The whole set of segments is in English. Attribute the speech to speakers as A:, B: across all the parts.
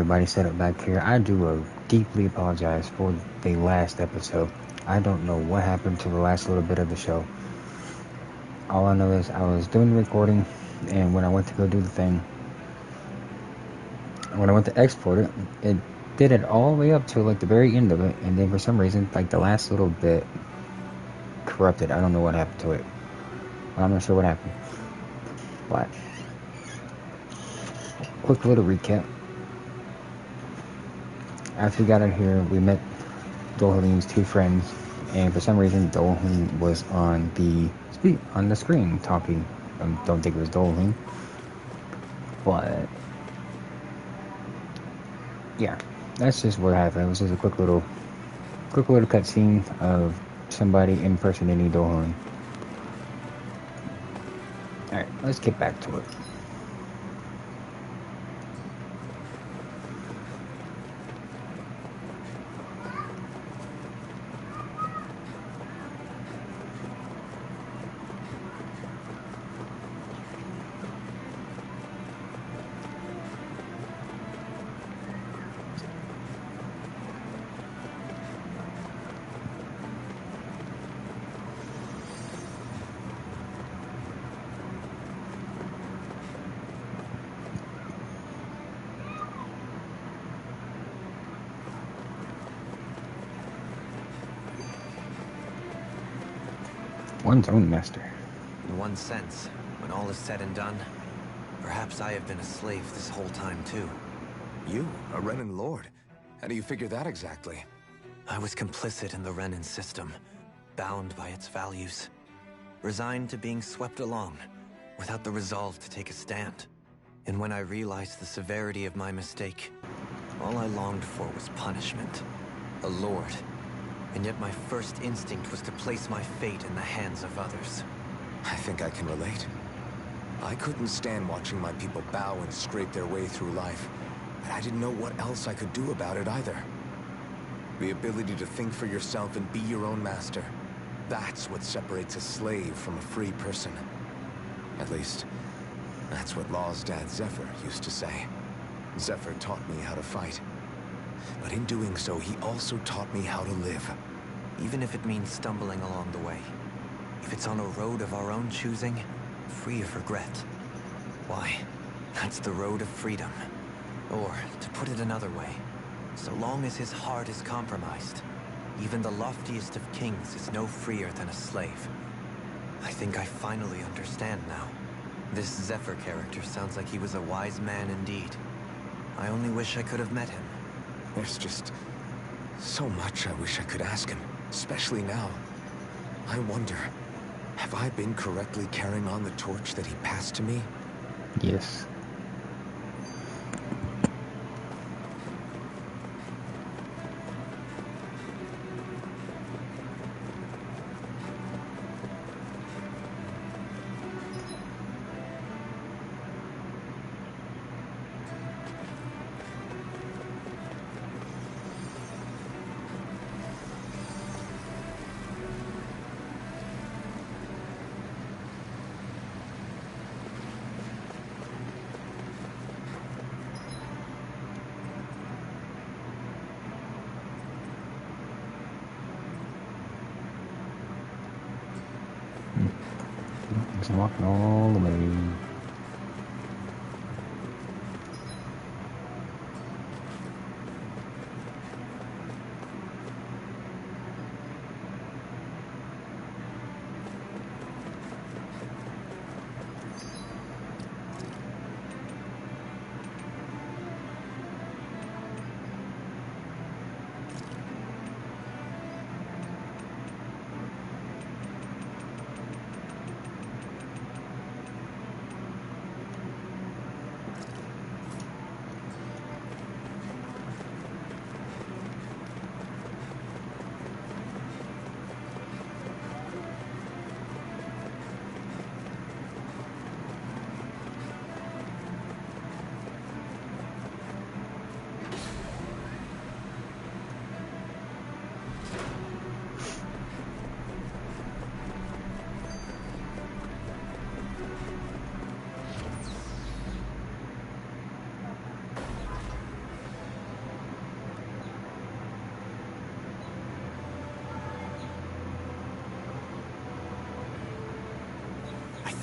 A: everybody set up back here. I do deeply apologize for the last episode. I don't know what happened to the last little bit of the show. All I know is I was doing the recording, and when I went to go do the thing, when I went to export it, it did it all the way up to like the very end of it, and then for some reason, like the last little bit corrupted. I don't know what happened to it. I'm not sure what happened. But quick little recap. After we got out here, we met Dohalim's two friends, and for some reason, Dohalim was on the screen talking. Don't think it was Dohalim, but yeah, that's just what happened. It was just a quick little cutscene of somebody impersonating Dohalim. All right, let's get back to it. One's own master.
B: In one sense, when all is said and done, perhaps I have been a slave this whole time too.
C: You, a Renan Lord? How do you figure that exactly?
B: I was complicit in the Renan system, bound by its values, resigned to being swept along, without the resolve to take a stand. And when I realized the severity of my mistake, all I longed for was punishment. A lord. And yet my first instinct was to place my fate in the hands of others.
C: I think I can relate. I couldn't stand watching my people bow and scrape their way through life, and I didn't know what else I could do about it either. The ability to think for yourself and be your own master, that's what separates a slave from a free person. At least, that's what Law's dad Zephyr used to say. Zephyr taught me how to fight. But in doing so, he also taught me how to live.
B: Even if it means stumbling along the way. If it's on a road of our own choosing, free of regret. Why, that's the road of freedom. Or, to put it another way, so long as his heart is compromised, even the loftiest of kings is no freer than a slave. I think I finally understand now. This Zephyr character sounds like he was a wise man indeed. I only wish I could have met him.
C: There's just so much I wish I could ask him, especially now. I wonder, have I been correctly carrying on the torch that he passed to me?
A: Yes. Just walking all the way.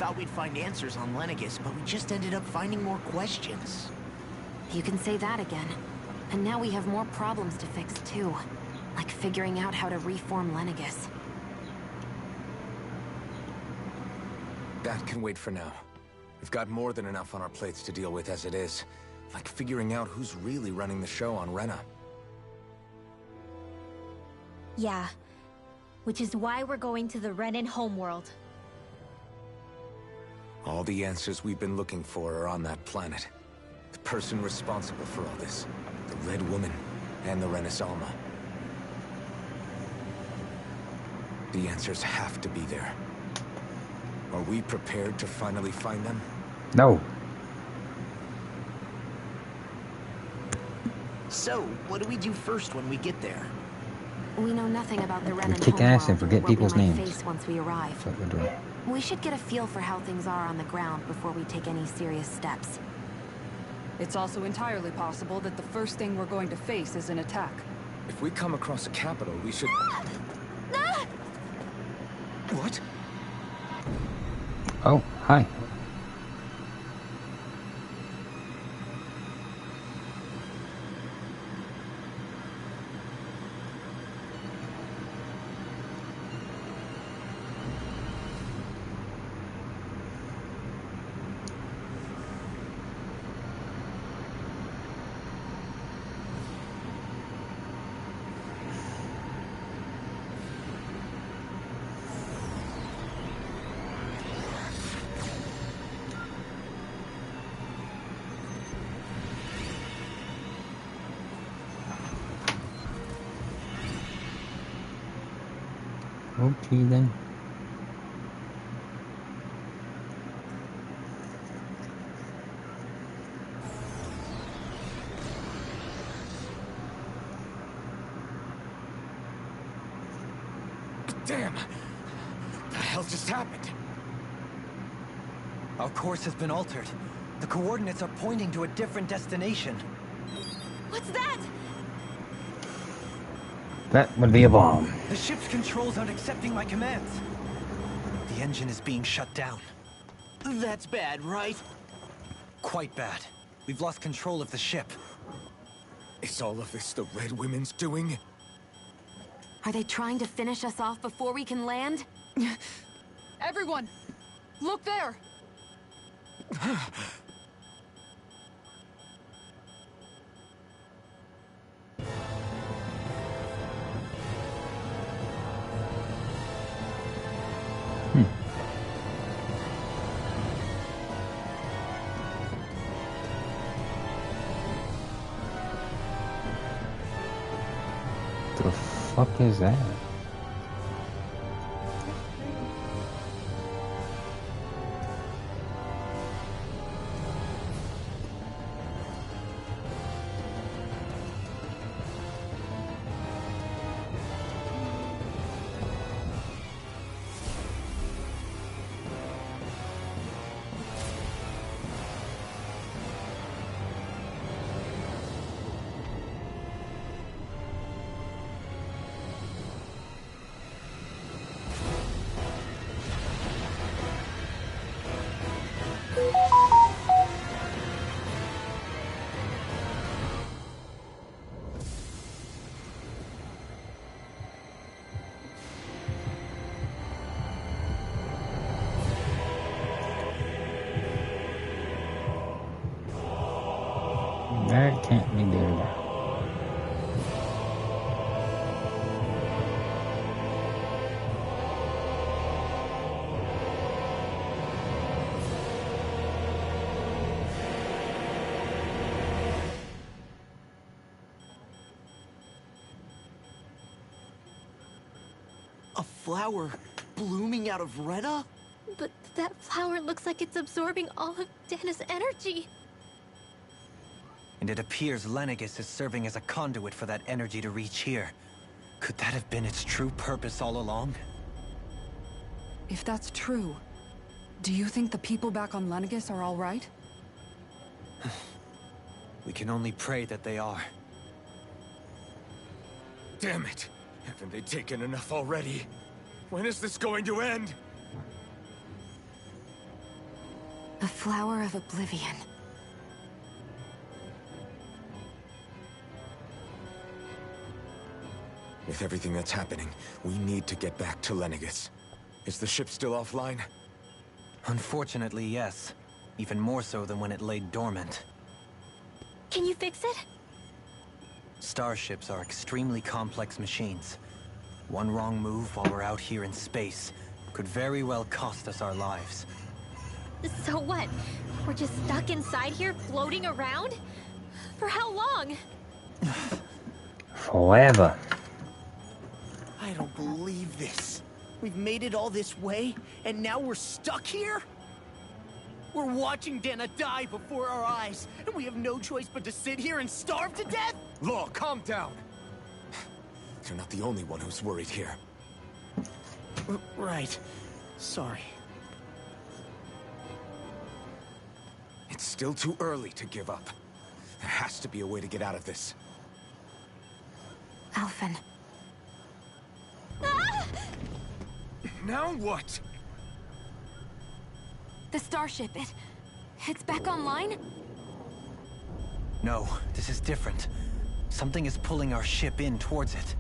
D: thought we'd find answers on Lenegis, but we just ended up finding more questions.
E: You can say that again. And now we have more problems to fix, too. Like figuring out how to reform Lenegis.
C: That can wait for now. We've got more than enough on our plates to deal with as it is. Like figuring out who's really running the show on Rena.
F: Yeah. Which is why we're going to the Renan homeworld.
C: All the answers we've been looking for are on that planet. The person responsible for all this. The Red Woman and the Renis Alma. The answers have to be there. Are we prepared to finally find them?
A: No.
D: So, what do we do first when we get there?
E: We know nothing about the Renan
A: kick ass and
E: homeworld,
A: forget
E: what we
A: people's
E: might
A: names.
E: face once we arrive.
A: That's what we're doing.
E: We should get a feel for how things are on the ground before we take any serious steps.
G: It's also entirely possible that the first thing we're going to face is an attack.
C: If we come across a capital, we should... What?
A: Oh, hi. Okay then.
C: Damn! The hell just happened?
B: Our course has been altered. The coordinates are pointing to a different destination.
F: What's that?
A: That would be a bomb.
B: The ship's controls aren't accepting my commands. The engine is being shut down.
D: That's bad, right?
B: Quite bad. We've lost control of the ship.
C: Is all of this the Red Women's doing?
E: Are they trying to finish us off before we can land?
G: Everyone! Look there!
A: The fuck is that? That can't be good.
D: A flower blooming out of Rena?
F: But that flower looks like it's absorbing all of Dana's energy.
B: And it appears Lenegis is serving as a conduit for that energy to reach here. Could that have been its true purpose all along?
G: If that's true, do you think the people back on Lenegis are all right?
B: We can only pray that they are.
C: Damn it! Haven't they taken enough already? When is this going to end?
E: The Flower of Oblivion.
C: With everything that's happening, we need to get back to Lenegis. Is the ship still offline?
B: Unfortunately, yes. Even more so than when it lay dormant.
F: Can you fix it?
B: Starships are extremely complex machines. One wrong move while we're out here in space could very well cost us our lives.
F: So what? We're just stuck inside here, floating around? For how long?
A: Forever.
D: I don't believe this. We've made it all this way, and now we're stuck here? We're watching Dana die before our eyes, and we have no choice but to sit here and starve to death?
C: Law, calm down! You're not the only one who's worried here.
D: Right. Sorry.
C: It's still too early to give up. There has to be a way to get out of this.
E: Alphen.
F: Ah!
C: Now what?
E: The starship, it's back online?
B: No, this is different. Something is pulling our ship in towards it.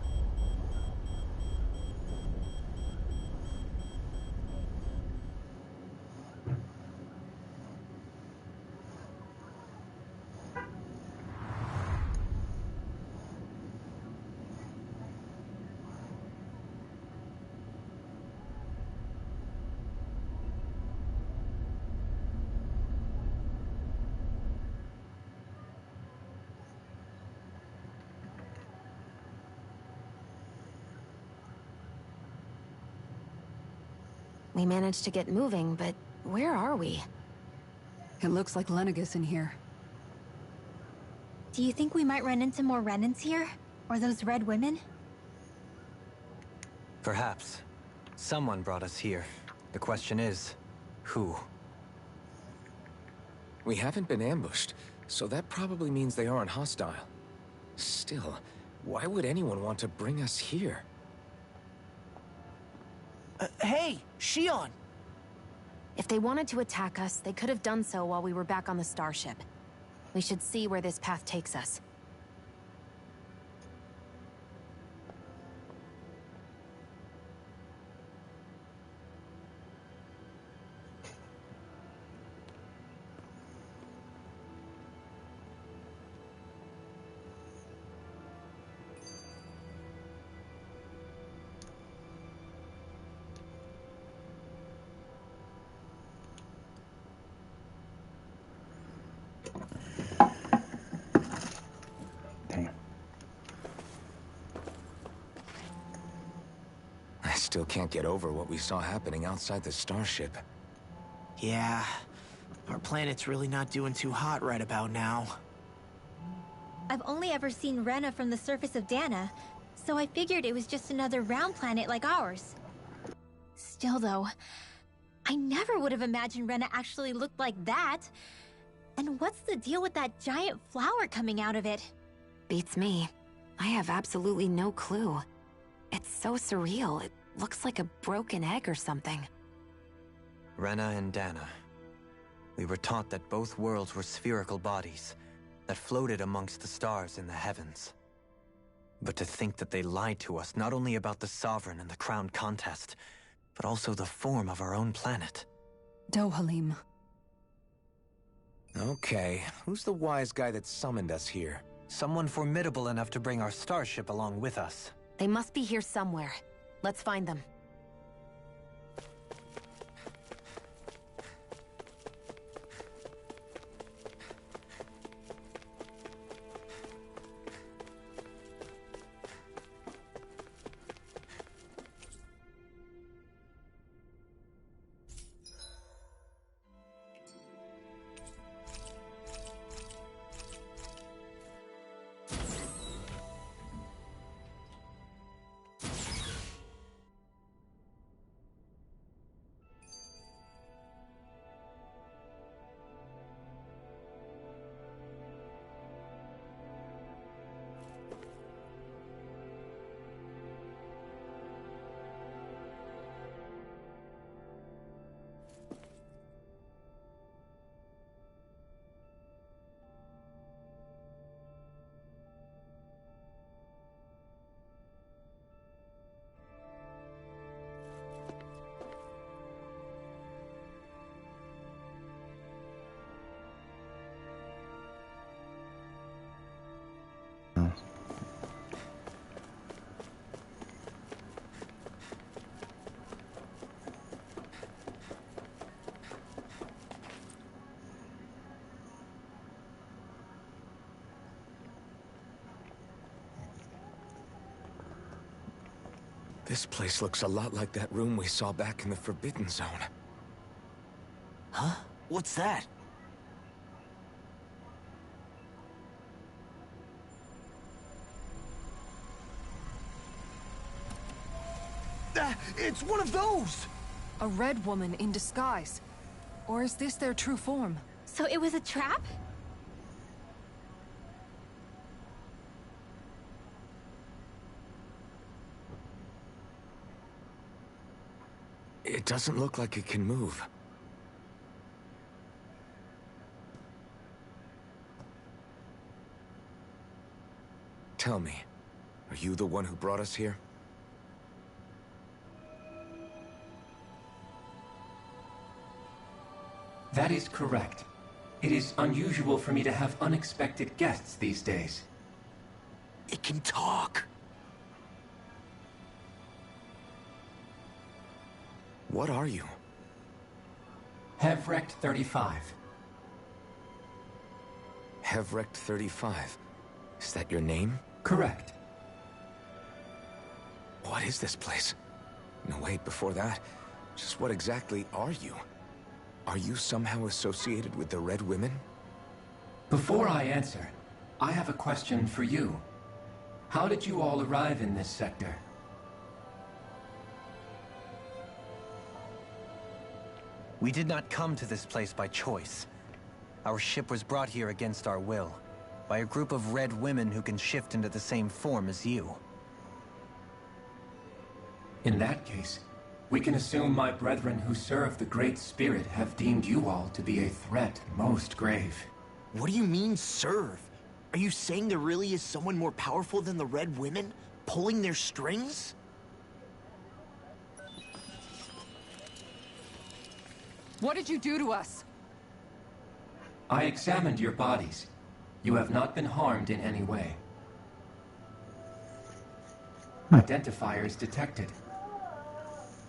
E: We managed to get moving, but where are we?
G: It looks like Lenegis in here.
F: Do you think we might run into more Renans here? Or those red women?
B: Perhaps. Someone brought us here. The question is, who?
C: We haven't been ambushed, so that probably means they aren't hostile. Still, why would anyone want to bring us here?
D: Hey, Shion!
E: If they wanted to attack us, they could have done so while we were back on the starship. We should see where this path takes us.
C: I still can't get over what we saw happening outside the starship.
D: Yeah, our planet's really not doing too hot right about now.
F: I've only ever seen Rena from the surface of Dana, so I figured it was just another round planet like ours. Still though, I never would have imagined Rena actually looked like that. And what's the deal with that giant flower coming out of it?
E: Beats me. I have absolutely no clue. It's so surreal. It looks like a broken egg or something.
B: Rena and Dana. We were taught that both worlds were spherical bodies that floated amongst the stars in the heavens. But to think that they lied to us not only about the Sovereign and the Crown contest, but also the form of our own planet.
G: Dohalim.
C: Okay, who's the wise guy that summoned us here?
B: Someone formidable enough to bring our starship along with us.
E: They must be here somewhere. Let's find them.
C: This place looks a lot like that room we saw back in the Forbidden Zone.
D: Huh? What's that? It's one of those!
G: A red woman in disguise. Or is this their true form?
F: So it was a trap?
C: It doesn't look like it can move. Tell me, are you the one who brought us here?
H: That is correct. It is unusual for me to have unexpected guests these days.
D: It can talk.
C: What are you?
H: Hevrecht 35.
C: Hevrecht 35. Is that your name?
H: Correct.
C: What is this place? No, wait, before that, just what exactly are you? Are you somehow associated with the Red Women?
H: Before I answer, I have a question for you. How did you all arrive in this sector?
B: We did not come to this place by choice. Our ship was brought here against our will, by a group of red women who can shift into the same form as you.
H: In that case, we can assume my brethren who serve the Great Spirit have deemed you all to be a threat most grave.
D: What do you mean, serve? Are you saying there really is someone more powerful than the Red Women, pulling their strings?
G: What did you do to us?
H: I examined your bodies. You have not been harmed in any way. Identifiers detected.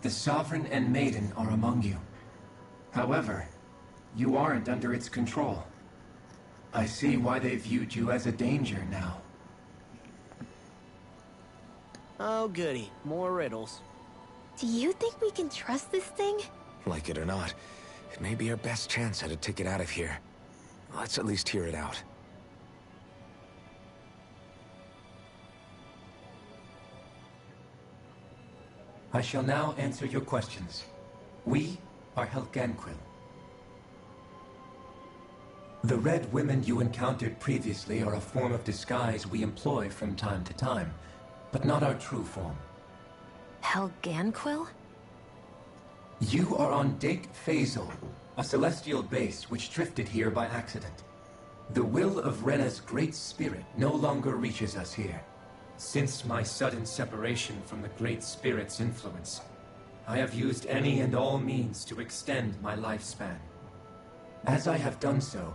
H: The Sovereign and Maiden are among you. However, you aren't under its control. I see why they viewed you as a danger now.
D: Oh, goody. More riddles.
F: Do you think we can trust this thing?
C: Like it or not, it may be our best chance at a ticket out of here. Let's at least hear it out.
H: I shall now answer your questions. We are Helganquil. The Red Women you encountered previously are a form of disguise we employ from time to time, but not our true form.
E: Helganquil?
H: You are on Dake Fazel, a celestial base which drifted here by accident. The will of Rena's Great Spirit no longer reaches us here. Since my sudden separation from the Great Spirit's influence, I have used any and all means to extend my lifespan. As I have done so,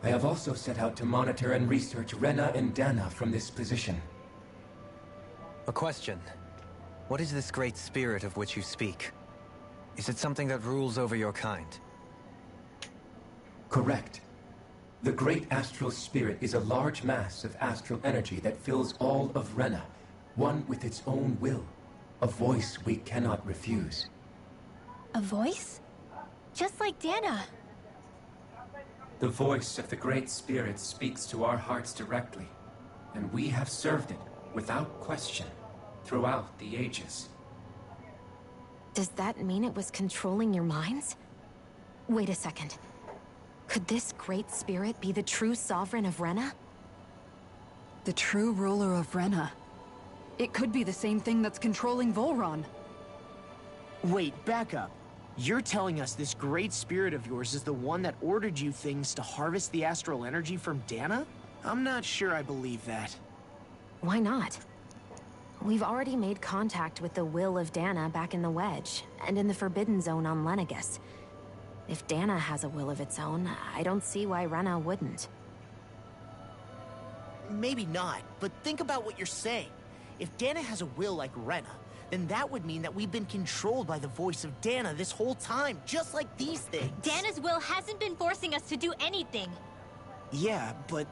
H: I have also set out to monitor and research Rena and Dana from this position.
B: A question. What is this Great Spirit of which you speak? Is it something that rules over your kind?
H: Correct. The Great Astral Spirit is a large mass of astral energy that fills all of Rena, one with its own will, a voice we cannot refuse.
F: A voice? Just like Dana.
H: The voice of the Great Spirit speaks to our hearts directly, and we have served it, without question, throughout the ages.
E: Does that mean it was controlling your minds? Wait a second. Could this Great Spirit be the true Sovereign of Rena?
G: The true ruler of Rena. It could be the same thing that's controlling Volron.
D: Wait, back up. You're telling us this Great Spirit of yours is the one that ordered you things to harvest the astral energy from Dana? I'm not sure I believe that.
E: Why not? We've already made contact with the will of Dana back in the Wedge, and in the Forbidden Zone on Lenegus. If Dana has a will of its own, I don't see why Rena wouldn't.
D: Maybe not, but think about what you're saying. If Dana has a will like Rena, then that would mean that we've been controlled by the voice of Dana this whole time, just like these things.
F: Dana's will hasn't been forcing us to do anything.
D: Yeah, but...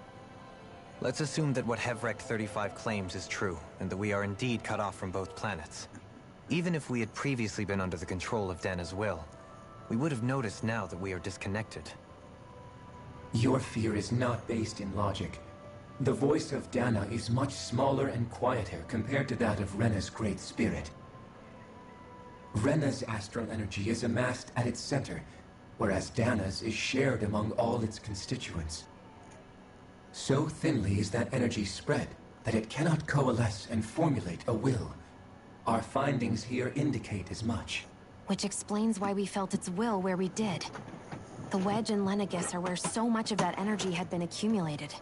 B: Let's assume that what Hevrecht 35 claims is true, and that we are indeed cut off from both planets. Even if we had previously been under the control of Dana's will, we would have noticed now that we are disconnected.
H: Your fear is not based in logic. The voice of Dana is much smaller and quieter compared to that of Rena's great spirit. Rena's astral energy is amassed at its center, whereas Dana's is shared among all its constituents. So thinly is that energy spread that it cannot coalesce and formulate a will. Our findings here indicate as much.
E: Which explains why we felt its will where we did. The Wedge and Lenegis are where so much of that energy had been accumulated.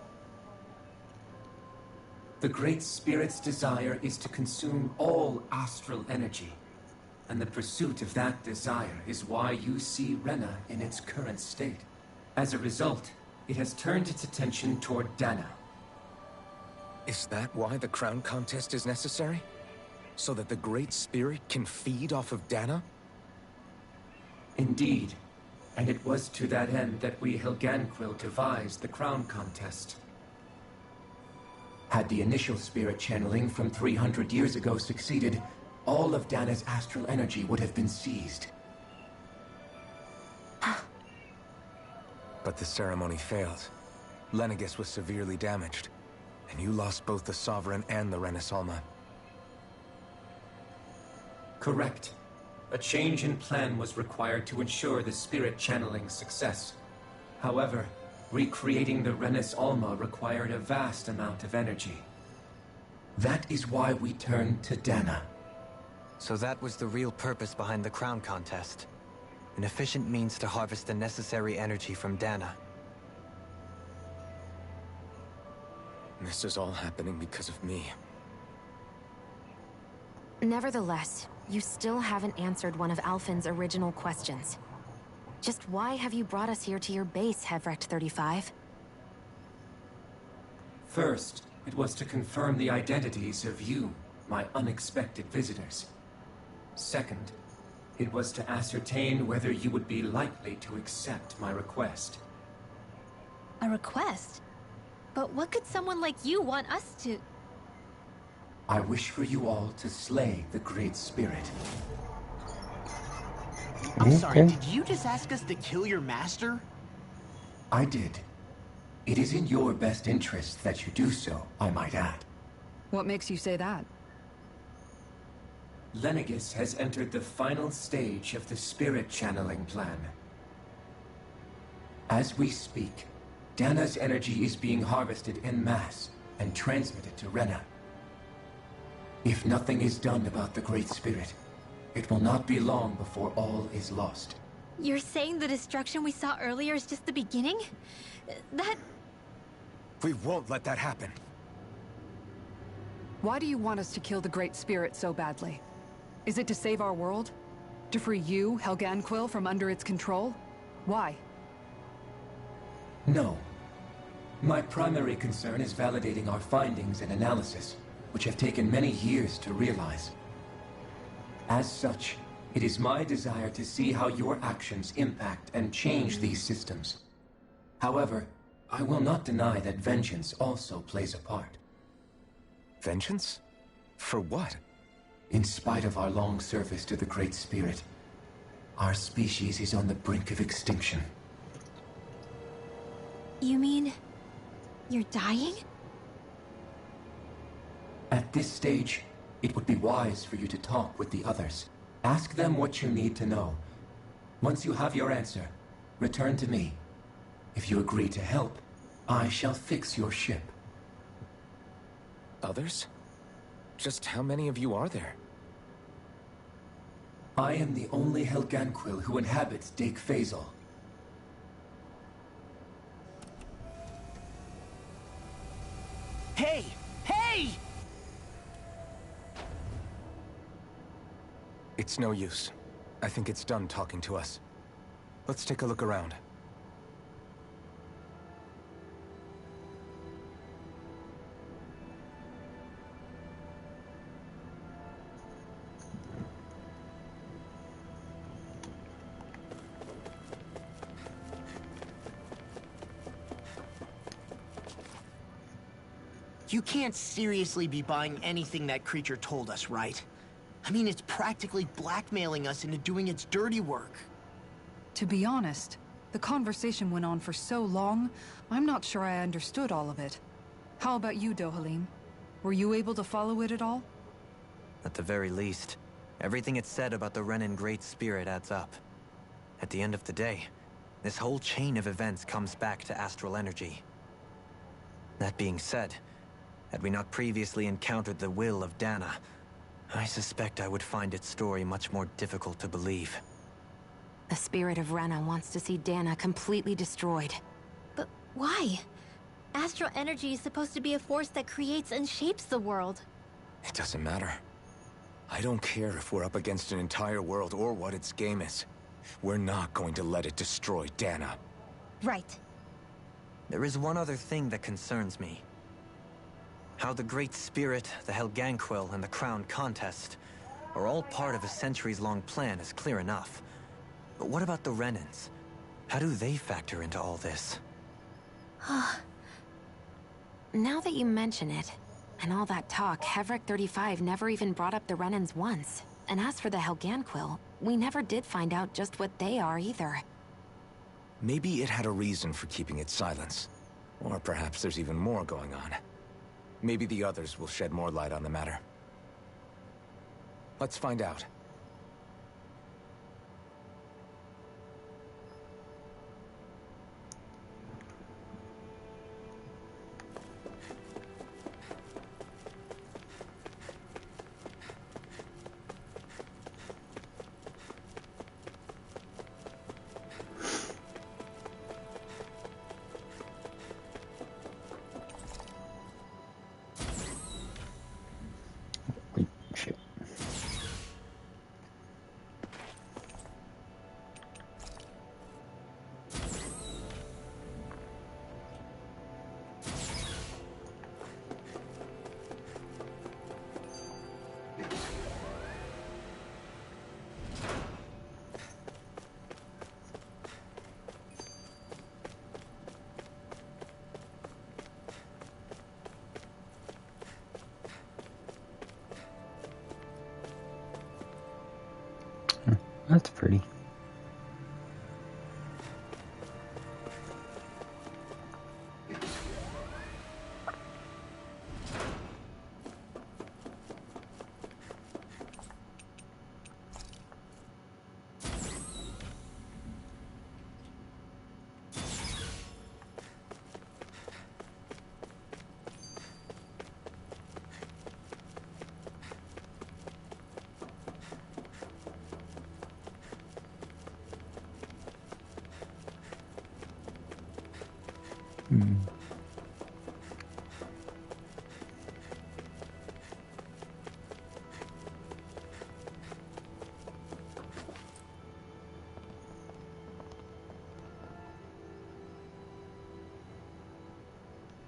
H: The Great Spirit's desire is to consume all astral energy. And the pursuit of that desire is why you see Rena in its current state. As a result, it has turned its attention toward Dana.
C: Is that why the crown contest is necessary? So that the Great Spirit can feed off of Dana?
H: Indeed. And it was to that end that we Helganquil devised the crown contest. Had the initial spirit channeling from 300 years ago succeeded, all of Dana's astral energy would have been seized.
C: But the ceremony failed. Lenegis was severely damaged, and you lost both the Sovereign and the Renis Alma.
H: Correct. A change in plan was required to ensure the spirit channeling's success. However, recreating the Renis Alma required a vast amount of energy. That is why we turned to Dana.
B: So that was the real purpose behind the crown contest. An efficient means to harvest the necessary energy from Dana.
C: This is all happening because of me.
E: Nevertheless, you still haven't answered one of Alphen's original questions. Just why have you brought us here to your base, Hevrecht 35?
H: First, it was to confirm the identities of you, my unexpected visitors. Second, it was to ascertain whether you would be likely to accept my request.
F: A request? But what could someone like you want us to...
H: I wish for you all to slay the Great Spirit.
D: I'm sorry, did you just ask us to kill your master?
H: I did. It is in your best interest that you do so, I might add.
G: What makes you say that?
H: Lenegis has entered the final stage of the spirit channeling plan. As we speak, Dana's energy is being harvested en masse and transmitted to Rena. If nothing is done about the Great Spirit, it will not be long before all is lost.
F: You're saying the destruction we saw earlier is just the beginning? That...
C: We won't let that happen.
G: Why do you want us to kill the Great Spirit so badly? Is it to save our world? To free you, Helganquil, from under its control? Why?
H: No. My primary concern is validating our findings and analysis, which have taken many years to realize. As such, it is my desire to see how your actions impact and change these systems. However, I will not deny that vengeance also plays a part.
C: Vengeance? For what?
H: In spite of our long service to the Great Spirit, our species is on the brink of extinction.
F: You mean... you're dying?
H: At this stage, it would be wise for you to talk with the others. Ask them what you need to know. Once you have your answer, return to me. If you agree to help, I shall fix your ship.
C: Others? Just how many of you are there?
H: I am the only Helganquil who inhabits Dake Faisal.
D: Hey! Hey!
C: It's no use. I think it's done talking to us. Let's take a look around.
D: You can't seriously be buying anything that creature told us, right? I mean, it's practically blackmailing us into doing its dirty work.
G: To be honest, the conversation went on for so long, I'm not sure I understood all of it. How about you, Dohalim? Were you able to follow it at all?
B: At the very least, everything it said about the Renan Great Spirit adds up. At the end of the day, this whole chain of events comes back to astral energy. That being said, had we not previously encountered the will of Dana, I suspect I would find its story much more difficult to believe.
E: The spirit of Rena wants to see Dana completely destroyed.
F: But why? Astral energy is supposed to be a force that creates and shapes the world.
C: It doesn't matter. I don't care if we're up against an entire world or what its game is. We're not going to let it destroy Dana.
F: Right.
B: There is one other thing that concerns me. How the Great Spirit, the Helganquil, and the Crown Contest are all part of a centuries-long plan is clear enough. But what about the Renans? How do they factor into all this?
E: Now that you mention it, and all that talk, Hevrik 35 never even brought up the Renans once. And as for the Helganquil, we never did find out just what they are either.
C: Maybe it had a reason for keeping its silence. Or perhaps there's even more going on. Maybe the others will shed more light on the matter. Let's find out.
A: Shit. That's pretty.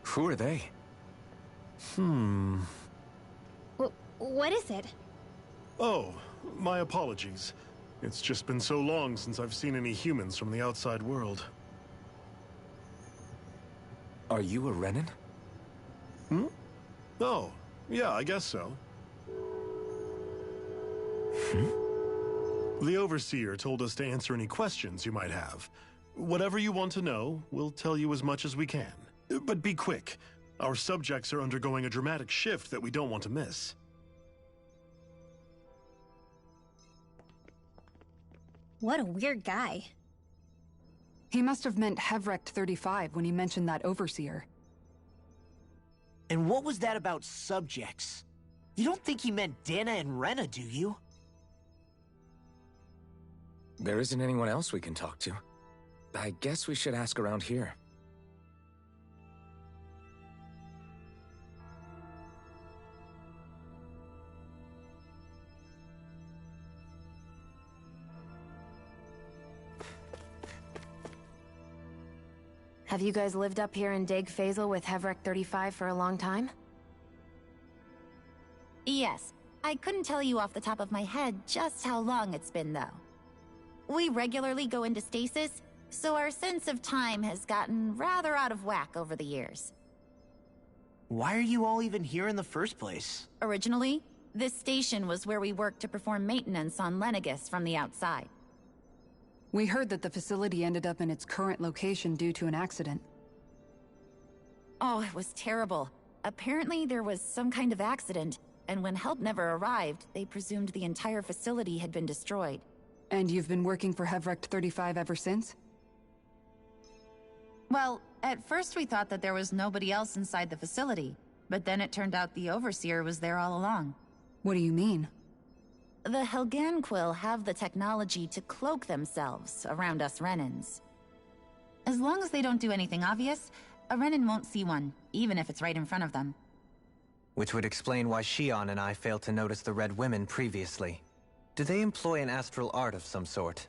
C: Who are they?
F: What is it?
I: Oh, my apologies. It's just been so long since I've seen any humans from the outside world.
C: Are you a Renan?
I: Oh, yeah, I guess so. The Overseer told us to answer any questions you might have. Whatever you want to know, we'll tell you as much as we can. But be quick. Our subjects are undergoing a dramatic shift that we don't want to miss.
F: What a weird guy.
G: He must have meant Hevrik 35 when he mentioned that Overseer.
D: And what was that about subjects? You don't think he meant Dana and Rena, do you?
C: There isn't anyone else we can talk to. I guess we should ask around here.
E: Have you guys lived up here in Deg Faisal with Hevrik 35 for a long time?
J: Yes. I couldn't tell you off the top of my head just how long it's been, though. We regularly go into stasis, so our sense of time has gotten rather out of whack over the years.
D: Why are you all even here in the first place?
J: Originally, This station was where we worked to perform maintenance on Lenegis from the outside.
G: We heard that the facility ended up in its current location due to an accident.
J: Oh, it was terrible. Apparently there was some kind of accident, and when help never arrived, they presumed the entire facility had been destroyed.
G: And you've been working for Hevrecht 35 ever since?
J: Well, at first we thought that there was nobody else inside the facility, but then it turned out the Overseer was there all along.
G: What do you mean?
J: The Helganquil have the technology to cloak themselves around us Renans. As long as they don't do anything obvious, a Renan won't see one, even if it's right in front of them.
B: Which would explain why Shion and I failed to notice the Red Women previously. Do they employ an astral art of some sort?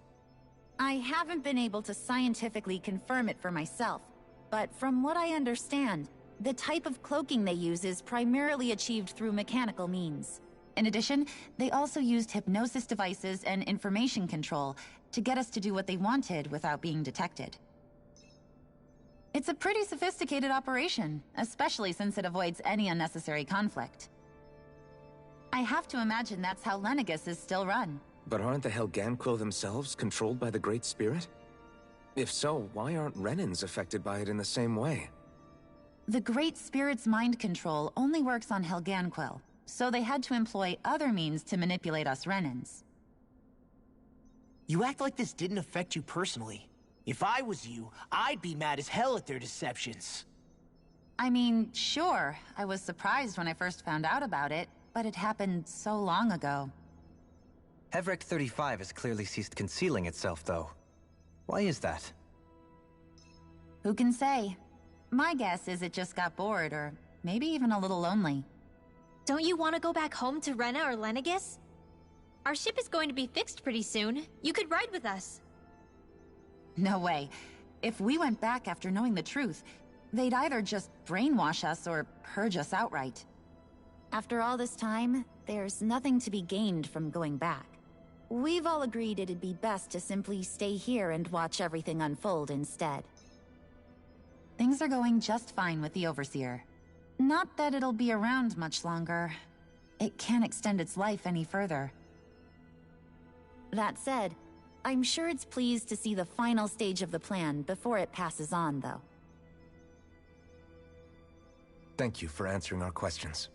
J: I haven't been able to scientifically confirm it for myself, but from what I understand, the type of cloaking they use is primarily achieved through mechanical means. In addition, they also used hypnosis devices and information control to get us to do what they wanted without being detected. It's a pretty sophisticated operation, especially since it avoids any unnecessary conflict. I have to imagine that's how Lenegis is still run.
C: But aren't the Helganquil themselves controlled by the Great Spirit? If so, why aren't Renans affected by it in the same way?
J: The Great Spirit's mind control only works on Helganquil, so they had to employ other means to manipulate us Renans.
D: You act like this didn't affect you personally. If I was you, I'd be mad as hell at their deceptions.
J: I mean, sure, I was surprised when I first found out about it, but it happened so long ago.
B: Hevrecht 35 has clearly ceased concealing itself, though. Why is that?
J: Who can say? My guess is it just got bored, or maybe even a little lonely.
F: Don't you want to go back home to Rena or Lenegis? Our ship is going to be fixed pretty soon. You could ride with us.
J: No way. If we went back after knowing the truth, they'd either just brainwash us or purge us outright. After all this time, there's nothing to be gained from going back. We've all agreed it'd be best to simply stay here and watch everything unfold instead. Things are going just fine with the Overseer. Not that it'll be around much longer. It can't extend its life any further. That said, I'm sure it's pleased to see the final stage of the plan before it passes on, though.
C: Thank you for answering our questions.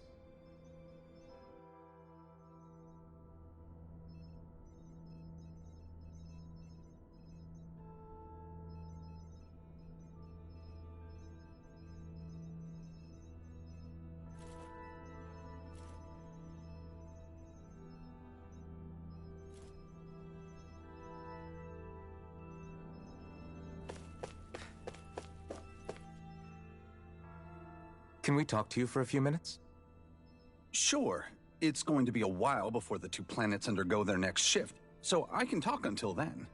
C: Can we talk to you for a few minutes?
K: Sure. It's going to be a while before the two planets undergo their next shift, so I can talk until then.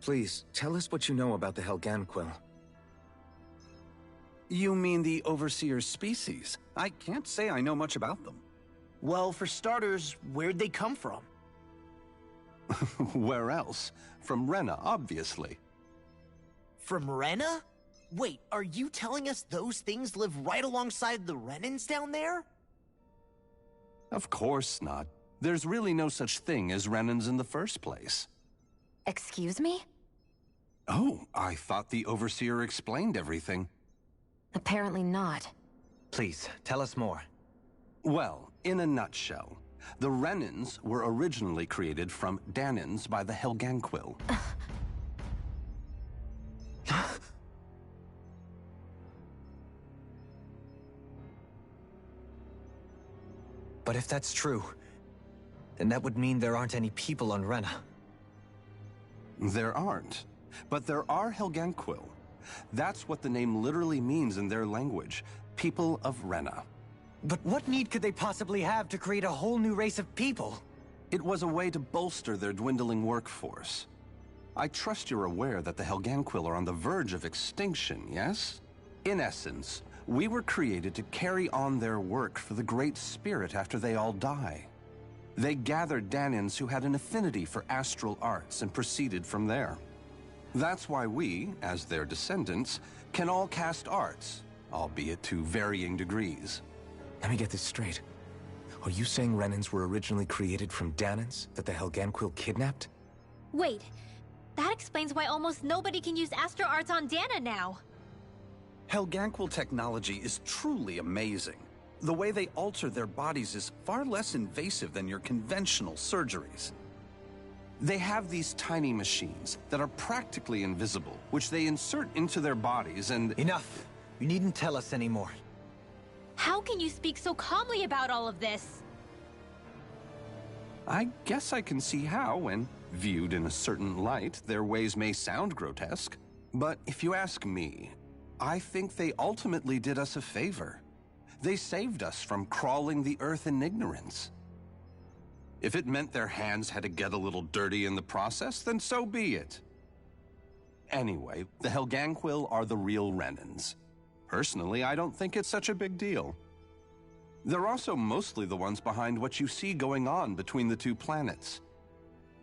C: Please, tell us what you know about the Helganquil.
K: You mean the Overseer's species? I can't say I know much about them.
D: Well, for starters, where'd they come from?
K: Where else? From Rena, obviously.
D: From Rena? Wait, are you telling us those things live right alongside the Renans down there?
K: Of course not. There's really no such thing as Renans in the first place.
E: Excuse me?
K: Oh, I thought the Overseer explained everything.
E: Apparently not.
B: Please, tell us more.
K: Well, in a nutshell, the Renans were originally created from Danans by the Helganquil.
B: But if that's true, then that would mean there aren't any people on Rena.
K: There aren't. But there are Helganquil. That's what the name literally means in their language. People of Rena.
B: But what need could they possibly have to create a whole new race of people?
K: It was a way to bolster their dwindling workforce. I trust you're aware that the Helganquil are on the verge of extinction, yes? In essence, we were created to carry on their work for the Great Spirit after they all die. They gathered Danans who had an affinity for astral arts and proceeded from there. That's why we, as their descendants, can all cast arts, albeit to varying degrees.
C: Let me get this straight. Are you saying Renans were originally created from Danans that the Helganquil kidnapped?
F: Wait, that explains why almost nobody can use Astro Arts on Dana now.
K: Helganquil technology is truly amazing. The way they alter their bodies is far less invasive than your conventional surgeries. They have these tiny machines that are practically invisible, which they insert into their bodies and...
B: Enough! You needn't tell us anymore.
F: How can you speak so calmly about all of this?
K: I guess I can see how, when viewed in a certain light, their ways may sound grotesque. But if you ask me, I think they ultimately did us a favor. They saved us from crawling the earth in ignorance. If it meant their hands had to get a little dirty in the process, then so be it. Anyway, the Helganquil are the real Renans. Personally, I don't think it's such a big deal. They're also mostly the ones behind what you see going on between the two planets.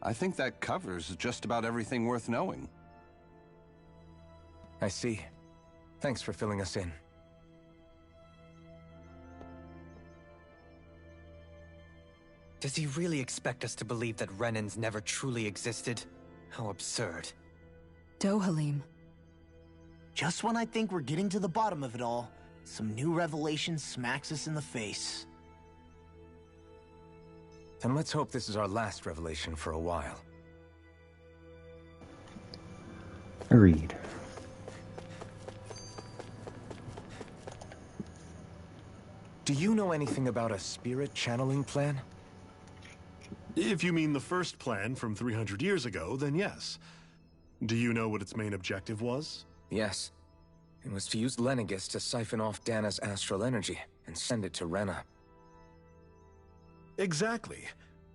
K: I think that covers just about everything worth knowing.
C: I see. Thanks for filling us in.
B: Does he really expect us to believe that Renans never truly existed? How absurd.
G: Dohalim.
D: Just when I think we're getting to the bottom of it all, some new revelation smacks us in the face.
C: Then let's hope this is our last revelation for a while.
A: Agreed.
C: Do you know anything about a spirit channeling plan?
I: If you mean the first plan from 300 years ago, then yes. Do you know what its main objective was?
C: Yes. It was to use Lenegis to siphon off Dana's astral energy and send it to Rena.
I: Exactly.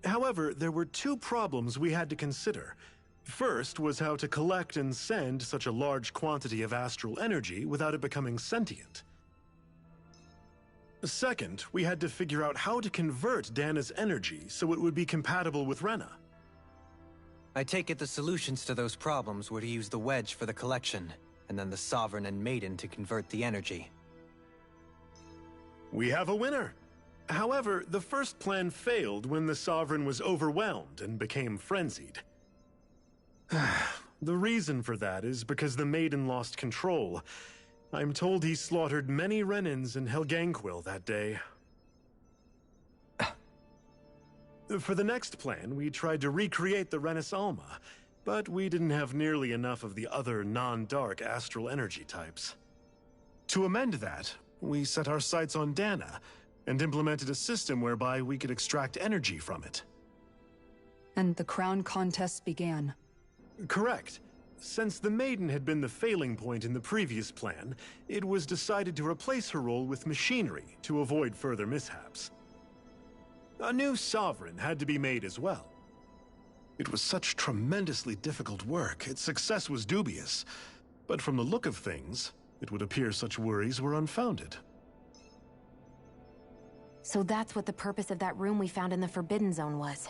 I: However, there were two problems we had to consider. First was how to collect and send such a large quantity of astral energy without it becoming sentient. Second, we had to figure out how to convert Dana's energy so it would be compatible with Rena.
B: I take it the solutions to those problems were to use the wedge for the collection, and then the Sovereign and Maiden to convert the energy.
I: We have a winner. However, the first plan failed when the Sovereign was overwhelmed and became frenzied. The reason for that is because the Maiden lost control. I'm told he slaughtered many Renans and Helganquil that day. For the next plan, we tried to recreate the Renis Alma, but we didn't have nearly enough of the other non-dark astral energy types. To amend that, we set our sights on Dana, and implemented a system whereby we could extract energy from it.
G: And the crown contest began.
I: Correct. Since the Maiden had been the failing point in the previous plan, it was decided to replace her role with machinery to avoid further mishaps. A new Sovereign had to be made as well. It was such tremendously difficult work, its success was dubious. But from the look of things, it would appear such worries were unfounded.
E: So that's what the purpose of that room we found in the Forbidden Zone was.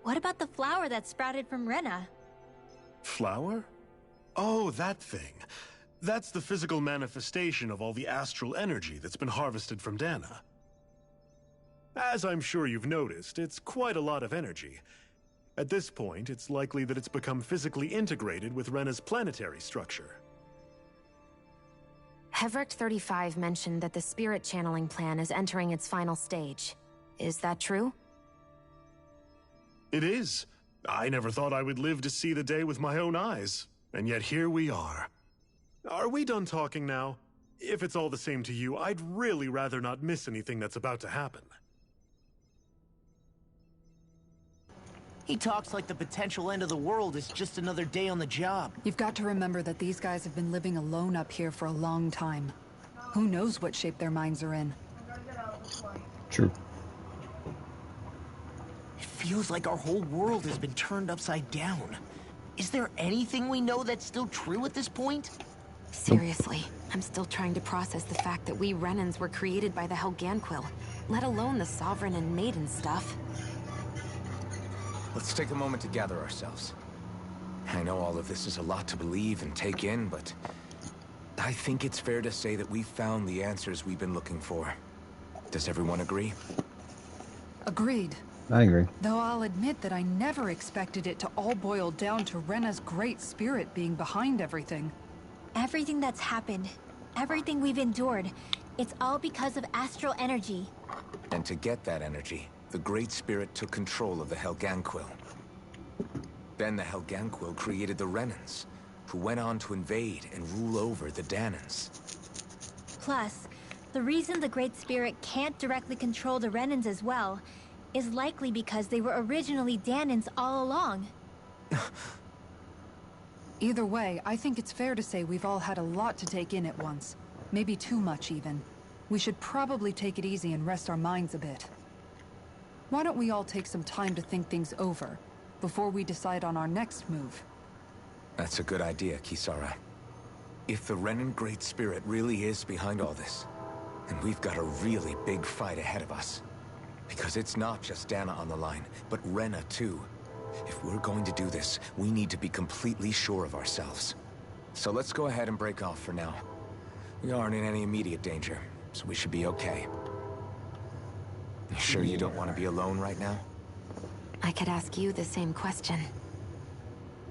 F: What about the flower that sprouted from Rena?
I: Flower? Oh, that thing. That's the physical manifestation of all the astral energy that's been harvested from Dana. As I'm sure you've noticed, it's quite a lot of energy. At this point, it's likely that it's become physically integrated with Rena's planetary structure.
E: Hevericht 35 mentioned that the spirit channeling plan is entering its final stage. Is that true?
I: It is. I never thought I would live to see the day with my own eyes, and yet here we are. Are we done talking now? If it's all the same to you, I'd really rather not miss anything that's about to happen.
D: He talks like the potential end of the world is just another day on the job.
G: You've got to remember that these guys have been living alone up here for a long time. Who knows what shape their minds are in?
A: True.
D: It feels like our whole world has been turned upside down. Is there anything we know that's still true at this point?
E: Seriously, I'm still trying to process the fact that we Renans were created by the Helganquil, let alone the Sovereign and Maiden stuff.
C: Let's take a moment to gather ourselves. I know all of this is a lot to believe and take in, but I think it's fair to say that we've found the answers we've been looking for. Does everyone agree?
G: Agreed.
A: I agree.
G: Though I'll admit that I never expected it to all boil down to Rena's great spirit being behind everything.
F: Everything that's happened, everything we've endured, it's all because of astral energy.
C: And to get that energy, the Great Spirit took control of the Helganquil. Then the Helganquil created the Renans, who went on to invade and rule over the Danans.
F: Plus, the reason the Great Spirit can't directly control the Renans as well is likely because they were originally Danans all along.
G: Either way, I think it's fair to say we've all had a lot to take in at once. Maybe too much, even. We should probably take it easy and rest our minds a bit. Why don't we all take some time to think things over, before we decide on our next move?
C: That's a good idea, Kisara. If the Renan Great Spirit really is behind all this, then we've got a really big fight ahead of us. Because it's not just Dana on the line, but Rena too. If we're going to do this, we need to be completely sure of ourselves. So let's go ahead and break off for now. We aren't in any immediate danger, so we should be okay. You sure you don't want to be alone right now?
E: I could ask you the same question.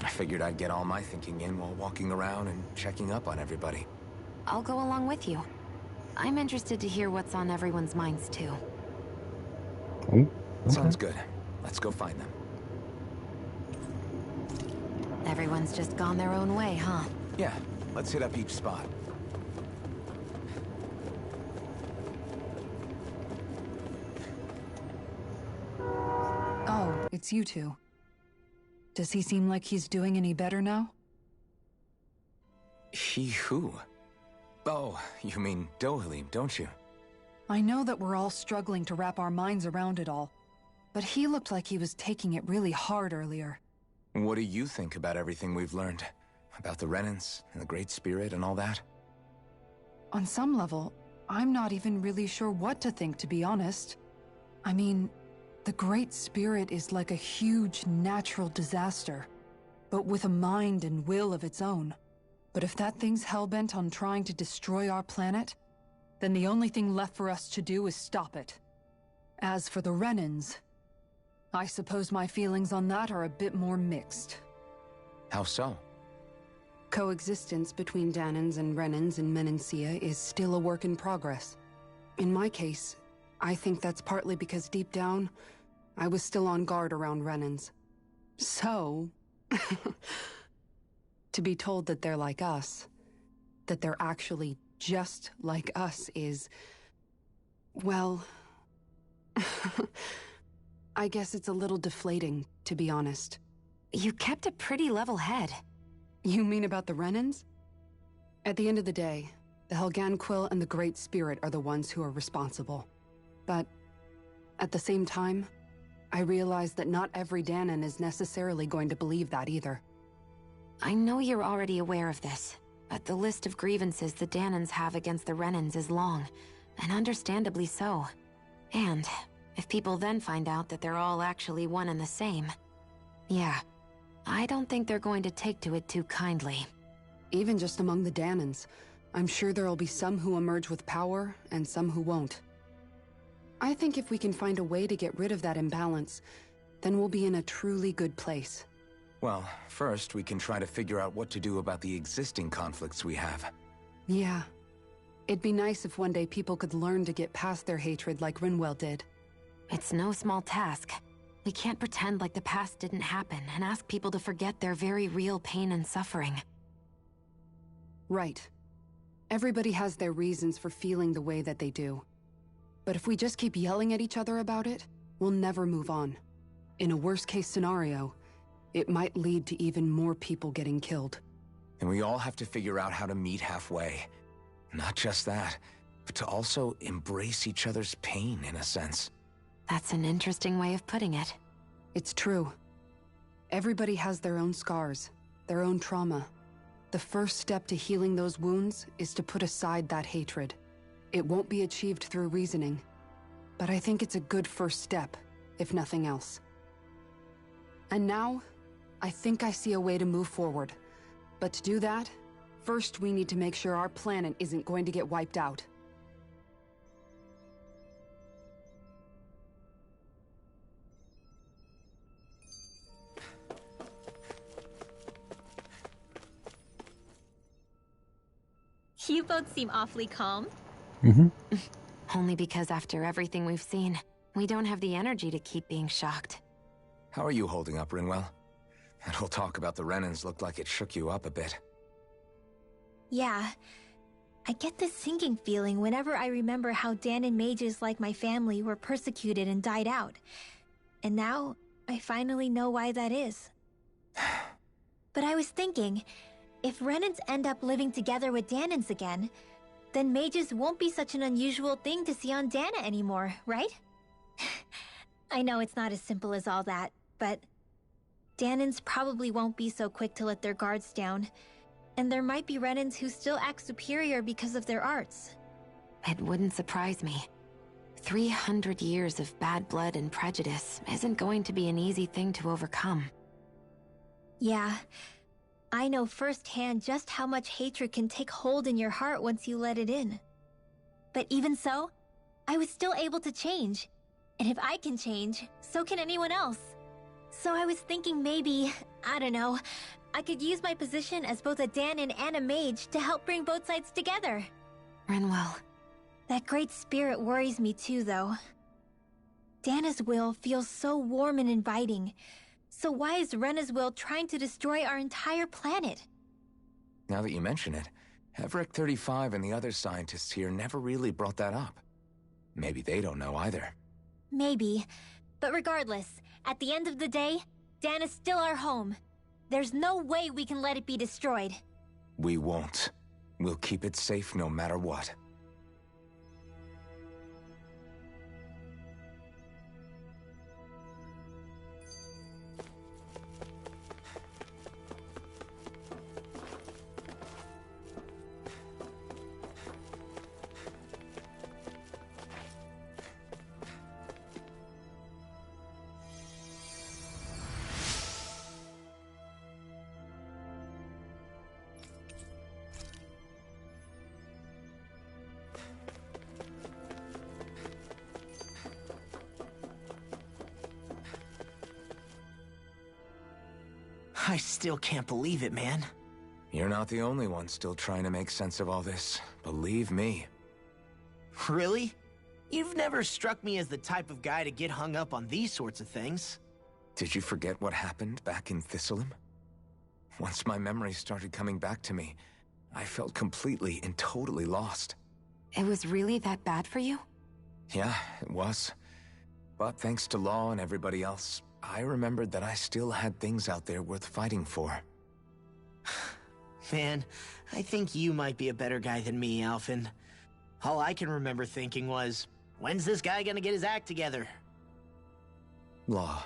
C: I figured I'd get all my thinking in while walking around and checking up on everybody.
E: I'll go along with you. I'm interested to hear what's on everyone's minds too.
A: Oh, okay.
C: Sounds good. Let's go find them.
E: Everyone's just gone their own way, huh?
C: Yeah, let's hit up each spot.
G: Oh, it's you two. Does he seem like he's doing any better now?
C: He who? Oh, you mean Dohalim, don't you?
G: I know that we're all struggling to wrap our minds around it all, but he looked like he was taking it really hard earlier.
C: What do you think about everything we've learned? About the Renans, and the Great Spirit, and all that?
G: On some level, I'm not even really sure what to think, to be honest. I mean, the Great Spirit is like a huge natural disaster, but with a mind and will of its own. But if that thing's hellbent on trying to destroy our planet, then the only thing left for us to do is stop it. As for the Renans, I suppose my feelings on that are a bit more mixed.
C: How so?
L: Coexistence between Danans and Renans in Menancia is still a work in progress. In my case, I think that's partly because deep down, I was still on guard around Renans. So, to be told that they're like us, that they're actually just like us is, well, I guess it's a little deflating, to be honest.
E: You kept a pretty level head.
L: You mean about the Renans? At the end of the day, the Helganquil and the Great Spirit are the ones who are responsible. But at the same time, I realize that not every Danan is necessarily going to believe that either.
E: I know you're already aware of this, but the list of grievances the Danans have against the Renans is long, and understandably so. And if people then find out that they're all actually one and the same, yeah, I don't think they're going to take to it too kindly.
L: Even just among the Danans, I'm sure there'll be some who emerge with power and some who won't. I think if we can find a way to get rid of that imbalance, then we'll be in a truly good place.
C: Well, first we can try to figure out what to do about the existing conflicts we have.
L: Yeah. It'd be nice if one day people could learn to get past their hatred like Rinwell did.
E: It's no small task. We can't pretend like the past didn't happen and ask people to forget their very real pain and suffering.
L: Right. Everybody has their reasons for feeling the way that they do. But if we just keep yelling at each other about it, we'll never move on. In a worst-case scenario, it might lead to even more people getting killed.
C: And we all have to figure out how to meet halfway. Not just that, but to also embrace each other's pain, in a sense.
E: That's an interesting way of putting it.
L: It's true. Everybody has their own scars, their own trauma. The first step to healing those wounds is to put aside that hatred. It won't be achieved through reasoning, but I think it's a good first step, if nothing else. And now, I think I see a way to move forward. But to do that, first we need to make sure our planet isn't going to get wiped out.
F: You both seem awfully calm.
E: Only because after everything we've seen, we don't have the energy to keep being shocked.
C: How are you holding up, Rinwell? That whole talk about the Renans looked like it shook you up a bit.
F: Yeah. I get this sinking feeling whenever I remember how Dahnan mages like my family were persecuted and died out. And now, I finally know why that is. But I was thinking, if Renans end up living together with Dahnans again, then mages won't be such an unusual thing to see on Dahna anymore, right? I know it's not as simple as all that, but Dahnans probably won't be so quick to let their guards down, and there might be Renans who still act superior because of their arts.
E: It wouldn't surprise me. 300 years of bad blood and prejudice isn't going to be an easy thing to overcome.
F: Yeah, I know firsthand just how much hatred can take hold in your heart once you let it in. But even so, I was still able to change. And if I can change, so can anyone else. So I was thinking maybe, I don't know, I could use my position as both a Dahnan and a mage to help bring both sides together.
E: Rinwell.
F: That great spirit worries me too, though. Dahna's will feels so warm and inviting. So why is Rena's will trying to destroy our entire planet?
C: Now that you mention it, Everett 35 and the other scientists here never really brought that up. Maybe they don't know either.
F: Maybe. But regardless, at the end of the day, Dahna's still our home. There's no way we can let it be destroyed.
C: We won't. We'll keep it safe no matter what.
D: I still can't believe it, man.
C: You're not the only one still trying to make sense of all this. Believe me.
D: Really? You've never struck me as the type of guy to get hung up on these sorts of things.
C: Did you forget what happened back in Thistleum? Once my memories started coming back to me, I felt completely and totally lost.
E: It was really that bad for you?
C: Yeah, it was. But thanks to Law and everybody else, I remembered that I still had things out there worth fighting for.
D: Man, I think you might be a better guy than me, Alphen. All I can remember thinking was, when's this guy gonna get his act together?
C: Law.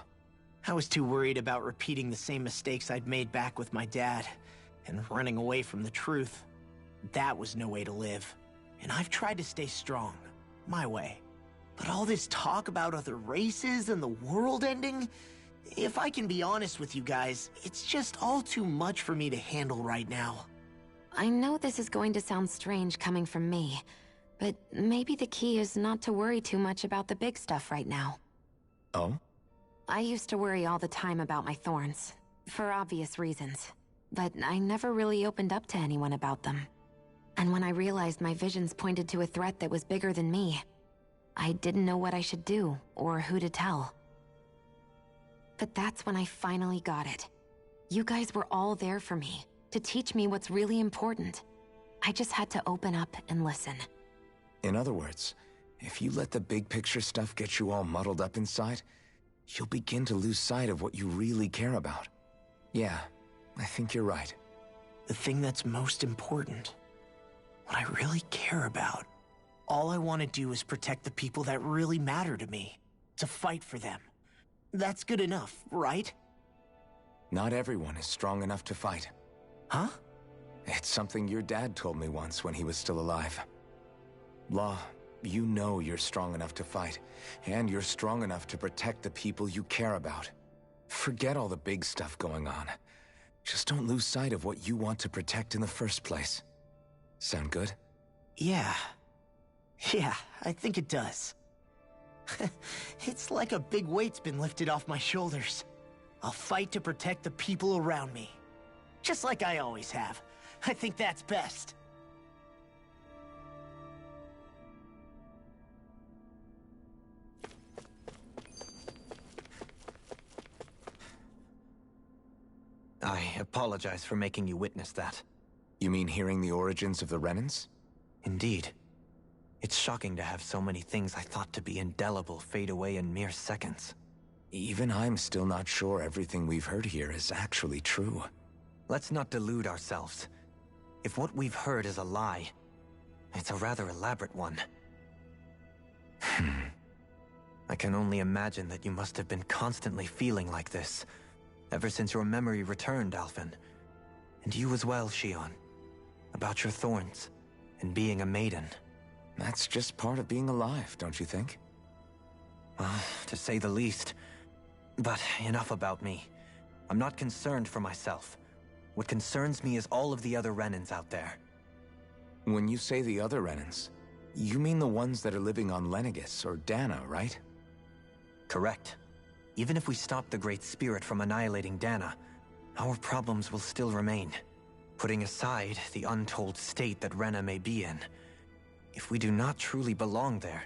D: I was too worried about repeating the same mistakes I'd made back with my dad, and running away from the truth. That was no way to live. And I've tried to stay strong, my way. But all this talk about other races and the world ending, if I can be honest with you guys, it's just all too much for me to handle right now.
E: I know this is going to sound strange coming from me, but maybe the key is not to worry too much about the big stuff right now.
C: Oh?
E: I used to worry all the time about my thorns, for obvious reasons, but I never really opened up to anyone about them. And when I realized my visions pointed to a threat that was bigger than me, I didn't know what I should do, or who to tell. But that's when I finally got it. You guys were all there for me, to teach me what's really important. I just had to open up and listen.
C: In other words, if you let the big picture stuff get you all muddled up inside, you'll begin to lose sight of what you really care about. Yeah, I think you're right.
D: The thing that's most important, what I really care about. All I want to do is protect the people that really matter to me, to fight for them. That's good enough, right?
C: Not everyone is strong enough to fight.
D: Huh?
C: It's something your dad told me once when he was still alive. Law, you know you're strong enough to fight, and you're strong enough to protect the people you care about. Forget all the big stuff going on. Just don't lose sight of what you want to protect in the first place. Sound good?
D: Yeah, I think it does. It's like a big weight's been lifted off my shoulders. I'll fight to protect the people around me. Just like I always have. I think that's best.
B: I apologize for making you witness that.
C: You mean hearing the origins of the Renans?
B: Indeed. It's shocking to have so many things I thought to be indelible fade away in mere seconds.
C: Even I'm still not sure everything we've heard here is actually true.
B: Let's not delude ourselves. If what we've heard is a lie, it's a rather elaborate one. I can only imagine that you must have been constantly feeling like this, ever since your memory returned, Alphen. And you as well, Shionne. About your thorns, and being a maiden.
C: That's just part of being alive, don't you think?
B: To say the least. But enough about me. I'm not concerned for myself. What concerns me is all of the other Renans out there.
C: When you say the other Renans, you mean the ones that are living on Lenegis or Dana, right?
B: Correct. Even if we stop the Great Spirit from annihilating Dana, our problems will still remain. Putting aside the untold state that Rena may be in, if we do not truly belong there,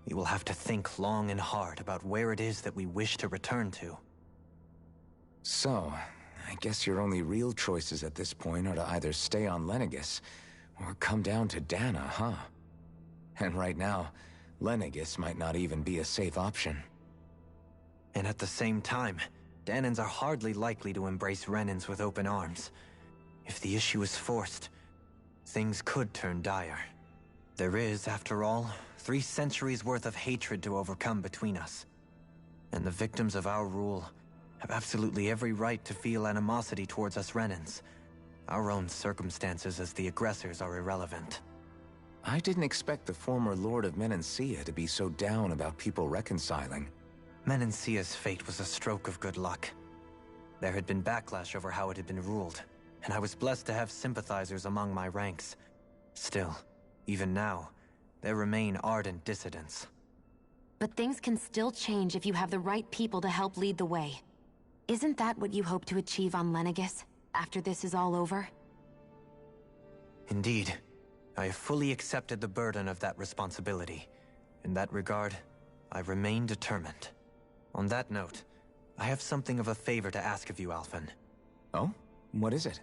B: we will have to think long and hard about where it is that we wish to return to.
C: So, I guess your only real choices at this point are to either stay on Lenegis or come down to Dana, huh? And right now, Lenegis might not even be a safe option.
B: And at the same time, Danans are hardly likely to embrace Renans with open arms. If the issue is forced, things could turn dire. There is, after all, 3 centuries worth of hatred to overcome between us. And the victims of our rule have absolutely every right to feel animosity towards us Renans. Our own circumstances as the aggressors are irrelevant.
C: I didn't expect the former Lord of Menancia to be so down about people reconciling.
B: Menancia's fate was a stroke of good luck. There had been backlash over how it had been ruled, and I was blessed to have sympathizers among my ranks. Still, even now, there remain ardent dissidents.
E: But things can still change if you have the right people to help lead the way. Isn't that what you hope to achieve on Lenegis, after this is all over?
B: Indeed. I have fully accepted the burden of that responsibility. In that regard, I remain determined. On that note, I have something of a favor to ask of you, Alphen.
C: Oh? What is it?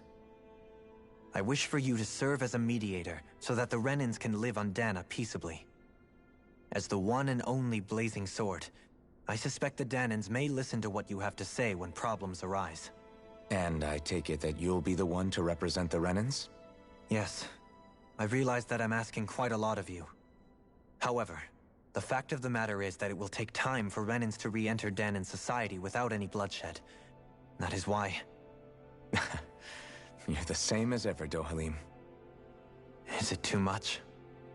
B: I wish for you to serve as a mediator so that the Renans can live on Dana peaceably. As the one and only Blazing Sword, I suspect the Danans may listen to what you have to say when problems arise.
C: And I take it that you'll be the one to represent the Renans?
B: Yes. I realize that I'm asking quite a lot of you. However, the fact of the matter is that it will take time for Renans to re-enter Danan society without any bloodshed. That is why...
C: You're the same as ever, Dohalim.
B: Is it too much?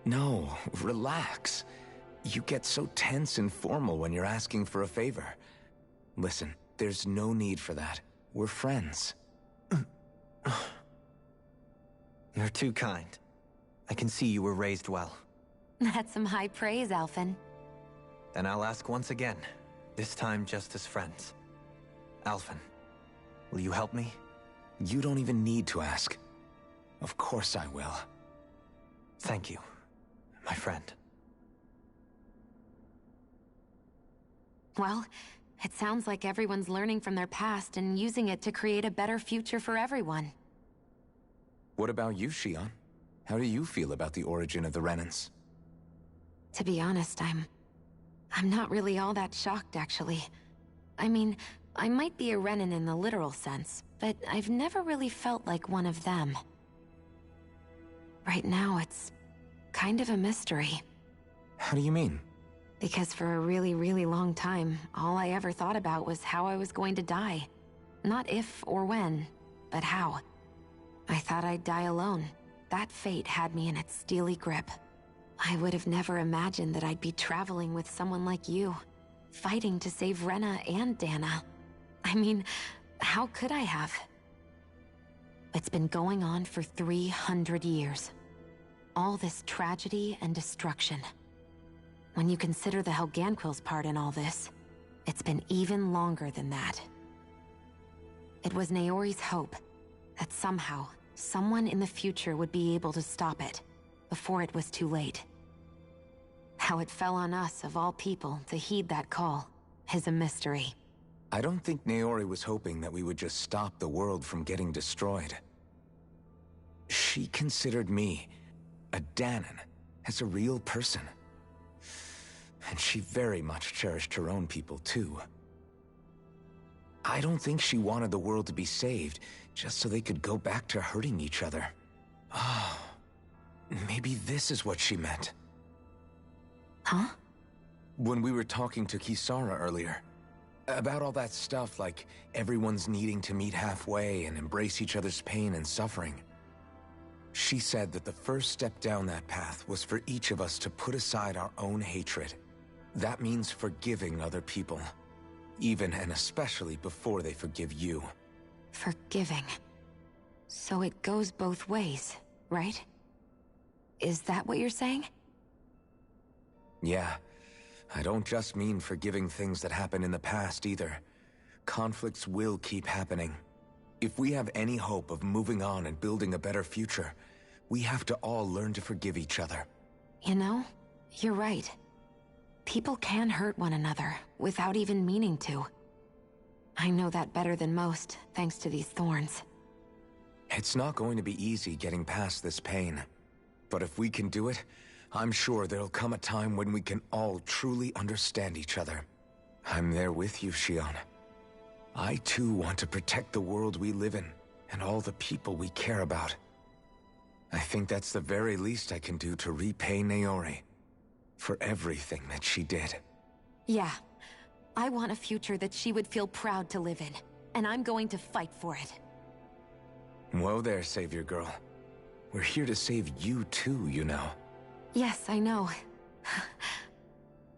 C: No, relax. You get so tense and formal when you're asking for a favor. Listen, there's no need for that. We're friends.
B: You're too kind. I can see you were raised well.
E: That's some high praise, Alphen.
B: Then I'll ask once again, this time just as friends. Alphen, will you help me?
C: You don't even need to ask. Of course I will.
B: Thank you, my friend.
E: Well, it sounds like everyone's learning from their past and using it to create a better future for everyone.
C: What about you, Shionne? How do you feel about the origin of the Renans?
E: To be honest, I'm not really all that shocked, actually. I mean, I might be a Renan in the literal sense, but I've never really felt like one of them. Right now, it's kind of a mystery.
C: How do you mean?
E: Because for a really, really long time, all I ever thought about was how I was going to die. Not if or when, but how. I thought I'd die alone. That fate had me in its steely grip. I would have never imagined that I'd be traveling with someone like you, fighting to save Rena and Dana. I mean, how could I have? It's been going on for 300 years. All this tragedy and destruction. When you consider the Helganquil's part in all this, it's been even longer than that. It was Naori's hope that somehow, someone in the future would be able to stop it, before it was too late. How it fell on us, of all people, to heed that call is a mystery.
C: I don't think Naori was hoping that we would just stop the world from getting destroyed. She considered me, a Dahnan, as a real person. And she very much cherished her own people, too. I don't think she wanted the world to be saved, just so they could go back to hurting each other. Oh, maybe this is what she meant.
E: Huh?
C: When we were talking to Kisara earlier, about all that stuff like everyone's needing to meet halfway and embrace each other's pain and suffering. She said that the first step down that path was for each of us to put aside our own hatred. That means forgiving other people, even and especially before they forgive you.
E: Forgiving. So it goes both ways, right? Is that what you're saying?
C: Yeah. I don't just mean forgiving things that happened in the past either. Conflicts will keep happening. If we have any hope of moving on and building a better future, we have to all learn to forgive each other.
E: You know, you're right. People can hurt one another without even meaning to. I know that better than most, thanks to these thorns.
C: It's not going to be easy getting past this pain. But if we can do it, I'm sure there'll come a time when we can all truly understand each other. I'm there with you, Shion. I too want to protect the world we live in, and all the people we care about. I think that's the very least I can do to repay Naori for everything that she did.
E: Yeah. I want a future that she would feel proud to live in, and I'm going to fight for it.
C: Whoa there, Savior Girl. We're here to save you too, you know.
E: Yes, I know.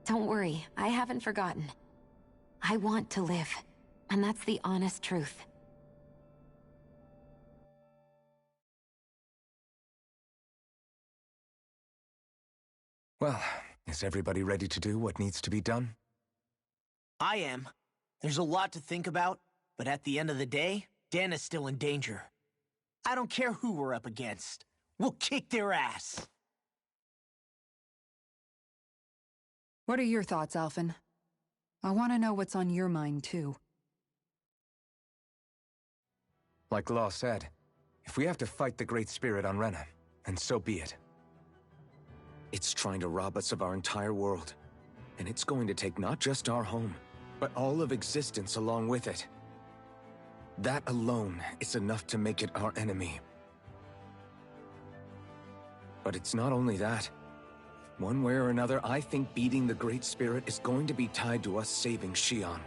E: Don't worry, I haven't forgotten. I want to live, and that's the honest truth.
C: Well, is everybody ready to do what needs to be done?
D: I am. There's a lot to think about, but at the end of the day, Dana's still in danger. I don't care who we're up against. We'll kick their ass.
L: What are your thoughts, Alphen? I want to know what's on your mind, too.
C: Like Law said, if we have to fight the Great Spirit on Rena, and so be it. It's trying to rob us of our entire world, and it's going to take not just our home, but all of existence along with it. That alone is enough to make it our enemy. But it's not only that. One way or another, I think beating the Great Spirit is going to be tied to us saving Shion.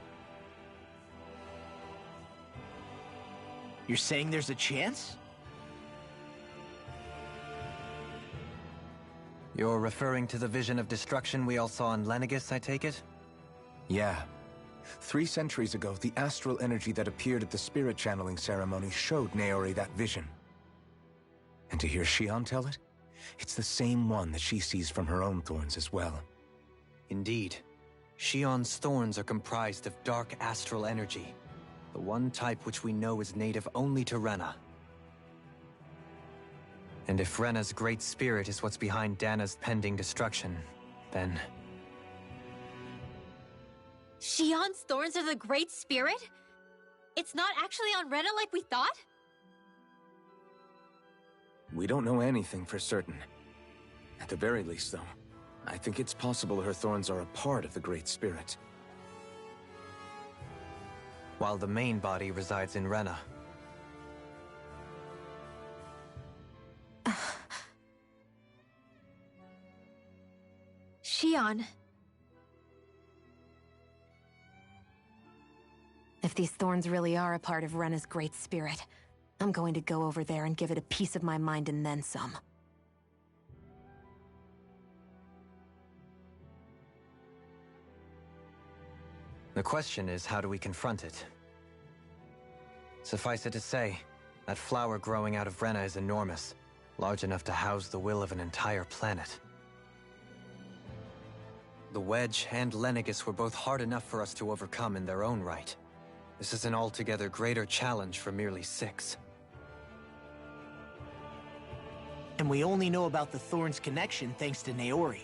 D: You're saying there's a chance?
B: You're referring to the vision of destruction we all saw in Lenegis, I take it?
C: Yeah. 3 centuries ago, the astral energy that appeared at the spirit channeling ceremony showed Naori that vision. And to hear Shion tell it, it's the same one that she sees from her own thorns as well.
B: Indeed. Shion's thorns are comprised of dark astral energy, the one type which we know is native only to Rena. And if Rena's great spirit is what's behind Dana's pending destruction, then...
F: Shion's thorns are the Great Spirit? It's not actually on Rena like we thought?
C: We don't know anything for certain. At the very least, though, I think it's possible her thorns are a part of the Great Spirit.
B: While the main body resides in Rena.
F: Shion.
E: If these thorns really are a part of Rena's great spirit, I'm going to go over there and give it a piece of my mind and then some.
B: The question is, how do we confront it? Suffice it to say, that flower growing out of Rena is enormous, large enough to house the will of an entire planet. The Wedge and Lenegis were both hard enough for us to overcome in their own right. This is an altogether greater challenge for merely 6.
D: And we only know about the Thorns connection thanks to Naori.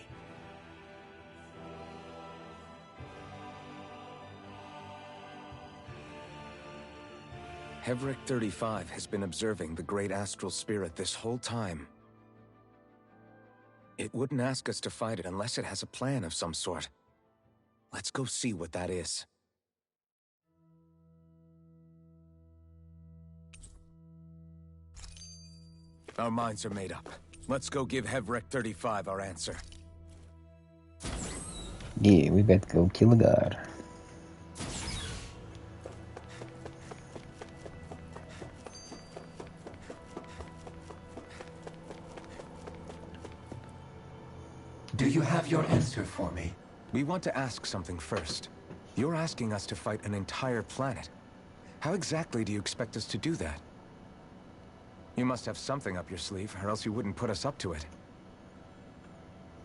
C: Hevric 35 has been observing the great astral spirit this whole time. It wouldn't ask us to fight it unless it has a plan of some sort. Let's go see what that is. Our minds are made up. Let's go give Hevric 35 our answer.
A: Yeah, we better go kill a god.
H: Do you have your answer for me?
C: We want to ask something first. You're asking us to fight an entire planet. How exactly do you expect us to do that? You must have something up your sleeve, or else you wouldn't put us up to it.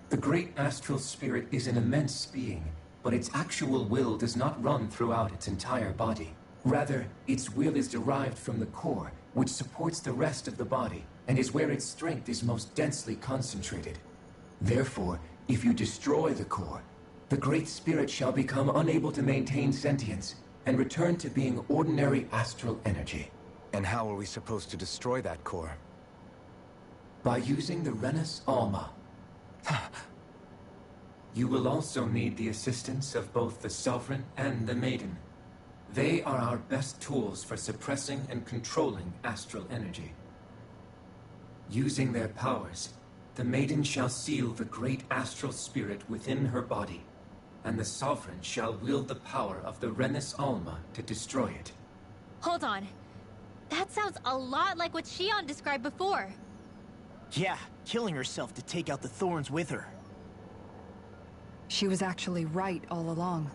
H: The great astral spirit is an immense being, but its actual will does not run throughout its entire body. Rather, its will is derived from the core, which supports the rest of the body, and is where its strength is most densely concentrated. Therefore, if you destroy the core, the Great Spirit shall become unable to maintain sentience and return to being ordinary astral energy.
C: And how are we supposed to destroy that core?
H: By using the Renus Alma. You will also need the assistance of both the Sovereign and the Maiden. They are our best tools for suppressing and controlling astral energy. Using their powers, the Maiden shall seal the great astral spirit within her body, and the Sovereign shall wield the power of the Renus Alma to destroy it.
F: Hold on. That sounds a lot like what Shion described before.
D: Yeah, killing herself to take out the thorns with her.
L: She was actually right all along.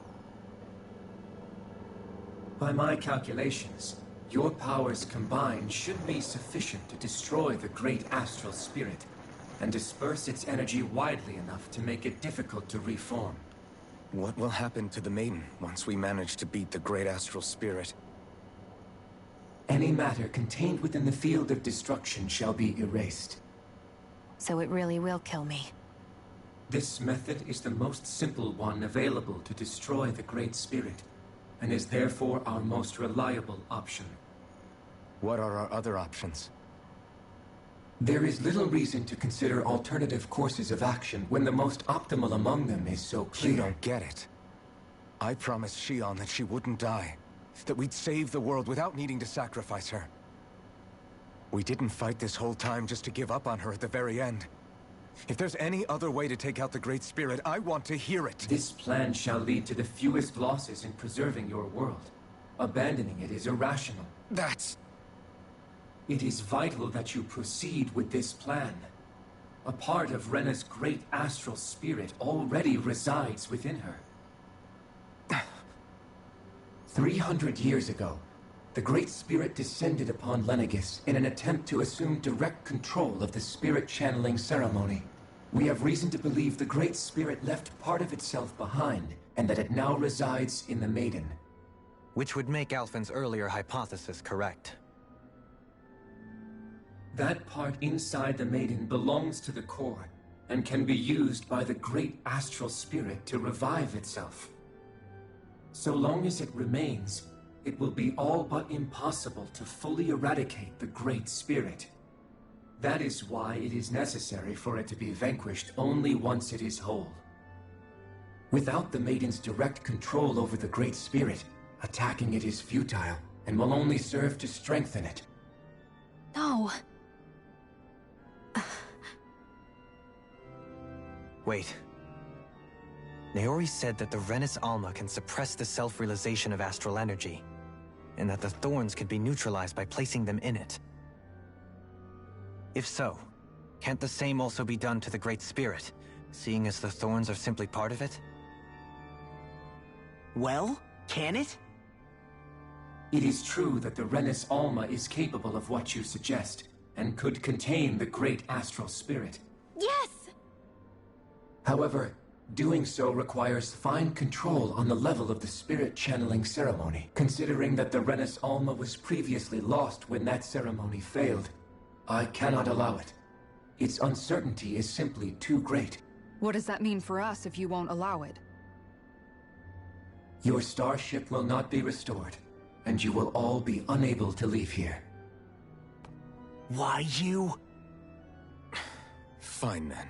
H: By my calculations, your powers combined should be sufficient to destroy the great astral spirit and disperse its energy widely enough to make it difficult to reform.
C: What will happen to the Maiden once we manage to beat the great astral spirit?
H: Any matter contained within the field of destruction shall be erased.
E: So it really will kill me.
H: This method is the most simple one available to destroy the Great Spirit, and is therefore our most reliable option.
C: What are our other options?
H: There is little reason to consider alternative courses of action when the most optimal among them is so clear.
C: You don't get it. I promised Shion that she wouldn't die, that we'd save the world without needing to sacrifice her. We didn't fight this whole time just to give up on her at the very end. If there's any other way to take out the Great Spirit, I want to hear it.
H: This plan shall lead to the fewest losses in preserving your world. Abandoning it is irrational. It is vital that you proceed with this plan. A part of Rena's great astral spirit already resides within her. 300 years ago, the Great Spirit descended upon Lenegis in an attempt to assume direct control of the spirit channeling ceremony. We have reason to believe the Great Spirit left part of itself behind, and that it now resides in the Maiden.
B: Which would make Alphen's earlier hypothesis correct.
H: That part inside the Maiden belongs to the core, and can be used by the great astral spirit to revive itself. So long as it remains, it will be all but impossible to fully eradicate the Great Spirit. That is why it is necessary for it to be vanquished only once it is whole. Without the Maiden's direct control over the Great Spirit, attacking it is futile, and will only serve to strengthen it.
F: No.
B: Wait. Naori said that the Renus Alma can suppress the self-realization of astral energy, and that the thorns could be neutralized by placing them in it. If so, can't the same also be done to the Great Spirit, seeing as the thorns are simply part of it?
D: Well, can it?
H: It is true that the Renus Alma is capable of what you suggest, and could contain the great astral spirit.
F: Yes!
H: However, doing so requires fine control on the level of the spirit channeling ceremony, considering that the Renus Alma was previously lost when that ceremony failed. I cannot allow it. Its uncertainty is simply too great.
L: What does that mean for us if you won't allow it?
H: Your starship will not be restored, and you will all be unable to leave here.
D: Why you?
C: Fine then.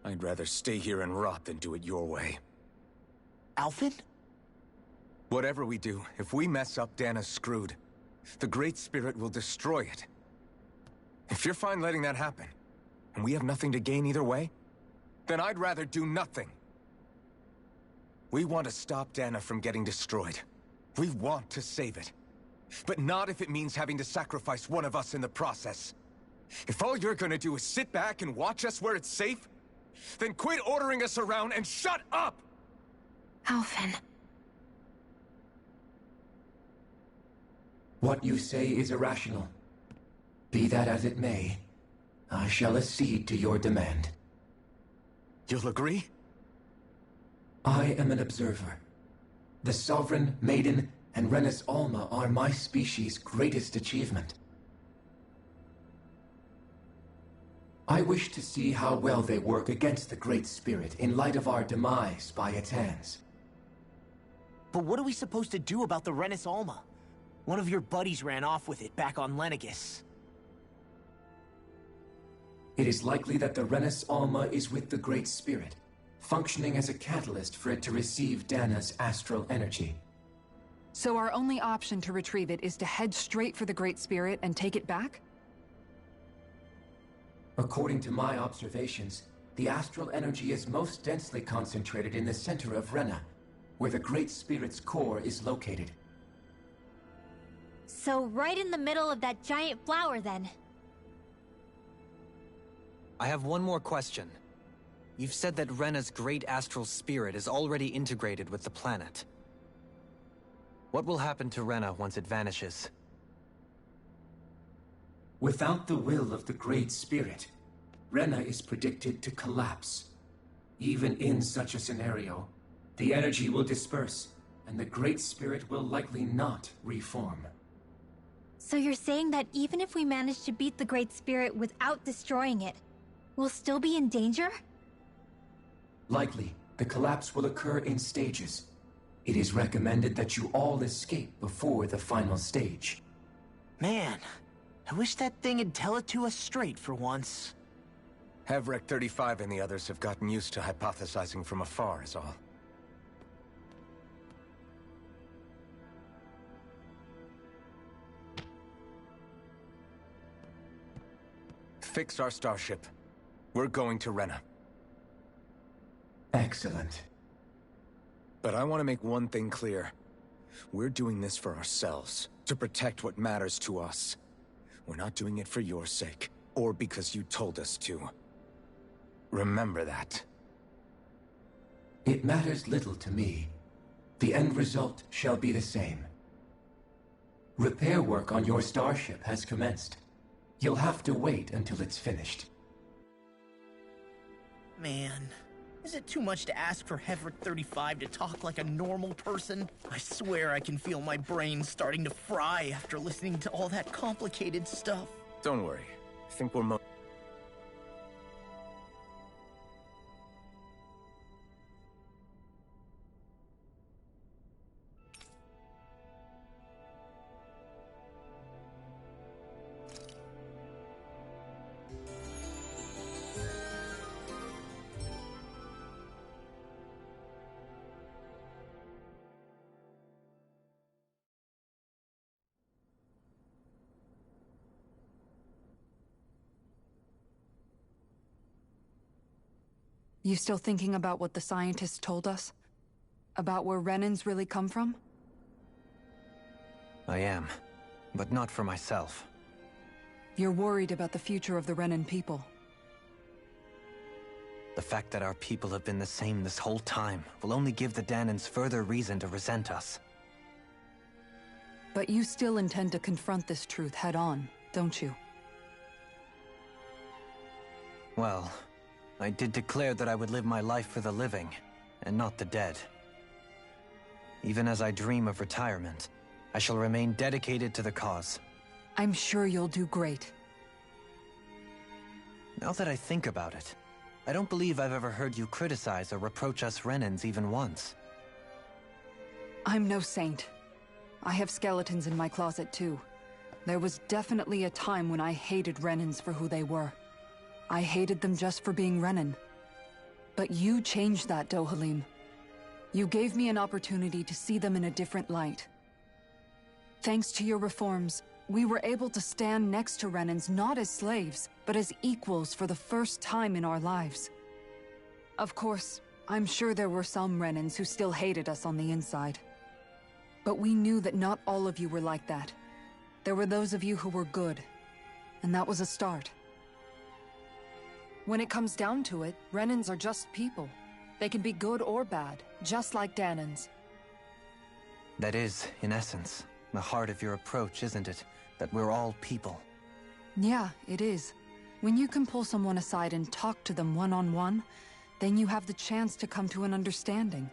C: I'd rather stay here and rot than do it your way.
D: Alphen?
C: Whatever we do, if we mess up, Dana's screwed. The Great Spirit will destroy it. If you're fine letting that happen, and we have nothing to gain either way, then I'd rather do nothing. We want to stop Dana from getting destroyed. We want to save it. But not if it means having to sacrifice one of us in the process. If all you're gonna do is sit back and watch us where it's safe, then quit ordering us around and shut up!
E: Alphen.
H: What you say is irrational. Be that as it may, I shall accede to your demand.
C: You'll agree?
H: I am an observer. The Sovereign, Maiden, and Renis Alma are my species' greatest achievement. I wish to see how well they work against the Great Spirit in light of our demise by its hands.
D: But what are we supposed to do about the Renis Alma? One of your buddies ran off with it back on Lenegis.
H: It is likely that the Renis Alma is with the Great Spirit, functioning as a catalyst for it to receive Dana's astral energy.
L: So our only option to retrieve it is to head straight for the Great Spirit and take it back?
H: According to my observations, the astral energy is most densely concentrated in the center of Rena, where the Great Spirit's core is located.
F: So right in the middle of that giant flower, then.
B: I have one more question. You've said that Rena's great astral spirit is already integrated with the planet. What will happen to Rena once it vanishes?
H: Without the will of the Great Spirit, Rena is predicted to collapse. Even in such a scenario, the energy will disperse, and the Great Spirit will likely not reform.
F: So you're saying that even if we manage to beat the Great Spirit without destroying it, we'll still be in danger?
H: Likely, the collapse will occur in stages. It is recommended that you all escape before the final stage.
D: Man, I wish that thing would tell it to us straight for once.
C: Hevrek 35 and the others have gotten used to hypothesizing from afar is all. Fix our starship. We're going to Rena.
H: Excellent.
C: But I want to make one thing clear. We're doing this for ourselves, to protect what matters to us. We're not doing it for your sake, or because you told us to. Remember that.
H: It matters little to me. The end result shall be the same. Repair work on your starship has commenced. You'll have to wait until it's finished.
D: Man, is it too much to ask for Hevrek 35 to talk like a normal person? I swear I can feel my brain starting to fry after listening to all that complicated stuff.
C: Don't worry. I think we're
L: You still thinking about what the scientists told us? About where Renans really come from?
B: I am, but not for myself.
L: You're worried about the future of the Renan people.
B: The fact that our people have been the same this whole time will only give the Danans further reason to resent us.
L: But you still intend to confront this truth head-on, don't you?
B: Well, I did declare that I would live my life for the living, and not the dead. Even as I dream of retirement, I shall remain dedicated to the cause.
L: I'm sure you'll do great.
B: Now that I think about it, I don't believe I've ever heard you criticize or reproach us Renans even once.
L: I'm no saint. I have skeletons in my closet too. There was definitely a time when I hated Renans for who they were. I hated them just for being Renan. But you changed that, Dohalim. You gave me an opportunity to see them in a different light. Thanks to your reforms, we were able to stand next to Renans not as slaves, but as equals for the first time in our lives. Of course, I'm sure there were some Renans who still hated us on the inside. But we knew that not all of you were like that. There were those of you who were good, and that was a start. When it comes down to it, Renans are just people. They can be good or bad, just like Danans.
B: That is, in essence, the heart of your approach, isn't it? That we're all people.
L: Yeah, it is. When you can pull someone aside and talk to them one-on-one, then you have the chance to come to an understanding.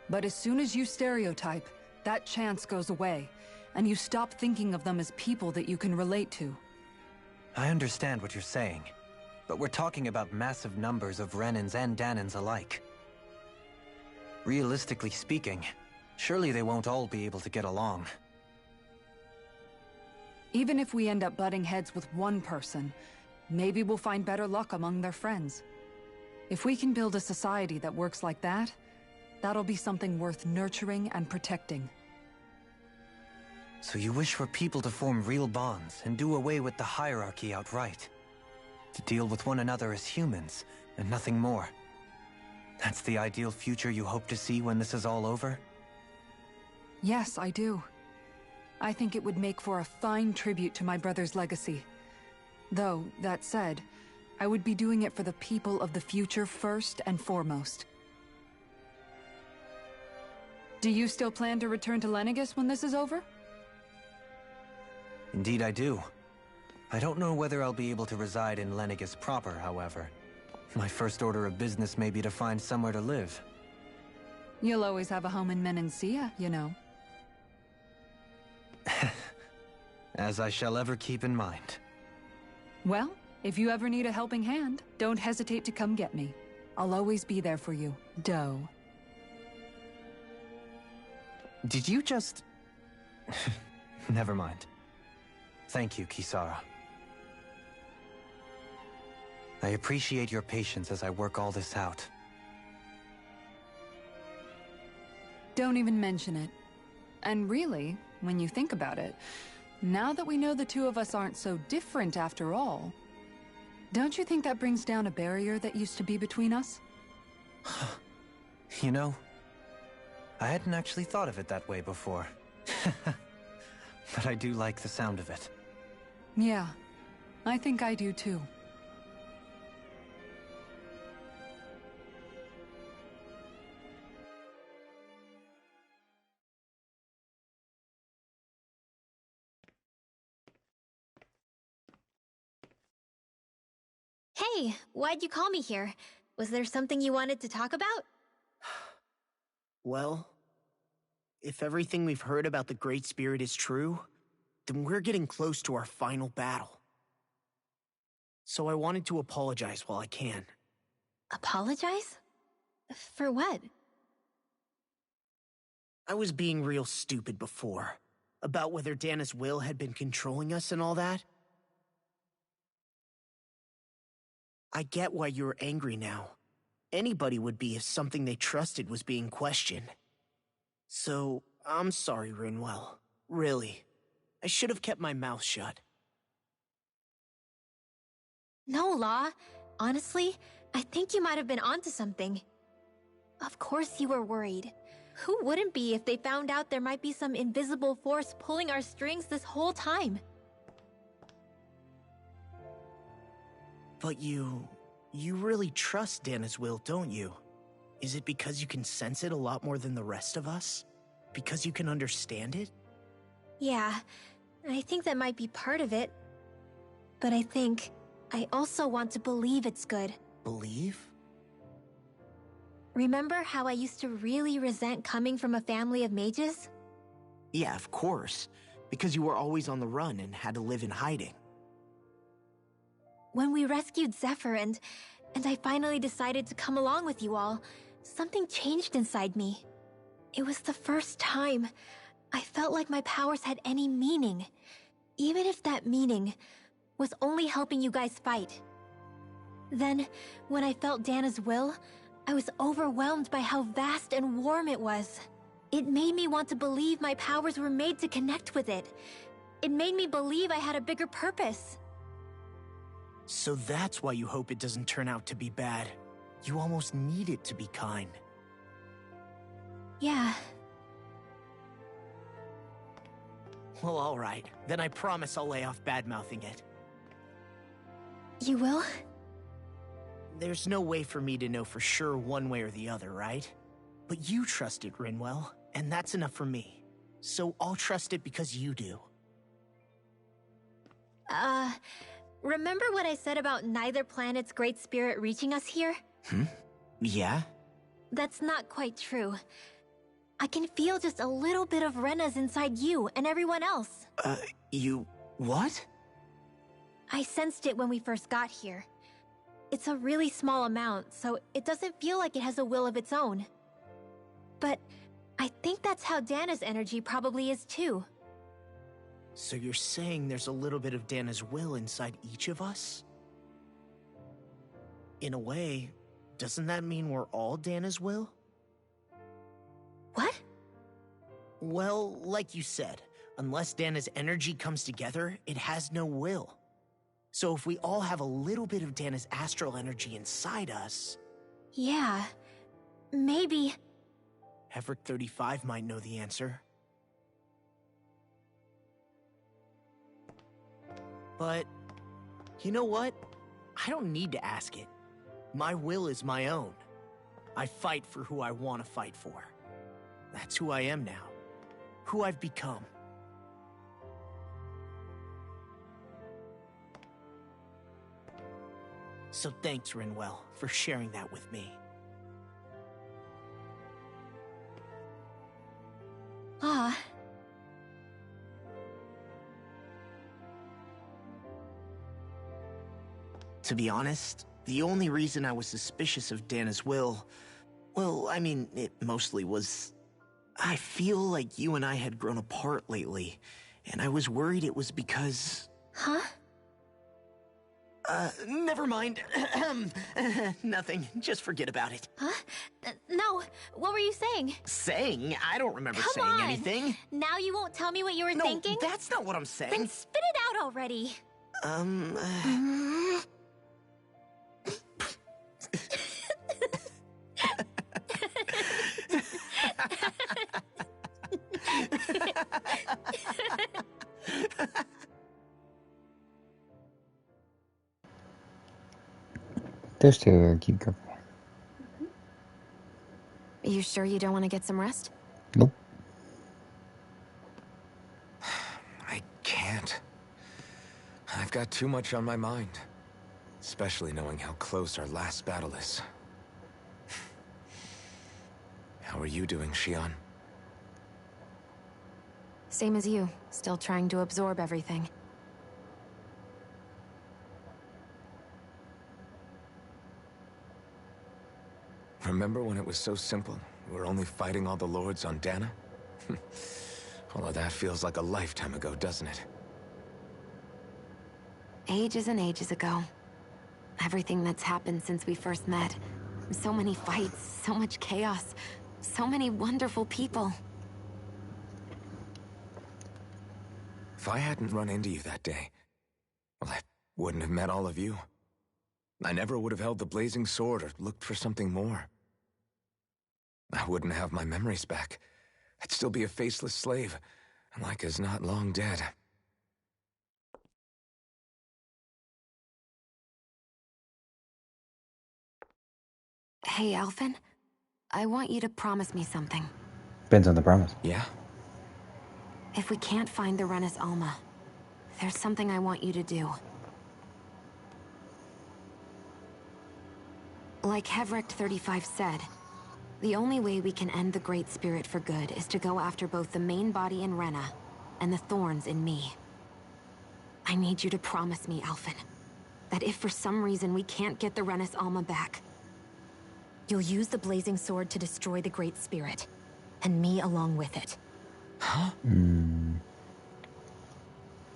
L: But as soon as you stereotype, that chance goes away, and you stop thinking of them as people that you can relate to.
B: I understand what you're saying, but we're talking about massive numbers of Renans and Danans alike. Realistically speaking, surely they won't all be able to get along.
L: Even if we end up butting heads with one person, maybe we'll find better luck among their friends. If we can build a society that works like that, that'll be something worth nurturing and protecting.
B: So you wish for people to form real bonds and do away with the hierarchy outright? To deal with one another as humans, and nothing more? That's the ideal future you hope to see when this is all over?
L: Yes, I do. I think it would make for a fine tribute to my brother's legacy. Though, that said, I would be doing it for the people of the future first and foremost. Do you still plan to return to Lenegis when this is over?
B: Indeed I do. I don't know whether I'll be able to reside in Lenegis proper, however. My first order of business may be to find somewhere to live.
L: You'll always have a home in Menancia, you know.
B: As I shall ever keep in mind.
L: Well, if you ever need a helping hand, don't hesitate to come get me. I'll always be there for you, Doe.
B: Did you just... Never mind. Thank you, Kisara. I appreciate your patience as I work all this out.
L: Don't even mention it. And really, when you think about it, now that we know the two of us aren't so different after all, don't you think that brings down a barrier that used to be between us?
B: You know, I hadn't actually thought of it that way before. But I do like the sound of it.
L: Yeah, I think I do too.
F: Hey, why'd you call me here? Was there something you wanted to talk about?
D: Well, if everything we've heard about the Great Spirit is true, then we're getting close to our final battle. So I wanted to apologize while I can.
F: Apologize? For what?
D: I was being real stupid before, about whether Dana's will had been controlling us and all that. I get why you're angry now. Anybody would be if something they trusted was being questioned. So, I'm sorry, Rinwell. Really. I should have kept my mouth shut.
F: No, Law. Honestly, I think you might have been onto something. Of course you were worried. Who wouldn't be if they found out there might be some invisible force pulling our strings this whole time?
D: But you really trust Dana's will, don't you? Is it because you can sense it a lot more than the rest of us? Because you can understand it?
F: Yeah, I think that might be part of it. But I also want to believe it's good.
D: Believe?
F: Remember how I used to really resent coming from a family of mages?
D: Yeah, of course. Because you were always on the run and had to live in hiding.
F: When we rescued Zephyr and I finally decided to come along with you all, something changed inside me. It was the first time I felt like my powers had any meaning, even if that meaning was only helping you guys fight. Then, when I felt Dana's will, I was overwhelmed by how vast and warm it was. It made me want to believe my powers were made to connect with it. It made me believe I had a bigger purpose.
D: So that's why you hope it doesn't turn out to be bad. You almost need it to be kind.
F: Yeah.
D: Well, alright. Then I promise I'll lay off bad-mouthing it.
F: You will?
D: There's no way for me to know for sure one way or the other, right? But you trust it, Rinwell, and that's enough for me. So I'll trust it because you do.
F: Remember what I said about neither planet's great spirit reaching us here?
D: Yeah?
F: That's not quite true. I can feel just a little bit of Rena's inside you and everyone else.
D: You... what?
F: I sensed it when we first got here. It's a really small amount, so it doesn't feel like it has a will of its own. But I think that's how Dana's energy probably is too.
D: So you're saying there's a little bit of Dana's will inside each of us? In a way, doesn't that mean we're all Dana's will?
F: What?
D: Well, like you said, unless Dana's energy comes together, it has no will. So if we all have a little bit of Dana's astral energy inside us...
F: Yeah, maybe...
D: Heverick 35 might know the answer. But, you know what? I don't need to ask it. My will is my own. I fight for who I want to fight for. That's who I am now. Who I've become. So thanks, Rinwell, for sharing that with me.
F: Ah.
D: To be honest, the only reason I was suspicious of Dana's will... well, I mean, it mostly was... I feel like you and I had grown apart lately, and I was worried it was because...
F: Huh?
D: Never mind. Nothing. Just forget about it.
F: Huh? No, what were you saying?
D: Saying? I don't remember
F: Come
D: saying
F: on.
D: anything.
F: Now you won't tell me what you were
D: No,
F: thinking?
D: that's not what I'm saying.
F: Then spit it out already.
A: Just to keep careful.
E: You sure you don't want to get some rest?
A: Nope.
C: I can't. I've got too much on my mind. Especially knowing how close our last battle is. How are you doing, Xion?
E: Same as you. Still trying to absorb everything.
C: Remember when it was so simple? We were only fighting all the lords on Dana? All of that feels like a lifetime ago, doesn't it?
E: Ages and ages ago. Everything that's happened since we first met. So many fights, so much chaos, so many wonderful people.
C: If I hadn't run into you that day, well, I wouldn't have met all of you. I never would have held the blazing sword or looked for something more. I wouldn't have my memories back. I'd still be a faceless slave, like as not long dead.
E: Hey, Alphen. I want you to promise me something.
A: Depends on the promise.
C: Yeah?
E: If we can't find the Renis Alma, there's something I want you to do. Like Heverick 35 said, the only way we can end the Great Spirit for good is to go after both the main body in Rena and the thorns in me. I need you to promise me, Alphen, that if for some reason we can't get the Renis Alma back, you'll use the blazing sword to destroy the Great Spirit, and me along with it.
C: Huh?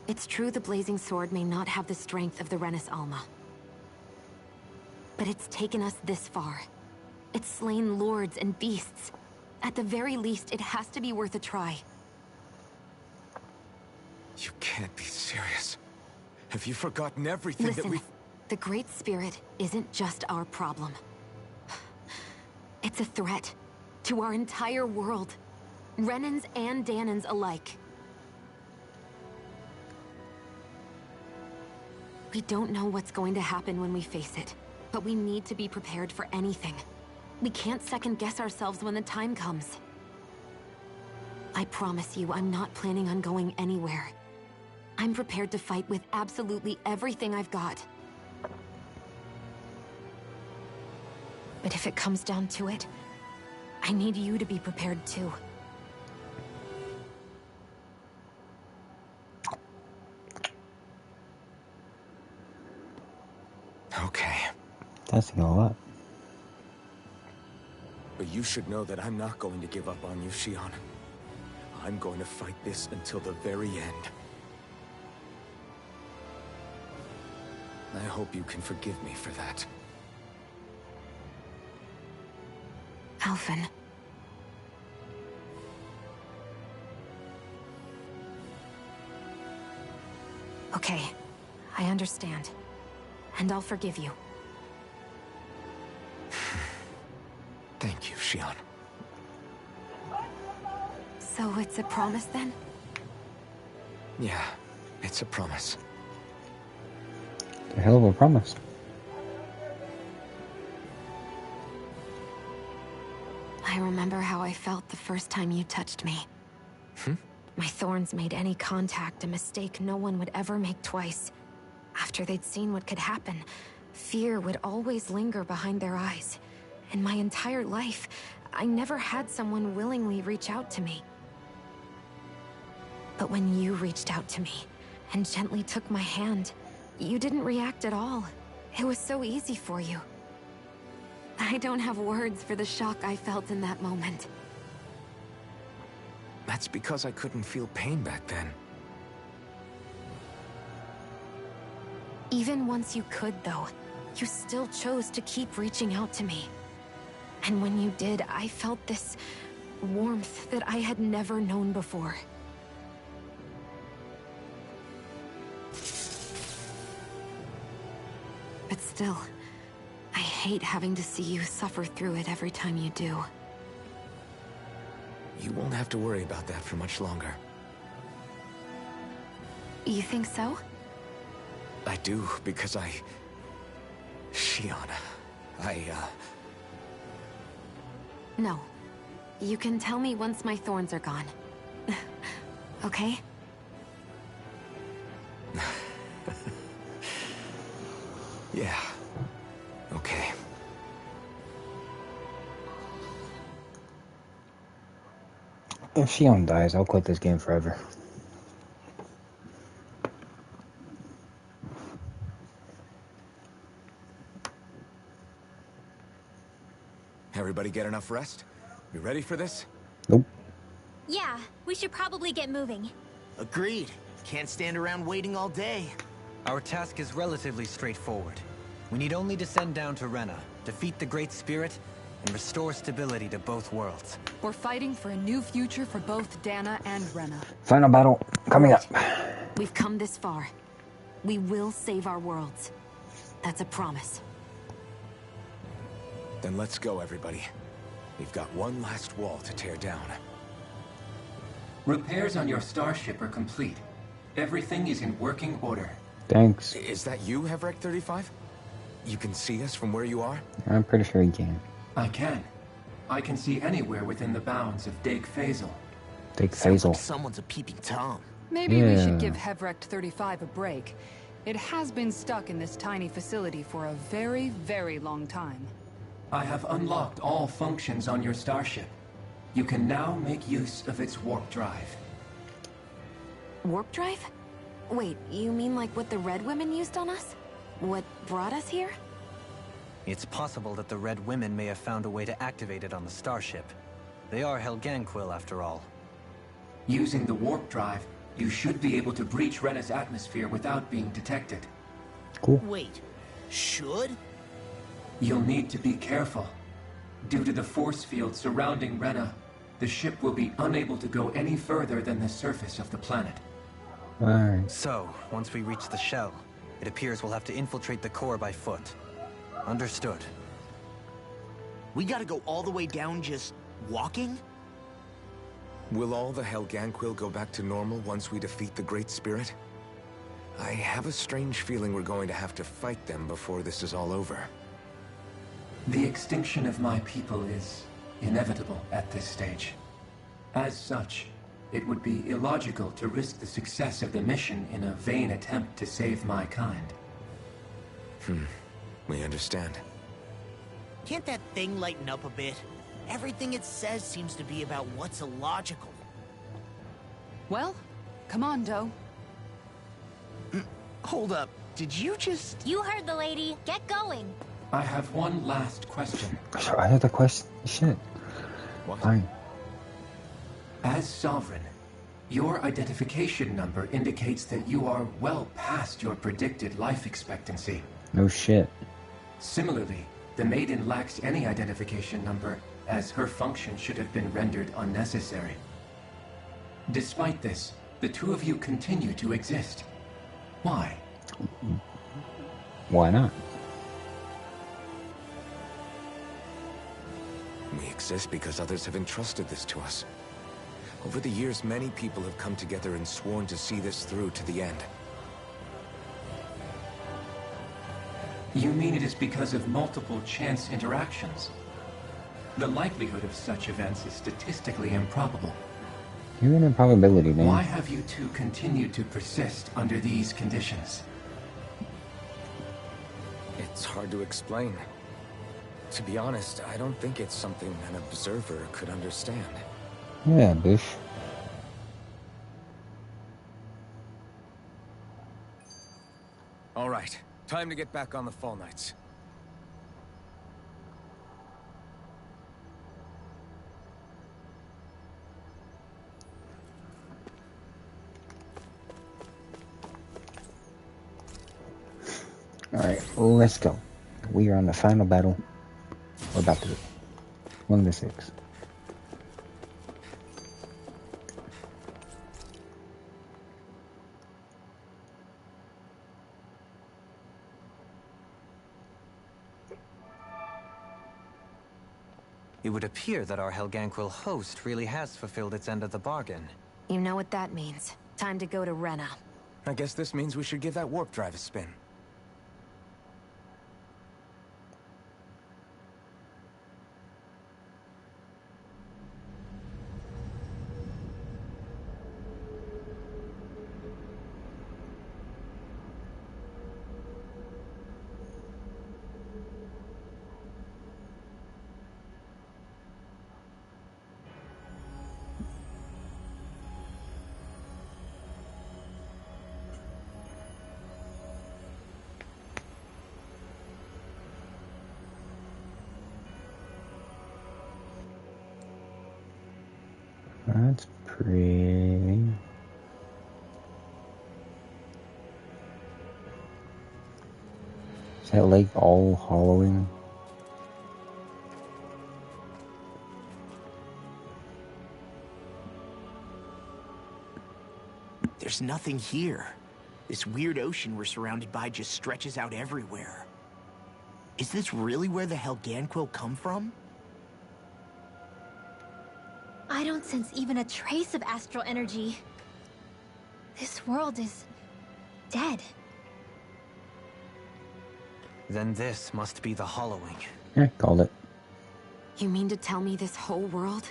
E: It's true the Blazing Sword may not have the strength of the Renis Alma. But it's taken us this far. It's slain lords and beasts. At the very least, it has to be worth a try.
C: You can't be serious. Have you forgotten everything that
E: Listen,
C: we've...
E: the Great Spirit isn't just our problem. It's a threat to our entire world. Renans and Danans alike. We don't know what's going to happen when we face it, but we need to be prepared for anything. We can't second-guess ourselves when the time comes. I promise you, I'm not planning on going anywhere. I'm prepared to fight with absolutely everything I've got. But if it comes down to it, I need you to be prepared too.
C: Okay.
A: That's a lot.
C: But you should know that I'm not going to give up on you, Shionne. I'm going to fight this until the very end. I hope you can forgive me for that.
E: Alphen. Okay, I understand. And I'll forgive you.
C: Thank you, Shionne.
E: So it's a promise then?
C: Yeah, it's a promise.
A: A hell of a promise.
E: I remember how I felt the first time you touched me. My thorns made any contact a mistake no one would ever make twice. After they'd seen what could happen, fear would always linger behind their eyes. In my entire life, I never had someone willingly reach out to me. But when you reached out to me and gently took my hand, you didn't react at all. It was so easy for you. I don't have words for the shock I felt in that moment.
C: That's because I couldn't feel pain back then.
E: Even once you could, though, you still chose to keep reaching out to me. And when you did, I felt this warmth that I had never known before. But still, I hate having to see you suffer through it every time you do.
C: You won't have to worry about that for much longer.
E: You think so?
C: I do, because Shionne,
E: No. You can tell me once my thorns are gone. Okay?
C: Yeah. Okay.
A: If Shionne dies, I'll quit this game forever.
C: Everybody get enough rest? You ready for this?
A: Nope.
F: Yeah, we should probably get moving.
D: Agreed. Can't stand around waiting all day.
B: Our task is relatively straightforward. We need only descend down to Rena, defeat the Great Spirit, and restore stability to both worlds.
G: We're fighting for a new future for both Dana and Rena.
A: Final battle coming up.
E: We've come this far. We will save our worlds. That's a promise.
C: Then let's go, everybody. We've got one last wall to tear down.
H: Repairs on your starship are complete. Everything is in working order.
C: Thanks. Is that you, Hevrek 35? You can see us from where you are?
A: I'm pretty sure you can.
H: I can. I can see anywhere within the bounds of Dake Faisal.
A: Dake Faisal.
D: Someone's a peeping Tom.
G: Maybe we should give Hevrek 35 a break. It has been stuck in this tiny facility for a very, very long time.
H: I have unlocked all functions on your starship. You can now make use of its warp drive.
E: Warp drive? Wait, you mean like what the Red Women used on us? What brought us here?
B: It's possible that the Red Women may have found a way to activate it on the starship. They are Helganquil, after all.
H: Using the warp drive, you should be able to breach Rena's atmosphere without being detected.
A: Cool.
D: Wait, should?
H: You'll need to be careful. Due to the force field surrounding Rena, the ship will be unable to go any further than the surface of the planet.
A: Alright.
B: So, once we reach the shell, it appears we'll have to infiltrate the core by foot. Understood.
D: We gotta go all the way down just walking?
C: Will all the Helganquil go back to normal once we defeat the Great Spirit? I have a strange feeling we're going to have to fight them before this is all over.
H: The extinction of my people is inevitable at this stage. As such, it would be illogical to risk the success of the mission in a vain attempt to save my kind.
C: We understand.
D: Can't that thing lighten up a bit? Everything it says seems to be about what's illogical.
G: Well, come on, Doe.
D: Hold up, did you just...
F: You heard the lady. Get going.
H: I have one last question.
A: I had the question. Shit.
C: What?
A: Fine.
H: As Sovereign, your identification number indicates that you are well past your predicted life expectancy.
A: No shit.
H: Similarly, the Maiden lacks any identification number, as her function should have been rendered unnecessary. Despite this, the two of you continue to exist. Why?
A: Why not?
C: We exist because others have entrusted this to us. Over the years, many people have come together and sworn to see this through to the end.
H: You mean it is because of multiple chance interactions? The likelihood of such events is statistically improbable.
A: You're an improbability, man.
H: Why have you two continued to persist under these conditions?
C: It's hard to explain. To be honest, I don't think it's something an observer could understand.
A: Yeah, Bush.
C: All right, time to get back on the Fall Knights.
A: Alright, let's go. We are on the final battle. We're about to do 1 to 6.
B: It would appear that our Helganquil host really has fulfilled its end of the bargain.
E: You know what that means. Time to go to Rena.
C: I guess this means we should give that warp drive a spin.
A: That's pretty. Is that lake all hollowing?
D: There's nothing here. This weird ocean we're surrounded by just stretches out everywhere. Is this really where the Helganquil come from?
F: I don't sense even a trace of astral energy. This world is dead.
B: Then this must be the hollowing.
A: Yeah, called it.
E: You mean to tell me this whole world,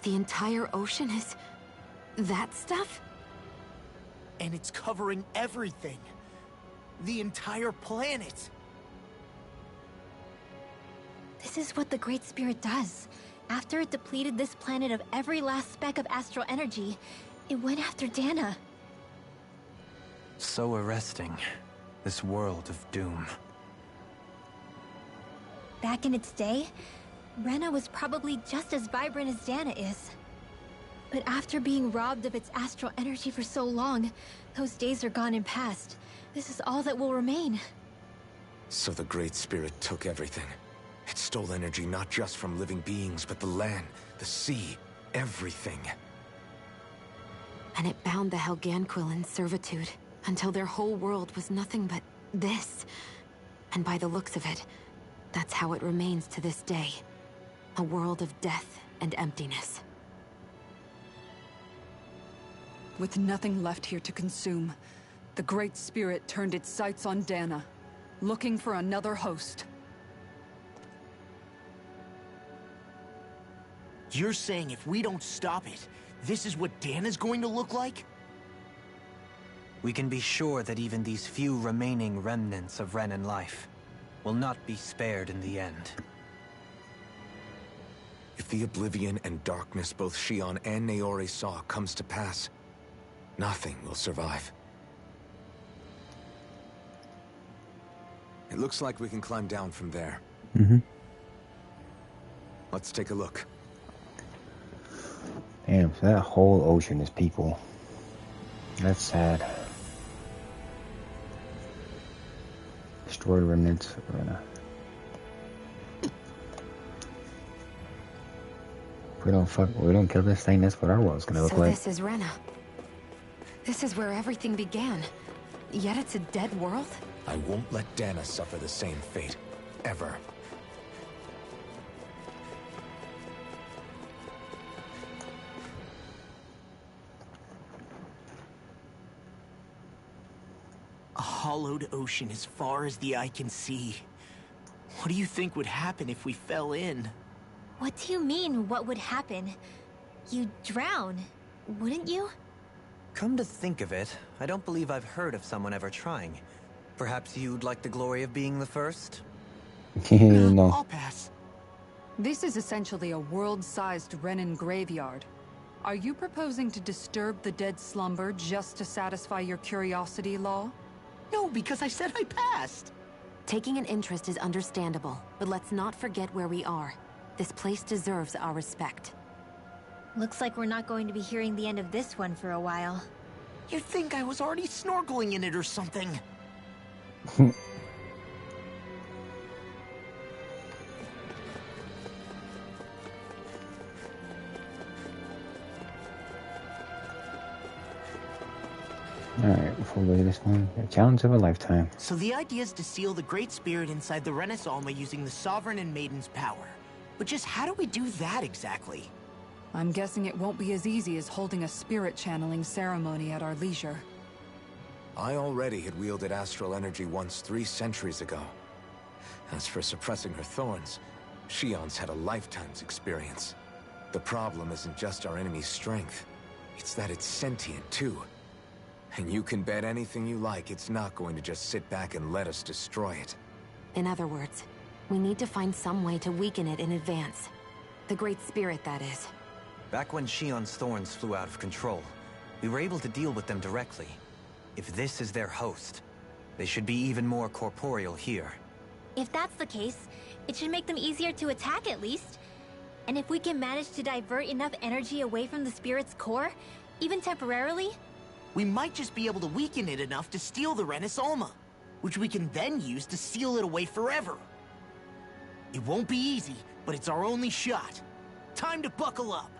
E: the entire ocean is that stuff?
D: And it's covering everything. The entire planet.
F: This is what the Great Spirit does. After it depleted this planet of every last speck of astral energy, it went after Dana.
B: So arresting. This world of doom.
F: Back in its day, Rena was probably just as vibrant as Dana is. But after being robbed of its astral energy for so long, those days are gone and past. This is all that will remain.
C: So the Great Spirit took everything. It stole energy not just from living beings, but the land, the sea, everything.
E: And it bound the Helganquil in servitude, until their whole world was nothing but this. And by the looks of it, that's how it remains to this day. A world of death and emptiness.
L: With nothing left here to consume, the Great Spirit turned its sights on Dana, looking for another host.
D: You're saying if we don't stop it, this is what Dana's going to look like?
B: We can be sure that even these few remaining remnants of Renan life will not be spared in the end.
C: If the oblivion and darkness both Shion and Naori saw comes to pass, nothing will survive. It looks like we can climb down from there. Let's take a look.
A: Damn, so that whole ocean is people. That's sad. Destroyed remnants of Rena. If we don't kill this thing, that's what our world's gonna look
E: So
A: like.
E: this is Rena. This is where everything began. Yet it's a dead world?
C: I won't let Dana suffer the same fate. Ever.
D: A hollowed ocean as far as the eye can see. What do you think would happen if we fell in?
F: What do you mean, what would happen? You'd drown, wouldn't you?
B: Come to think of it, I don't believe I've heard of someone ever trying. Perhaps you'd like the glory of being the first?
A: No.
D: I'll pass.
L: This is essentially a world-sized Renan graveyard. Are you proposing to disturb the dead slumber just to satisfy your curiosity, Law?
D: No, because I said I passed.
E: Taking an interest is understandable, but let's not forget where we are. This place deserves our respect.
F: Looks like we're not going to be hearing the end of this one for a while.
D: You'd think I was already snorkeling in it or something.
A: Alright, before we do this one, the challenge of a lifetime.
D: So the idea is to seal the Great Spirit inside the Renas Alma using the Sovereign and Maiden's power. But just how do we do that exactly?
L: I'm guessing it won't be as easy as holding a spirit channeling ceremony at our leisure.
C: I already had wielded astral energy once 3 centuries ago. As for suppressing her thorns, Shion's had a lifetime's experience. The problem isn't just our enemy's strength. It's that it's sentient, too. And you can bet anything you like it's not going to just sit back and let us destroy it.
E: In other words, we need to find some way to weaken it in advance. The Great Spirit, that is.
B: Back when Shion's thorns flew out of control, we were able to deal with them directly. If this is their host, they should be even more corporeal here.
F: If that's the case, it should make them easier to attack at least. And if we can manage to divert enough energy away from the spirit's core, even temporarily,
D: we might just be able to weaken it enough to steal the Renas Alma, which we can then use to seal it away forever. It won't be easy, but it's our only shot. Time to buckle up.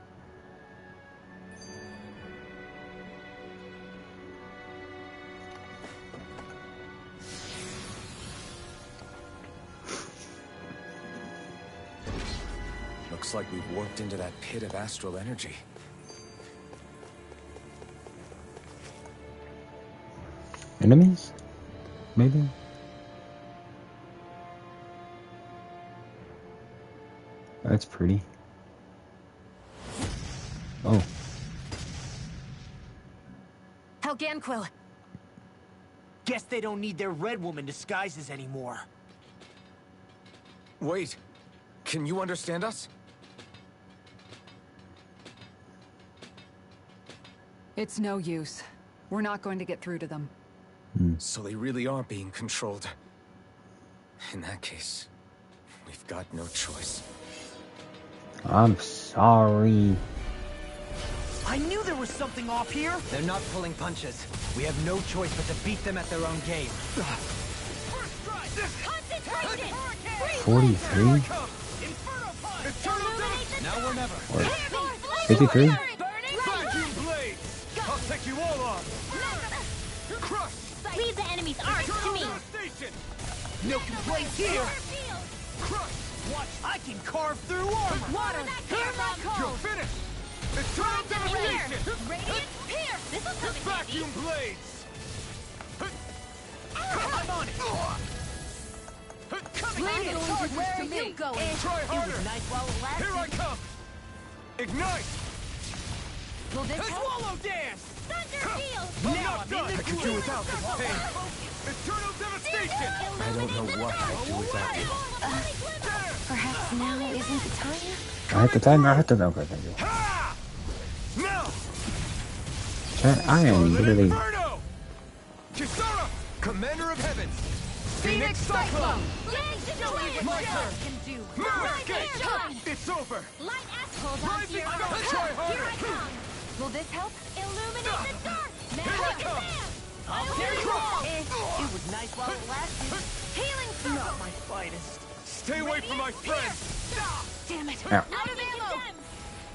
C: Looks like we've warped into that pit of astral energy.
A: Enemies? Maybe? That's pretty. Oh.
E: Helganquil!
D: Guess they don't need their Red Woman disguises anymore.
C: Wait, can you understand us?
L: It's no use. We're not going to get through to them.
C: So they really are being controlled. In that case, we've got no choice.
A: I'm sorry.
D: I I knew there was something off here!
B: They're not pulling punches. We have no choice but to beat them at their own game.
A: 43?
B: Now or never.
A: Or 53?
C: I'll take you all on!
F: Leave the enemy's arch to me.
D: No complaints here! Watch, I can carve through armor!
F: Water,
C: You're finished! Eternal devastation!
F: Radiant Pierce! This'll come in handy.
C: Vacuum blades!
D: I'm on it! Coming
F: Bring
D: in!
F: it towards where are you going?
C: Try
D: It
C: harder!
D: was nice while it lasted.
C: Here I come! Ignite!
F: Will this help?
D: Swallow dance!
F: Thunder Field!
D: Now I'm in the
C: I could do without this pain! Eternal devastation!
J: I don't know what I'd do without you.
E: Perhaps now isn't the time?
A: I hit the timer, I hit the... Okay, thank you.
C: Ha! Now!
A: Chat, I am literally...
C: Inferno! Kisara! Commander of Heavens! Phoenix Cyclone! My turn! It's over!
F: Light asshole down
C: Rising
F: here.
C: Sun! Try
F: Here I
C: harder!
F: come. Will this help? Illuminate the dark.
C: Here I
F: Magic
C: come.
F: Sam.
D: I'll carry you all! It was nice while it lasted.
F: Healing
D: Not
F: circle.
D: my finest.
C: Stay away from my friends!
F: Damn it.
A: Ow.
F: Out of ammo.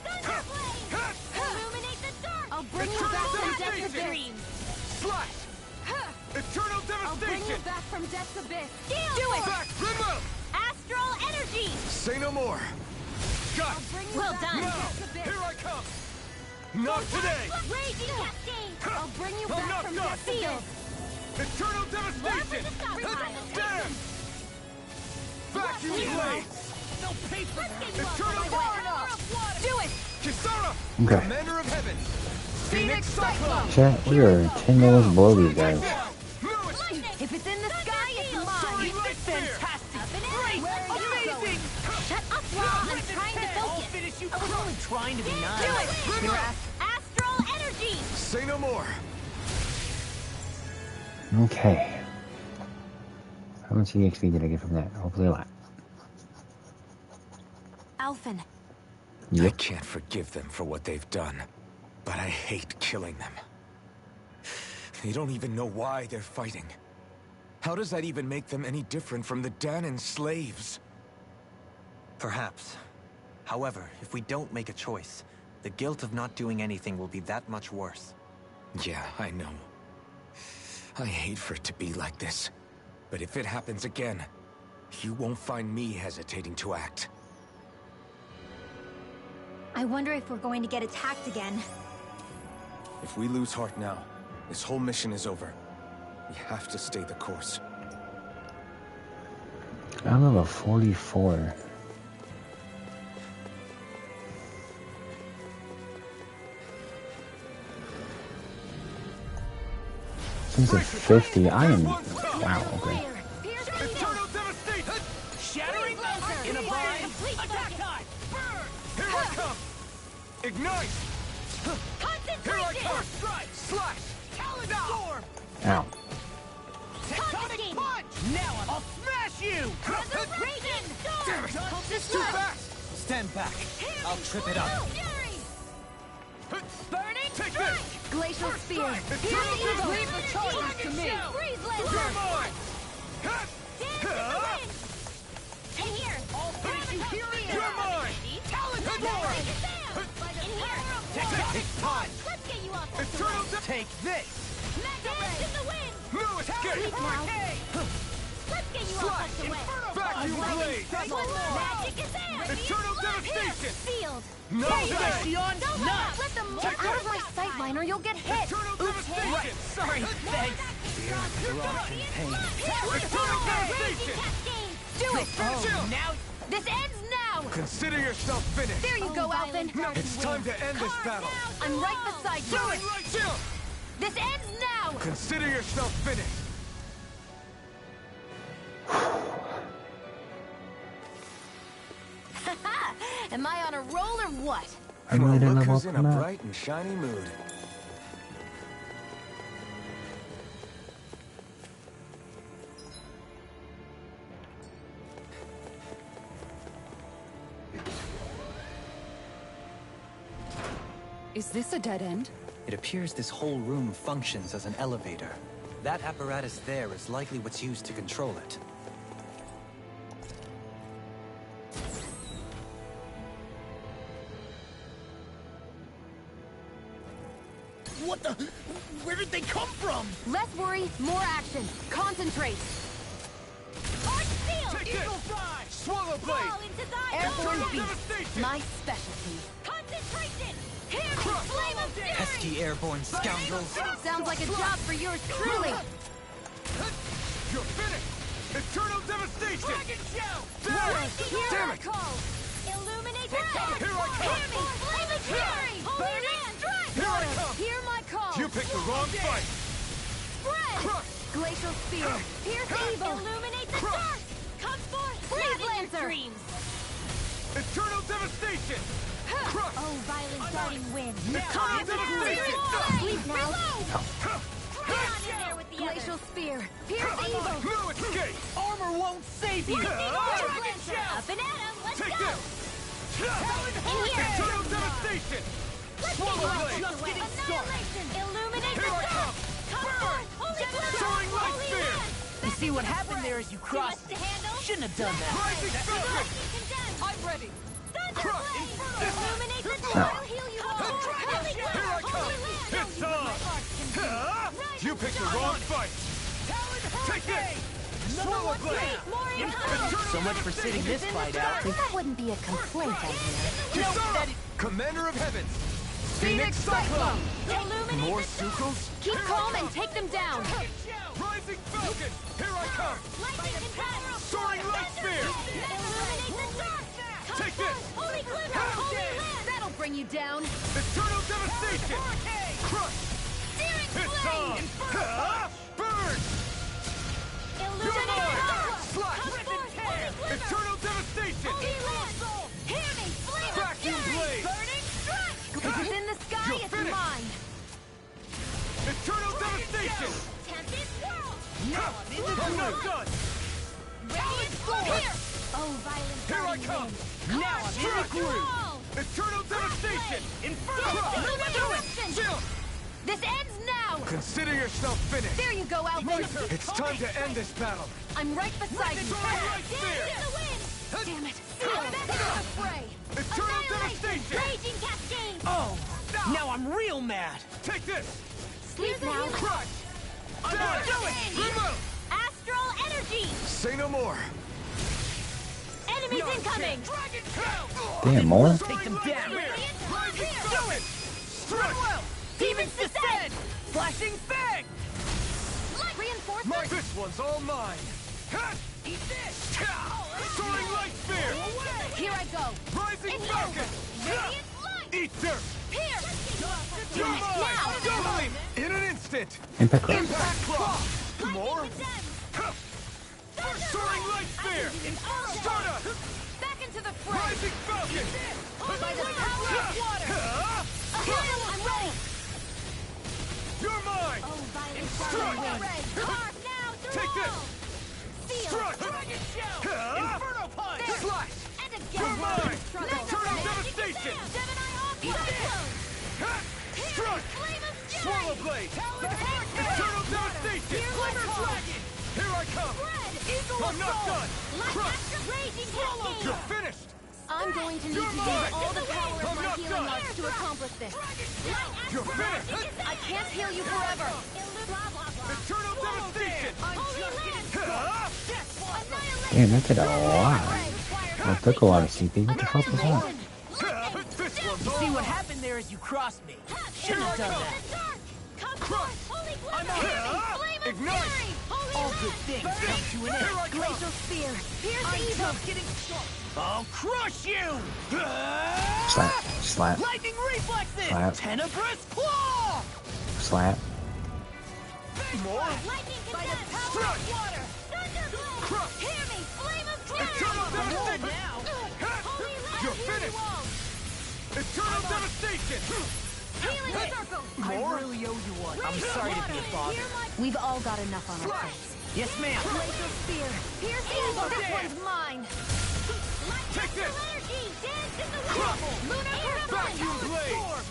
F: Thunderblade. Illuminate the dark. I'll bring you
C: Eternal
F: back from
C: devastation.
F: Death's Abyss.
C: Slash! Eternal
F: I'll bring you
C: devastation!
F: back from Death's Abyss. Do it.
C: Back! Remove!
F: Astral energy.
C: Say no more! Got it!
F: Bring you back from
C: Now!
F: Death's Abyss.
C: Here I come! Not today!
F: Raging Cascade. I'll bring you
C: I'm
F: back
C: not
F: from
C: done.
F: Death's Abyss.
C: Eternal devastation! Damn! Vacuum blades!
D: No paper!
C: Eternal
F: Do it.
C: Kisara!
A: Okay.
C: Commander of Heaven! Phoenix Cyclone!
A: Chat, we are 10 levels below these guys.
F: If it's in the sky, it's mine.
D: Fantastic!
F: Great! Amazing! Shut up, Raw! I'm trying to
D: I'll
F: focus.
D: finish you! I was only trying to be nice.
F: Do it!
D: You're
F: Astral energy!
C: Say no more!
A: Okay. How much EXP did I get from that? Hopefully a lot.
E: Alphen,
C: I can't forgive them for what they've done, but I hate killing them. They don't even know why they're fighting. How does that even make them any different from the Danan slaves?
B: Perhaps. However, if we don't make a choice, the guilt of not doing anything will be that much worse.
C: Yeah, I know. I hate for it to be like this. But if it happens again, you won't find me hesitating to act.
F: I wonder if we're going to get attacked again.
C: If we lose heart now, this whole mission is over. We have to stay the course.
A: I'm level 44. Since it's 50, I am... Wow, okay.
C: Eternal devastation!
D: Shattering in a bind. Attack time! Burn!
C: Here I come! Ignite! Here I come! Slash!
D: Talon storm!
A: Ow.
D: Tectonic punch! Now I'll smash you!
F: Resurrection!
C: Damn it! It's too fast!
B: Stand back. I'll trip it up.
D: Burning
C: Take
D: strike!
C: this!
F: Glacial spear!
C: Eternal devastation!
F: Leave the charges to me! Freeze laser!
C: You're mine!
F: Dance in the wind! In here!
D: I'll finish you here and
C: You're mine!
F: Talon
C: More!
F: In here!
D: Tectonic punch!
F: Let's get you off this
C: Eternal
D: Take this!
F: Dance in the wind!
C: No escape!
F: Sleep now. Let's get you off
C: Slash!
F: this way!
C: Vacuum blade!
F: Magic is there!
C: Eternal devastation!
F: Sealed!
C: No today!
D: Sion,
F: Don't
D: not!
F: let them get out of my sightline or you'll get hit!
C: Eternal devastation!
D: Sorry, thanks!
C: Eternal devastation!
F: Do it!
C: Chill!
D: Now
F: This ends now!
C: Consider yourself finished!
F: There you go, Alphen!
C: It's time to end this battle!
F: I'm right beside you!
C: Do it! Chill!
F: This ends now!
C: Consider yourself finished!
F: Am I on a roll or what?
A: I really didn't
C: Look
A: level
C: who's
A: up
C: in
A: from
C: a
A: that.
C: bright and shiny mood.
G: Is this a dead end?
B: It appears this whole room functions as an elevator. That apparatus there is likely what's used to control it.
D: What the? Where did they come from?
E: Less worry, more action. Concentrate.
F: Arch Seal!
C: Eagle Fly! Swallow Blade!
F: Fall into thy
E: Airborne
F: own
E: beast. My specialty.
F: concentration! Hear me, flame of fury!
B: Pesky airborne scoundrels!
E: Sounds like a job for yours truly.
C: You're finished! Eternal Devastation!
F: Dragon Shell!
C: Damn
F: Damn
C: it!
F: Illuminate the dark!
C: Here I come!
F: Hear me, flame of fury! Holy land! Strike!
C: Here I come!
E: Hear my call.
C: You picked the wrong fight!
F: Spread!
C: Crush!
E: Glacial spear. Pierce evil.
F: Illuminate the
C: Crush!
F: dark! Come forth!
E: Freeze
F: Lancer!
E: Lancer.
F: Dreams!
C: Eternal Devastation! Crush!
F: Oh, violent darting wind!
C: Eternal Devastation!
E: Sleep now.
F: Get on in there with the
E: Glacial
F: others!
E: spear. Pierce evil.
C: No escape!
D: Armor won't save you!
F: Dragon Lancer! Up and at 'em! Let's
C: Take
F: go!
C: this!
F: In here!
C: Eternal Devastation!
F: Let's
C: Swallow
F: get
C: Blade!
F: just getting started! Illuminate
C: Here
F: the
C: I
F: dark!
C: come!
F: Come forth! Holy Blood!
C: Soaring Light
F: Holy
C: Spear!
F: Land!
D: You see what happened there as you crossed
F: Too much to handle?
D: Shouldn't have done that.
C: Rising Falcon!
F: Lightning condemned!
D: I'm ready.
F: Thunderblade! Illuminate the
A: No.
F: dark! I'll heal you all! Holy
C: Here I
F: Blood!
C: come!
F: Holy Land!
C: It's on! You picked the wrong fight! Take this! Swallow Blade!
F: More incoming!
D: So much for sitting this fight out.
E: That wouldn't be a complaint, I hear.
C: Kisara! Commander of Heavens! Phoenix Cyclone!
F: Illuminate
C: More
F: the dark!
C: Sucals?
E: Keep calm and take them down.
C: Rising Falcon! Here I come!
F: Lightning condemned!
C: Soaring Light Spear!
F: Illuminate the dark! Come
C: Take this!
F: forth! Holy Glitter! Holy Land!
E: That'll bring you down.
C: Eternal Devastation! Crush!
F: Searing
C: It's
F: Flame!
C: on! Burn!
F: Illuminate the dark!
C: Slash!
F: Come forth! Holy Glitter!
C: Eternal Devastation!
F: Holy Land! Hear me! Flame of
C: Vacuum
F: fury!
C: Blade!
F: Burning strike!
E: If it's in the sky,
C: You're
E: it's
C: finished.
E: mine.
C: Eternal Devastation!
F: Tempest Whirl!
C: I'm not done!
F: Radiant Here! Oh, violent
C: Here I
F: darting
C: come!
F: wind!
C: Now I'm in the groove! Eternal Devastation! Inferno!
E: This ends now.
C: Consider yourself finished!
E: There you go, Alvin.
C: It's time to end this battle!
E: I'm right beside you.
C: Soaring Light Spear!
F: Dance in the wind!
E: Damn it. Back into the fray.
C: Eternal
F: Annihilation!
C: Devastation!
F: Raging Cascade!
D: Oh, now I'm real mad.
C: Take this!
E: Sleep now.
C: Crush!
D: I'm gonna do it.
C: Remove!
F: Astral Energy!
C: Say no more!
F: Enemies incoming!
A: Damn, more?
D: Take them down.
C: Do it! Strike!
D: Demons descend. Flashing fang.
E: Reinforcements.
C: This one's all mine!
D: Eat this.
C: Soaring Light Spear!
E: Here I go.
C: Rising Falcon!
F: Radiant Light!
C: Eat dirt!
F: Here!
C: You're mine!
F: Now!
C: Doubling! In an instant!
A: Impact Craft.
C: Impact Claw! More?
F: Condemned!
C: Soaring Light Spear! Stardust!
E: Back into the fray.
C: Rising Falcon!
E: By the power of water. I'm ready.
C: You're mine!
F: Oh, violent
C: Strike!
F: darting wind! Carve now through
C: Take this!
F: all! Seal!
C: Strike!
F: Dragon Shell!
C: Inferno Punch! Slash!
F: And again!
C: You're mine!
F: Struggle!
C: Eternal Devastation!
F: Gemini Cyclone!
C: Strike!
F: Flame of fury!
C: Swallow Blade! Eternal Devastation!
F: Glimmer
C: Dragon! Here I come!
F: Red! Eagle
C: I'm not done!
F: Light
C: Crush!
F: Astral Raging Cascade!
C: You're finished!
E: I'm going to need
C: You're
E: to
C: mine.
E: use all the power of
C: I'm
E: my
C: not
E: healing
C: done.
E: arts to accomplish this.
C: You're finished!
E: I can't heal you forever.
C: Eternal Devastation!
F: Holy Land!
A: Damn, that did a lot. That took a lot of CP. What the fuck was that?
C: This one's
D: You
C: all
D: see what happened there as you crossed me. Shouldn't have done that.
F: Come forth! Holy
C: I'm
F: Glitter!
C: out.
F: Flame of
C: Ignite.
F: fury! Holy
D: All
F: Land!
D: good things come to an
C: Here
D: end.
C: I come!
E: Glacial spear. Pierce
D: I'm
E: evil.
D: just getting started. I'll crush you!
A: Slap. Slap.
D: Lightning reflexes!
A: Slap.
D: Tenebrous claw!
A: Slap.
C: More?
F: Lightning
D: By the
F: condemned!
D: power
C: Strike.
D: of water!
F: Thunderblade!
C: Crush.
F: Hear me! Flame of
C: Eternal
F: fury!
C: Devastation!
D: now.
F: Holy Land!
C: You're
F: hear
C: finished.
F: you all!
C: Eternal Devastation!
F: Healing circle!
D: I
C: More?
D: really owe you one. I'm sorry to be a bother.
E: We've all got enough on our plates.
D: Yes, ma'am.
E: Glacial spear. Pierce evil. This one's mine.
C: Take this!
F: Energy! Dance in the
C: Crush.
F: wind! Lunar
C: Vacuum
F: Turbine!
C: Blade!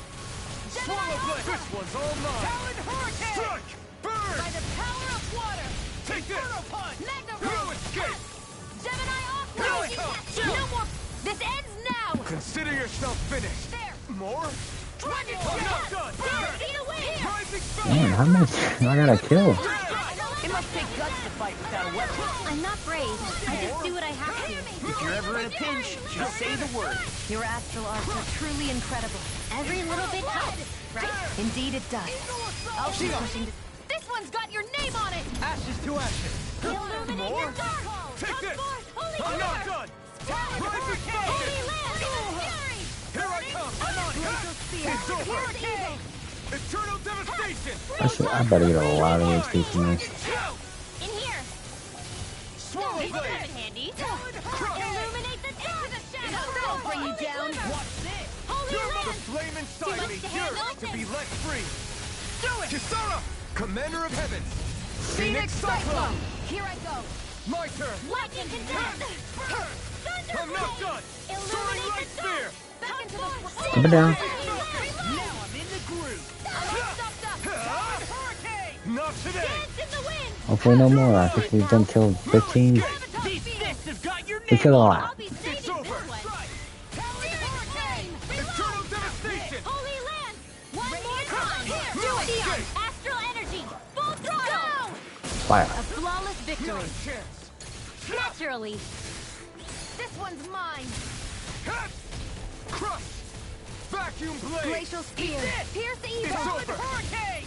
C: Swallow Blade! This one's all mine!
D: Talon Hurricane!
C: Strike! Burn!
D: By the power of water!
C: Take this!
D: Inferno Punch!
C: No
D: Magna
C: escape!
F: Gemini
C: Here I
F: offload!
C: come!
F: No more! This ends now!
C: Consider yourself finished!
F: There!
C: More?
F: Dragon
C: I'm not done!
F: See the wind!
C: Rising
A: Man, how much I gotta kill?
D: It must take guts to fight without a weapon.
F: I'm not brave. I just do what I have to.
D: If you're ever in a pinch, just say the word.
E: Your astral arts are truly incredible.
F: Every little bit helps, right?
E: Indeed it does. I'll keep pushing this.
F: This one's got your name on it!
C: Ashes to ashes!
F: Illuminate
C: More?
F: your dark!
C: Take
F: Come
C: this!
F: forth, Holy
C: I'm not
F: River!
C: done!
F: Talon
C: Rising
F: Hurricane! Holy
C: Falcon!
F: Land! Fury!
C: Here I come!
F: I'm on it!
C: It's over!
F: Hurricane!
C: Eternal devastation!
A: I better get a lot of XP from this.
F: In here!
C: Swallow
F: This
C: Blade!
F: is handy! Illuminate the dark!
D: I'll bring you down.
F: Watch this! Holy
C: The
F: Land!
C: flame inside
F: much
C: me
F: to handle?
C: yearns to be let free!
D: Do it!
C: Kisara! Commander of Heaven! Phoenix
D: Cyclone!
C: Cyclone!
F: Here I go!
C: My turn!
F: Lightning condemned! Thunder
C: I'm not
F: Blade!
C: done! Soaring
F: Illuminate
C: Light
F: the dark!
C: Spear!
F: Back into the...
A: Keep it down.
D: Now I'm in the groove.
F: Hurricane!
C: Not today!
F: Dance in the wind!
A: Hopefully no more. I think we've done killed 15.
D: These fists have got your
A: We
D: name
A: killed a
D: on
A: lot.
F: I'll be saving
C: It's
F: this
C: over!
F: one! Hurricane!
C: Eternal devastation!
F: Holy Land! One more time! Here!
C: No
F: Do it!
C: escape!
F: Astral energy! Full throttle!
A: Fire.
F: A flawless
C: Not
F: victory!
C: a chance!
F: Naturally! This one's mine!
C: Cut! Crush! Vacuum blade!
F: Glacial Spear! Pierce evil!
C: It's over!
F: Hurricane!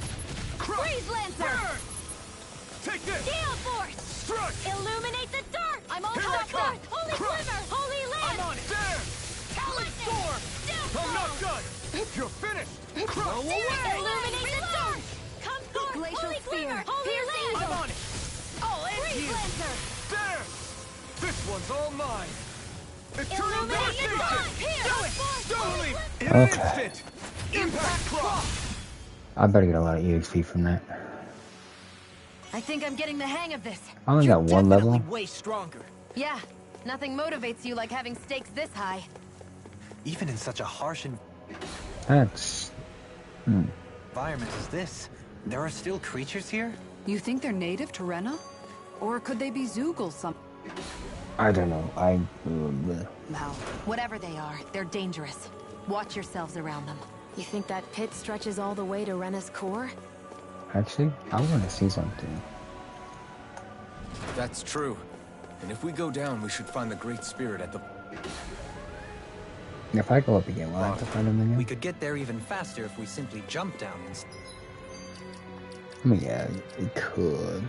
C: Crush!
F: Freeze Lancer!
C: Burn! Take this!
F: Gale Force!
C: Strike!
F: Illuminate the dark! I'm all
C: Here I
F: set
C: come!
F: forth! Holy
C: Crush!
F: Glimmer! Holy Land!
C: I'm on it! There!
F: Talon Storm!
C: I'm not done! You're finished! Crush!
F: Illuminate the dark! Come forth!
E: Glacial
F: Holy
E: Spear!
F: Glimmer! Holy Land!
C: I'm on it!
D: I'll end
F: Freeze
D: you.
F: Lancer!
C: There! This one's all mine! Eternal
F: Illuminate the dark!
C: devastation!
F: Here!
C: Do it! Stoneling! In an
A: Okay.
C: instant! Impact cross!
A: I better get a lot of EXP from that.
E: I think I'm getting the hang of this.
A: I only got one level.
D: Definitely way stronger.
E: Yeah, nothing motivates you like having stakes this high.
B: Even in such a harsh
A: That's...
B: environment as this, there are still creatures here?
G: You think they're native to Rena? Or could they be Zoogle
A: I don't know.
E: somehow? Whatever they are, they're dangerous. Watch yourselves around them. You think that pit stretches all the way to Rena's core?
A: Actually, I want to see something.
C: That's true. And if we go down, we should find the Great Spirit at the...
A: If I go up again, will I have to find him again?
B: We could get there even faster if we simply jump down instead.
A: I mean, yeah, it could.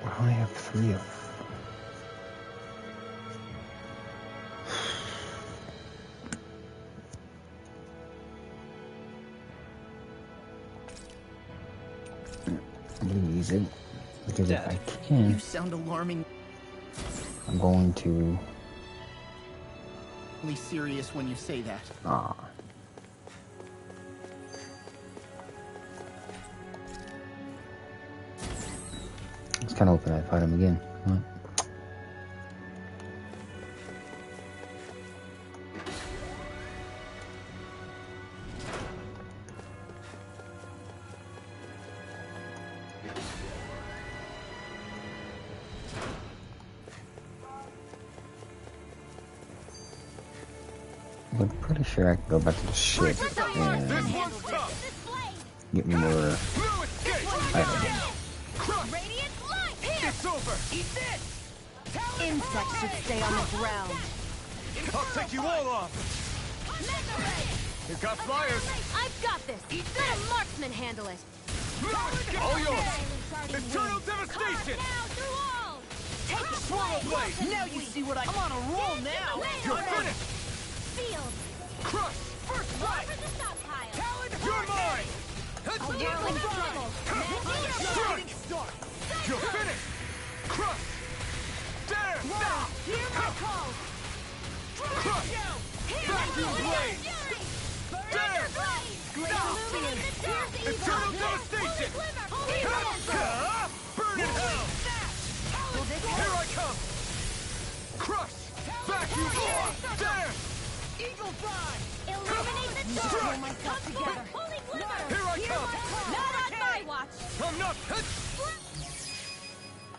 A: I only have 3 of them. I'm gonna use it because if I can,
D: You sound alarmingly
A: I'm going to.
D: serious when you say that.
A: It's kind of hoping I fight him again. Huh? I'm pretty sure I can go back to the ship and get me more items.
C: It's over!
E: Insects should stay on the ground.
C: I'll take you all off! You got flyers!
E: I've got this! Let a marksman handle it!
C: All yours! Eternal devastation! Swallow blade!
D: Now you see what I'm on a roll now!
C: You're finished!
E: Field!
C: Crush!
D: First strike!
C: Talon, you're mine!
E: You're in trouble!
C: Strike! You're finished! Crush! Dare!
E: Hear my call!
C: Crush! Vacuum blade! Dare! Eternal devastation! Burn in hell! Here I come! Crush! Vacuum! Dare!
D: Eagle fly!
E: Illuminate the dark!
C: Strike!
E: Pull myself together! Holy glimmer!
C: Here I come!
E: Not on my watch!
C: I'm not...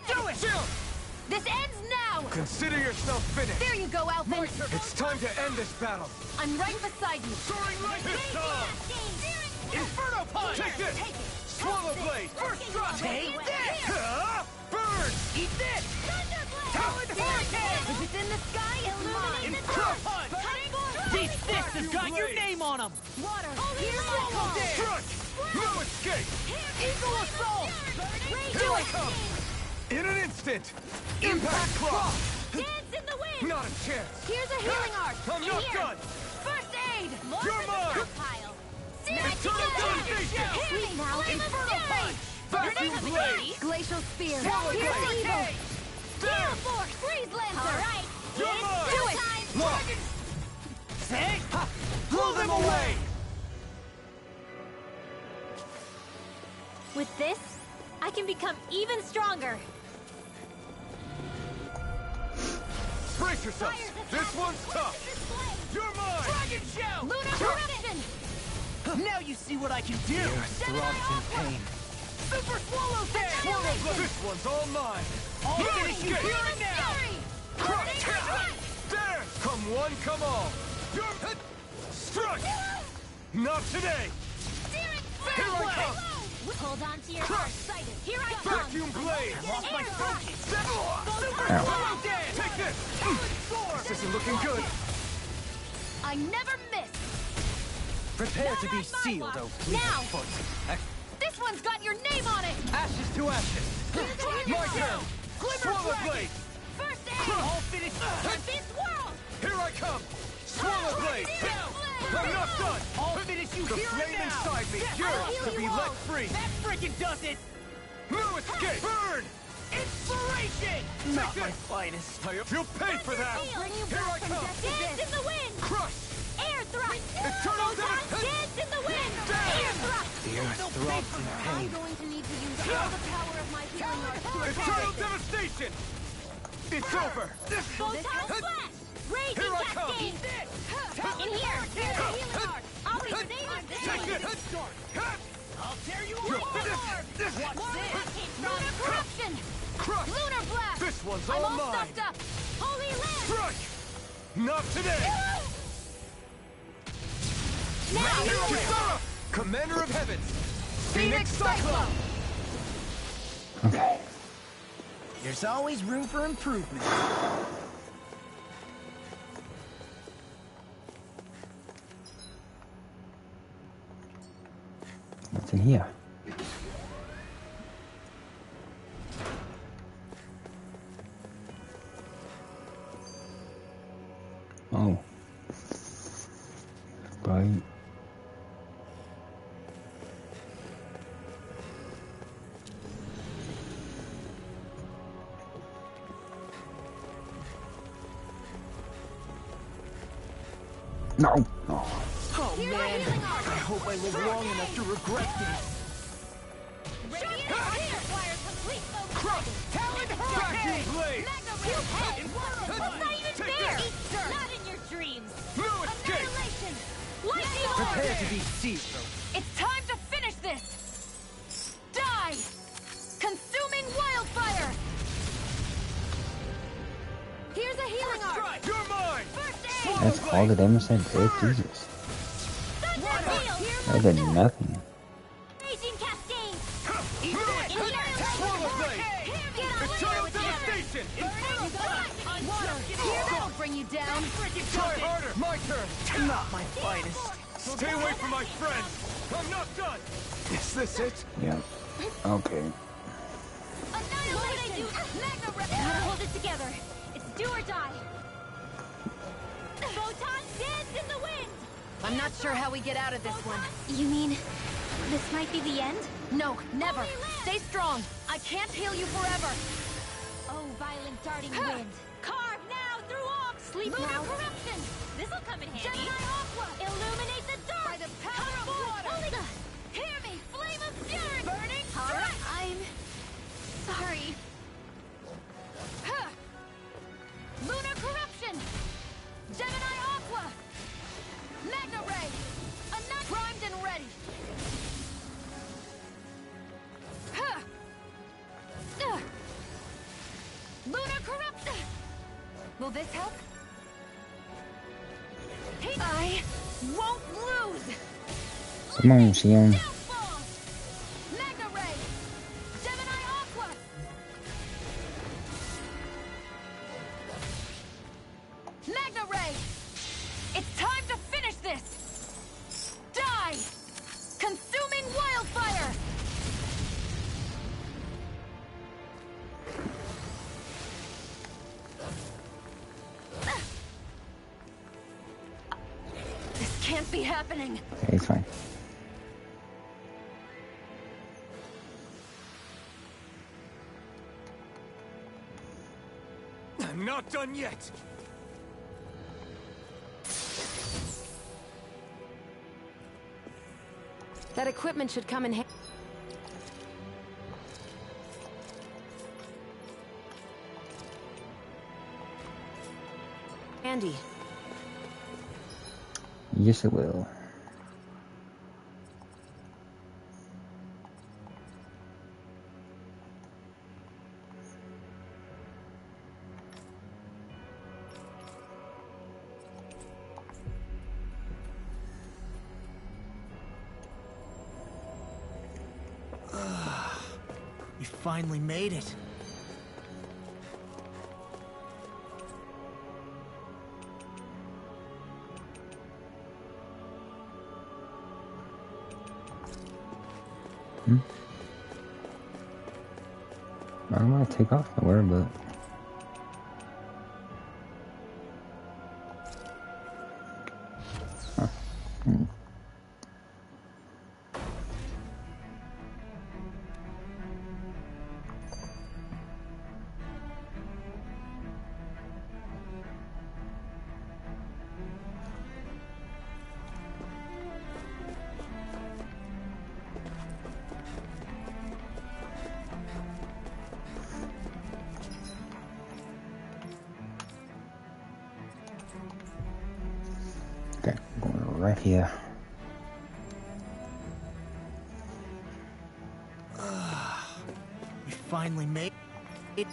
D: Do it!
C: Chill!
E: This ends now!
C: Consider yourself finished!
E: There you go, Alphen!
C: It's time to end this battle!
E: I'm right beside you!
C: Soaring light pistol!
D: Inferno punch!
C: Take this! Swallow blade!
D: First strike! Take this!
C: Burn!
D: Eat this!
C: Talon hurricane!
E: If it's in the sky, it's mine!
C: Inferno
D: punch!
E: Cutting force!
D: These fists have got your
C: blade.
D: name on them!
E: Water!
D: Holy
E: Here's my
D: swallow
E: call!
D: dare!
C: Strike! No escape!
D: Eagle assault!
C: Here I come! In an instant! Impact claw!
E: Dance in the wind!
C: Not a chance!
E: Here's a healing arc!
C: I'm not done!
E: First aid!
C: You're mine!
E: Pile!
C: Eternal devastation!
E: Hit me now!
D: Inferno punch!
C: Vacuum blade!
E: Glacial spear!
C: Swallow
E: Here's
C: blade.
E: evil!
C: Dare!
E: Force! Freeze Lancer! Alright!
C: You're mine!
E: Do it!
C: Lock!
D: Say!
C: Blow them away!
F: With this, I can become even stronger.
C: Brace yourselves! This one's tough! You're mine!
D: Dragon shell!
E: Lunar corruption!
D: Now you see what I can do!
B: Throbs in pain.
D: Super swallow dare!
C: Swallow blade! This one's all mine!
D: I'll finish you here and now!
C: Crush! Dare! Come one, come all! You're... Strike! Not today! Here I come!
E: Hold on to your
C: Crush!
E: heart, sighted! Here I come!
C: Vacuum blade!
D: Lost my focus!
C: Super
A: Ow.
C: swallow dare! Take this! This isn't looking good!
E: I never miss!
B: Prepare to be sealed, oh
E: Now!
B: foot.
E: This one's got your name on it!
B: Ashes to ashes.
C: My turn! Swallow blade!
E: First aid!
D: I'll finish
E: This world!
C: Here I come! Swallow blade! I'm not done!
D: I'll finish you
C: The
D: here and
C: flame
D: now!
C: inside me yearns to be let free!
D: That frickin' does it!
C: No escape! Burn!
D: Inspiration! Not my finest.
C: You'll pay for that!
E: Bring you
C: Here I
E: back from
C: come!
E: death to
F: Dance
E: this.
F: in the wind!
C: Crush!
F: Air thrust!
C: Eternal
F: Dance in the wind!
C: Down!
F: Air thrust!
B: The earth throbs in
E: I'm
B: pain.
E: going to need to use all the power of my healing arts to
C: Eternal
E: attack.
C: devastation! It's over!
F: Photon flash! Raging
C: Here I come!
F: cascade! In here! Here's a healing arc! I'll be grenading this
C: Take
F: one!
C: this!
D: I'll tear you
C: You're
D: apart!
C: finished!
D: What's this?
E: Lunar corruption!
C: Crush!
E: Lunar blast!
C: This one's
E: I'm
C: all
E: all
C: mine!
E: stuffed up! Holy land!
C: Strike! Not today!
E: Now!
C: Kisara! Commander of Heavens! Phoenix Cyclone!
A: Okay.
D: There's always room for improvement.
A: What's in here? Oh. Right. No. Oh.
D: Oh man, I hope I live long enough to regret this.
C: Crush! Vacuum blade!
F: What's that even
C: Take
F: there?
C: this!
F: Not in your dreams!
C: No escape!
F: Annihilation! Lightning
B: Prepare
F: order!
B: to be sealed,
E: It's time to finish this! Die! Consuming wildfire! Here's a healing arc!
C: Strike! You're mine!
F: First aid!
A: That's all the damage I did? Jesus.
F: Thunder wheel!
A: I did nothing.
F: Raging cascade!
C: Swallow blade! Eternal devastation!
E: Water! Here, that'll bring you down!
C: Try harder! My turn!
D: Not my finest.
C: Stay away from my friend! I'm not done! Is this it?
A: Yep. Okay.
F: Annihilation! Gotta hold it together. It's do or die. Photon dance in the wind!
E: I'm not sure how we get out of this one.
F: You mean this might be the end?
E: No, never. Stay strong. I can't heal you forever.
F: Oh, violent darting wind. Carve now through all. Sleep
E: Lunar
F: now.
E: corruption.
F: This'll come in handy.
E: Gemini Aqua.
F: Illuminate the dark.
E: By the power of water.
F: Hear me, flame of fury.
E: Burning
F: Alright,
E: strike.
F: I'm sorry.
E: Lunar corruption. Gemini Aqua. Magna Ray. Primed and ready. Lunar corruption. Will this help? I won't lose.
A: Come on, Sion.
E: Magna Ray. Gemini Aqua. Magna Ray. It's time to finish this. Die. Consuming wildfire. This can't be happening.
A: Okay, it's fine.
C: I'm not done yet!
E: That equipment should come in handy.
A: Yes, it will.
D: We finally made it.
A: I don't want to take off nowhere, but okay, I'm going right here.
D: We finally made it.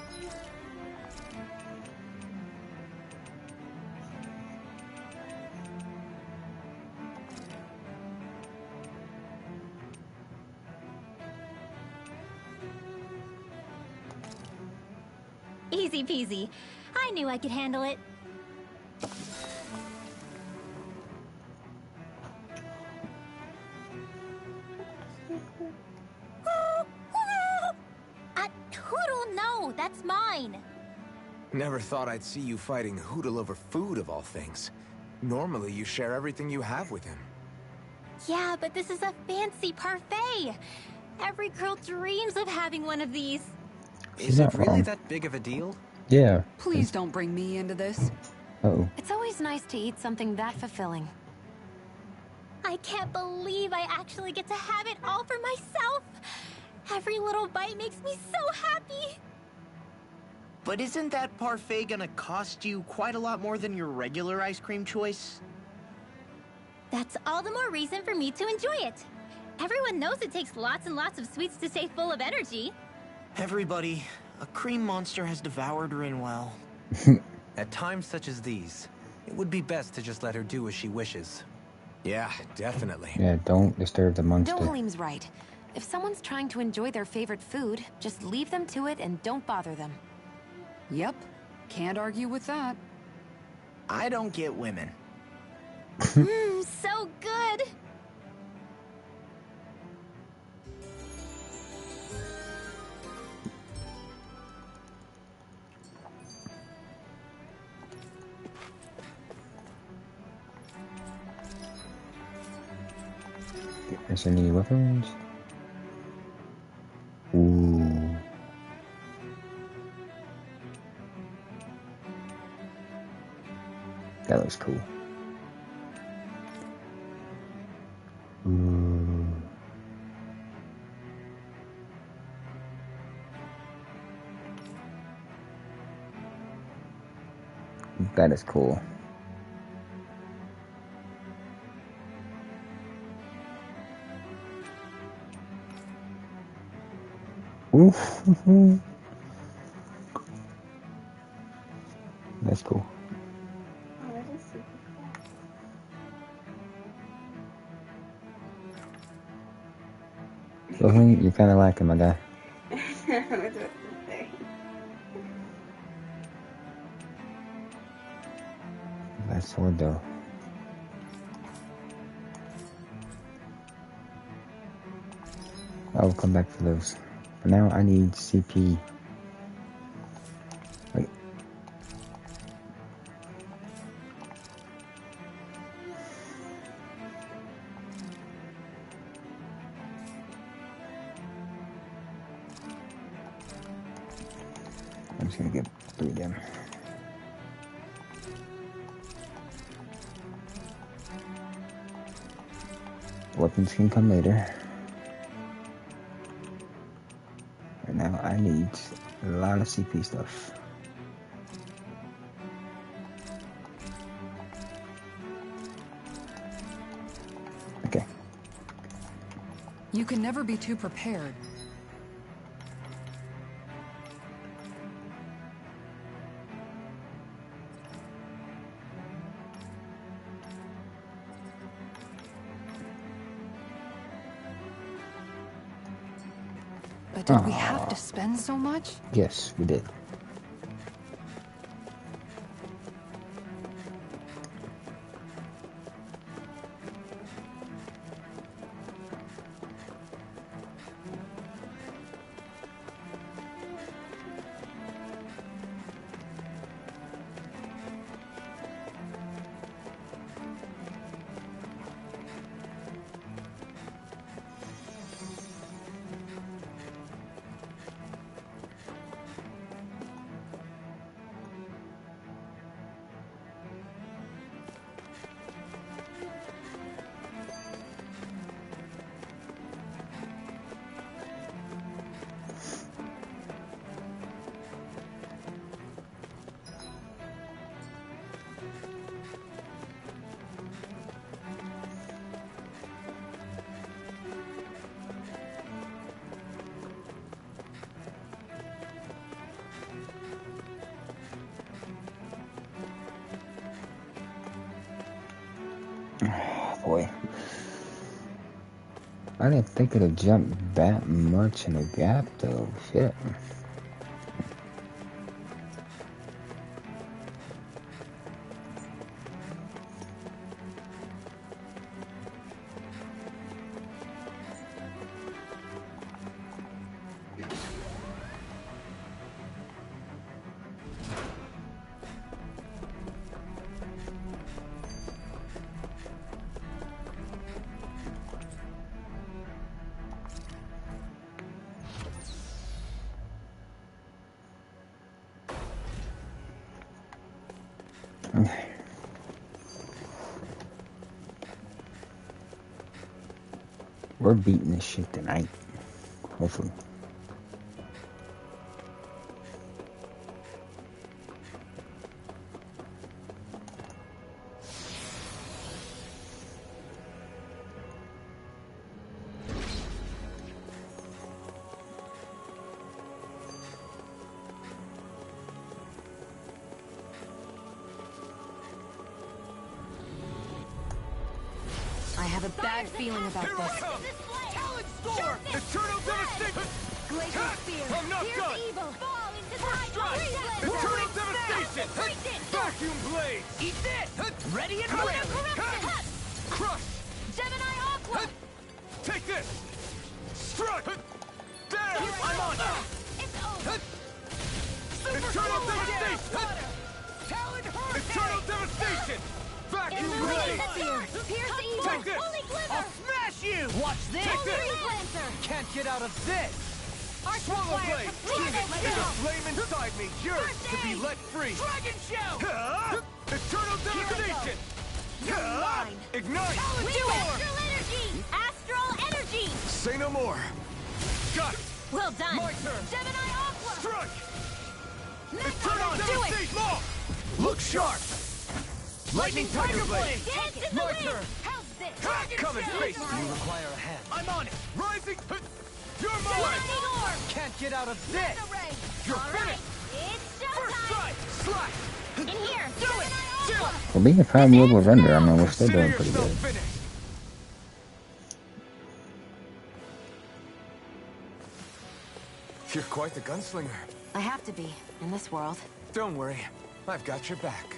F: Easy peasy. I knew I could handle it. Hoodle, no, that's mine.
C: Never thought I'd see you fighting Hootle over food of all things. Normally you share everything you have with him.
F: Yeah, but this is a fancy parfait. Every girl dreams of having one of these.
B: Is it really that big of a deal?
A: Yeah.
L: Please don't bring me into this.
A: Uh-oh.
E: It's always nice to eat something that fulfilling.
F: I can't believe I actually get to have it all for myself. Every little bite makes me so happy.
D: But isn't that parfait gonna cost you quite a lot more than your regular ice cream choice?
F: That's all the more reason for me to enjoy it. Everyone knows it takes lots and lots of sweets to stay full of energy.
D: Everybody, a cream monster has devoured Rinwell.
B: At times such as these, it would be best to just let her do as she wishes.
C: Yeah, definitely.
A: Yeah, don't disturb the monster.
E: Dohalim's right. If someone's trying to enjoy their favorite food, just leave them to it and don't bother them.
L: Yep. Can't argue with that.
D: I don't get women.
F: So good!
A: Is there any weapons? Ooh. That looks cool. Ooh. That is cool. Oof. That's cool. So you're kind of liking my guy. That sword though. I'll come back for those. For now, I need CP. Wait. I'm just gonna get 3 of them. Weapons can come later. Right now, I need a lot of CP stuff. Okay.
G: You can never be too prepared. But did we have to spend so much?
A: Yes, we did. Boy. I didn't think it'd jump that much in a gap though. Shit. Okay. We're beating this shit tonight. Hopefully.
G: I have a bad feeling about this.
D: Talon Storm! Eternal Devastation!
F: Glacial Spear!
C: I'm not
F: Here's
C: done!
F: evil! Fall into the Hydro!
C: Eternal Devastation! Vacuum Blade!
D: Eat this! Ready and
F: Lunar
D: ready!
F: Corruption!
C: Crush!
F: Gemini Aqua!
C: Take this! Struck! There!
D: I'm on it!
F: It's over!
C: Eternal Devastation!
D: Talon Hurricane!
C: Eternal Devastation! Vacuum
F: Illuminated
C: Blade!
F: Sphere! Pierce evil!
C: Take this!
F: Holy Glimmer!
D: I'll smash you! Watch this!
C: Take this!
F: Lancer!
D: Can't get out of this!
C: Swallow Blade! There's a flame inside me, yours to be let free!
D: Dragon Shell!
C: Eternal Devastation!
F: Mine!
C: Ignite!
F: Do it! Astral Energy! Astral Energy!
C: Say no more! Got it!
F: Well done!
C: My turn!
F: Gemini Aqua!
C: Strike!
F: Eternal Do it!
C: Devastation! Law! Look sharp! Lightning Tiger Blade!
F: Dance in the
C: My
F: wind!
C: turn!
F: How's this?
C: Come and face me!
B: You require a hand.
D: I'm on it!
C: Rising! You're mine!
F: Lightning Orb!
D: Can't get out of this!
F: Ray!
C: You're
F: All right, it's
C: First
F: showtime!
C: strike! Slash!
F: In here!
C: Do it!
F: Gemini Aqua!
A: For being a 5-year-old vendor, I mean, we're still
C: Consider
A: doing pretty
C: yourself
A: good.
C: finished. You're quite the gunslinger.
E: I have to be, in this world.
C: Don't worry, I've got your back.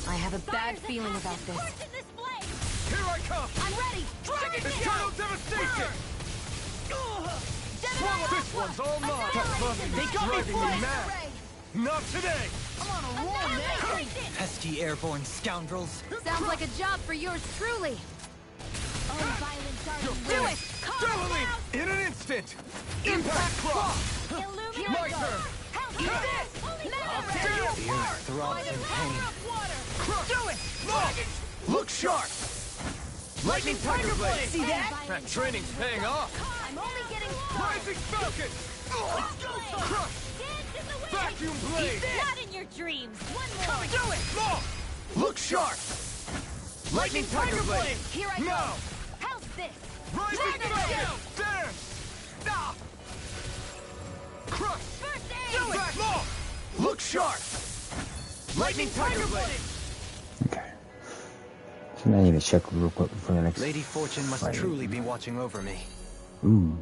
E: I have a bad feeling about this.
C: Here I come!
F: I'm ready! Dragon
C: Eternal Devastation! This one's all mine!
D: They got me
C: Driving me mad! Not today!
D: I'm on a roll now! Pesky airborne scoundrels!
E: Sounds like a job for yours truly.
C: Do it! Doubling! In an instant! Impact Cross! My turn!
B: The earth throbs in pain.
C: Do it! Look sharp! Lightning Tiger Blade!
D: See that?
C: That training's paying off!
F: I'm only getting
C: Rising Falcon! Crush! Vacuum Blade!
F: Not in your dreams! One more!
C: Do it! Look sharp! Lightning Tiger Blade!
F: Here I go!
C: Now!
F: How's this?
C: Rising Falcon! There! Ah! Crush!
F: First aid!
C: Do it! Look sharp! Lightning Tiger Blade!
A: Okay. So now I need to check real quick for the next
B: Lady Fortune must
A: fight.
B: truly be watching over me.
A: Ooh.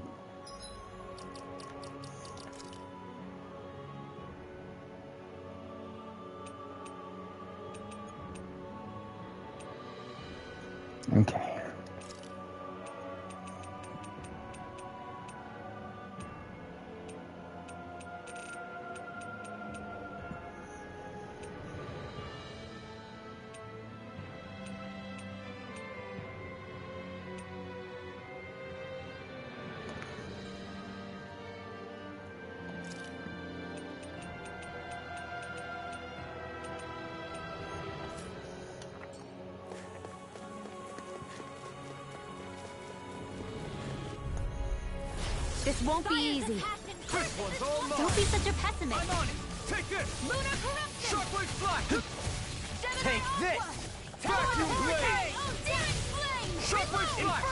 A: Okay.
E: This won't be easy.
C: This one's all mine!
F: Don't be such a pessimist!
C: I'm on it! Take this!
F: Lunar Corruption!
C: Shockwave Flash!
D: Take this!
C: Vacuum Blade!
F: Oh, damn it, flame!
C: Shockwave Flash!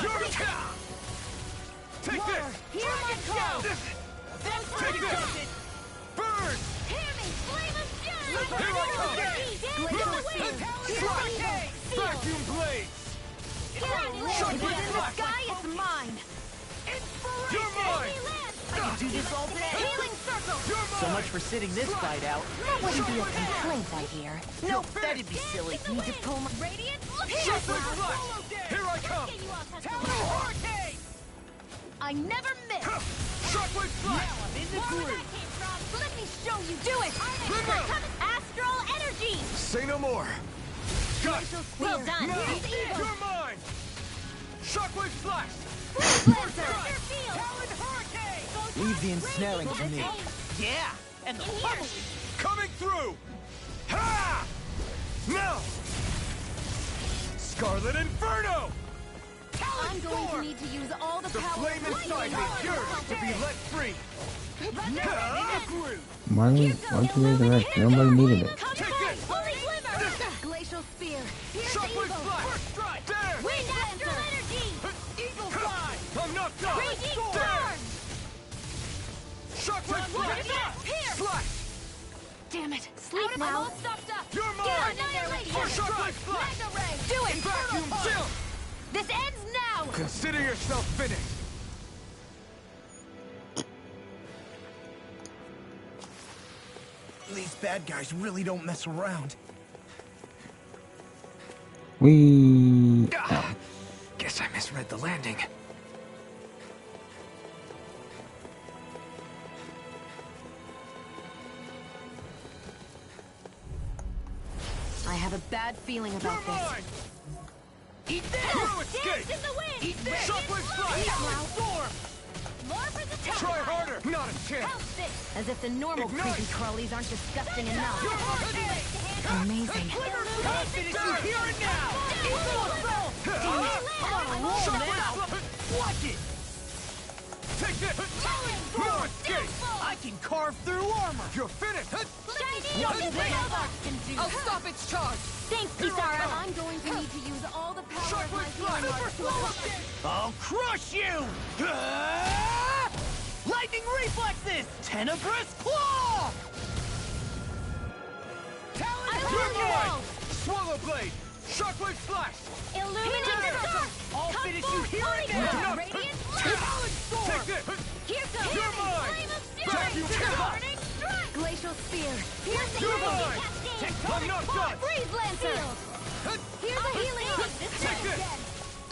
C: Your cow! Take this!
F: Hear my call!
C: Take this! Burn!
F: Hear me! Flame of fury!
C: Here I come!
F: Glacial Spear!
C: Slash! Vacuum Blade!
F: If it's in the sky, it's mine!
C: You're mine!
D: I can do this all day!
F: Healing Circle!
C: You're mine!
D: So much for sitting this fight out.
E: That wouldn't be a complaint, I hear.
D: Nope, that'd be silly. Need to pull my...
F: Radiant!
C: Shockwave Flash! Here I come!
F: Hurricane! I never miss!
C: Shockwave Flash!
D: I'm in the
F: Where
D: groove.
F: that came from? Let me show you! Do it!
C: Limbo!
F: Astral Energy!
C: Say no more! Got it!
F: Well done!
C: Now!
F: Here's Eagle!
C: You're mine! Shockwave Flash!
D: Leave the ensnaring to me. Yeah! And the pummeling!
C: Coming through! Ha! Now! Scarlet Inferno!
E: I'm going to need to use all the power.
C: Flame inside me, yours to be let free.
A: Why do you resurrect? Nobody needed it.
E: Glacial spear. Here's
C: Shockwave
E: evil.
C: flash. First strike. There.
E: Wind astral energy.
C: Eagle fly. I'm not done.
E: Raging storm.
C: Shockwave flash.
E: Here.
C: Slash.
E: Damn it. Sleep now. All stopped up.
C: You're mine. For shockwave flash.
E: Mega ray. Do it.
C: Vacuum chill.
E: This ends now.
C: Consider yourself finished.
D: These bad guys really don't mess around.
C: Guess I misread the landing.
E: I have a bad feeling about this.
C: Eat this! No escape!
E: In the wind.
C: Eat this! Shockwave flash! Storm!
E: Morpher's attack.
C: Try harder! Not a chance!
E: Help this. As if the normal
C: Ignite.
E: creepy crawlies aren't disgusting enough.
C: Amazing.
D: I'll finish you here and now! Eagle assault!
E: Damn it.
D: I'm on a roll now! Watch it!
C: Take this! No escape!
D: I can carve through armor!
C: You're finished!
E: I'll stop its charge. Thanks, Kisara. I'm going to need to use all the power of my healing arts.
D: I'll crush you! Lightning reflexes! Tenebrous claw!
C: Talon Swallow blade! Shockwave flash!
E: Illuminating dark!
D: I'll finish you here and now!
E: Radiant
C: Talon storm! Take this!
E: Here goes!
C: You're mine!
E: Flame of
C: Vacuum
E: fury!
C: chill!
E: Burning strike! Glacial spear! Here's the
C: You're
E: healing
C: mine!
E: cascade!
C: I'm not done!
E: Freeze lancer! Here's a healing
C: Take this!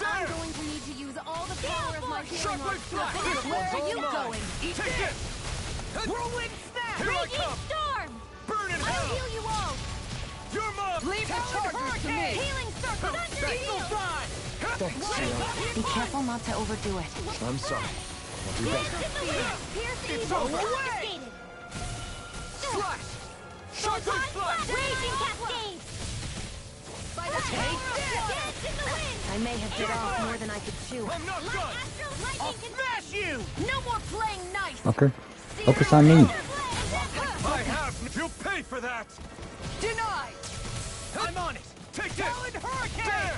E: I'm going to need to use all the power of my healing
C: Shockwave flash!
E: arts. Where are you going?
C: Take this!
D: Whirlwind snap!
C: Here I
E: Raging
C: come!
E: storm!
C: Burn in
E: I'll
C: hell!
E: heal you all!
C: You're mine!
D: Leave the chargers to me!
E: Healing circle!
D: Eagle fly!
C: Thanks, Zero.
E: Be careful not to overdo it.
C: I'm sorry. I'll do better.
E: Pierce
C: It's
E: evil!
C: over.
E: Confiscated.
C: Slash! Shockwave flash!
E: Raging cascade! By the dance in the wind! I may have bit off more than I could chew.
C: I'm not done!
D: I'll smash you!
E: No more playing nice!
A: Okay. Focus on me.
C: I have... You'll pay for that!
D: Denied! I'm on it!
C: Take this!
D: Talon hurricane!
C: There!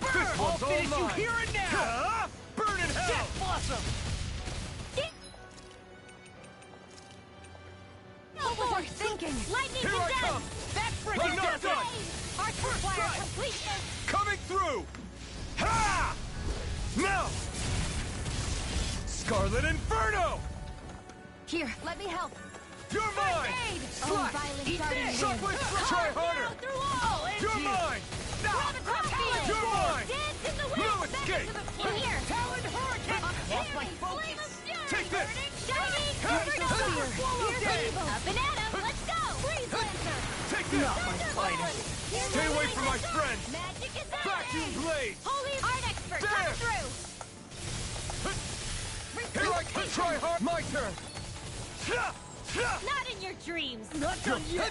D: Burn!
C: This
D: I'll
C: one's all
D: finish you
C: mine!
D: here and now!
C: Burn in hell!
D: Death blossom!
E: What was I thinking? Lightning
C: Here I come!
D: That
C: I'm
D: frickin'
C: not
D: does
C: done!
D: it!
E: Arch require completion!
C: Coming through! Ha! Now! Scarlet Inferno!
E: Here, let me help.
C: You're mine!
E: Aid!
C: Slash!
E: Oh, violent
C: Eat
E: guardian
C: this!
E: wind.
C: Shockwave flash! Try harder!
E: Through all!
C: You're mine! You're mine!
E: Dance in the wind!
C: No escape!
E: In here!
D: Talon hurricane! Lost my focus!
C: Take this!
E: Shining!
C: Hey!
E: Here's evil! Up and at him! Let's go! Freeze lancer!
C: Take this!
D: Not my finest!
C: Stay away from my friend!
E: Magic is out!
C: Vacuum blade!
E: Holy art expert!
C: There!
E: Come through!
C: Here I can try hard! My turn!
E: Not in your dreams!
D: Not done yet!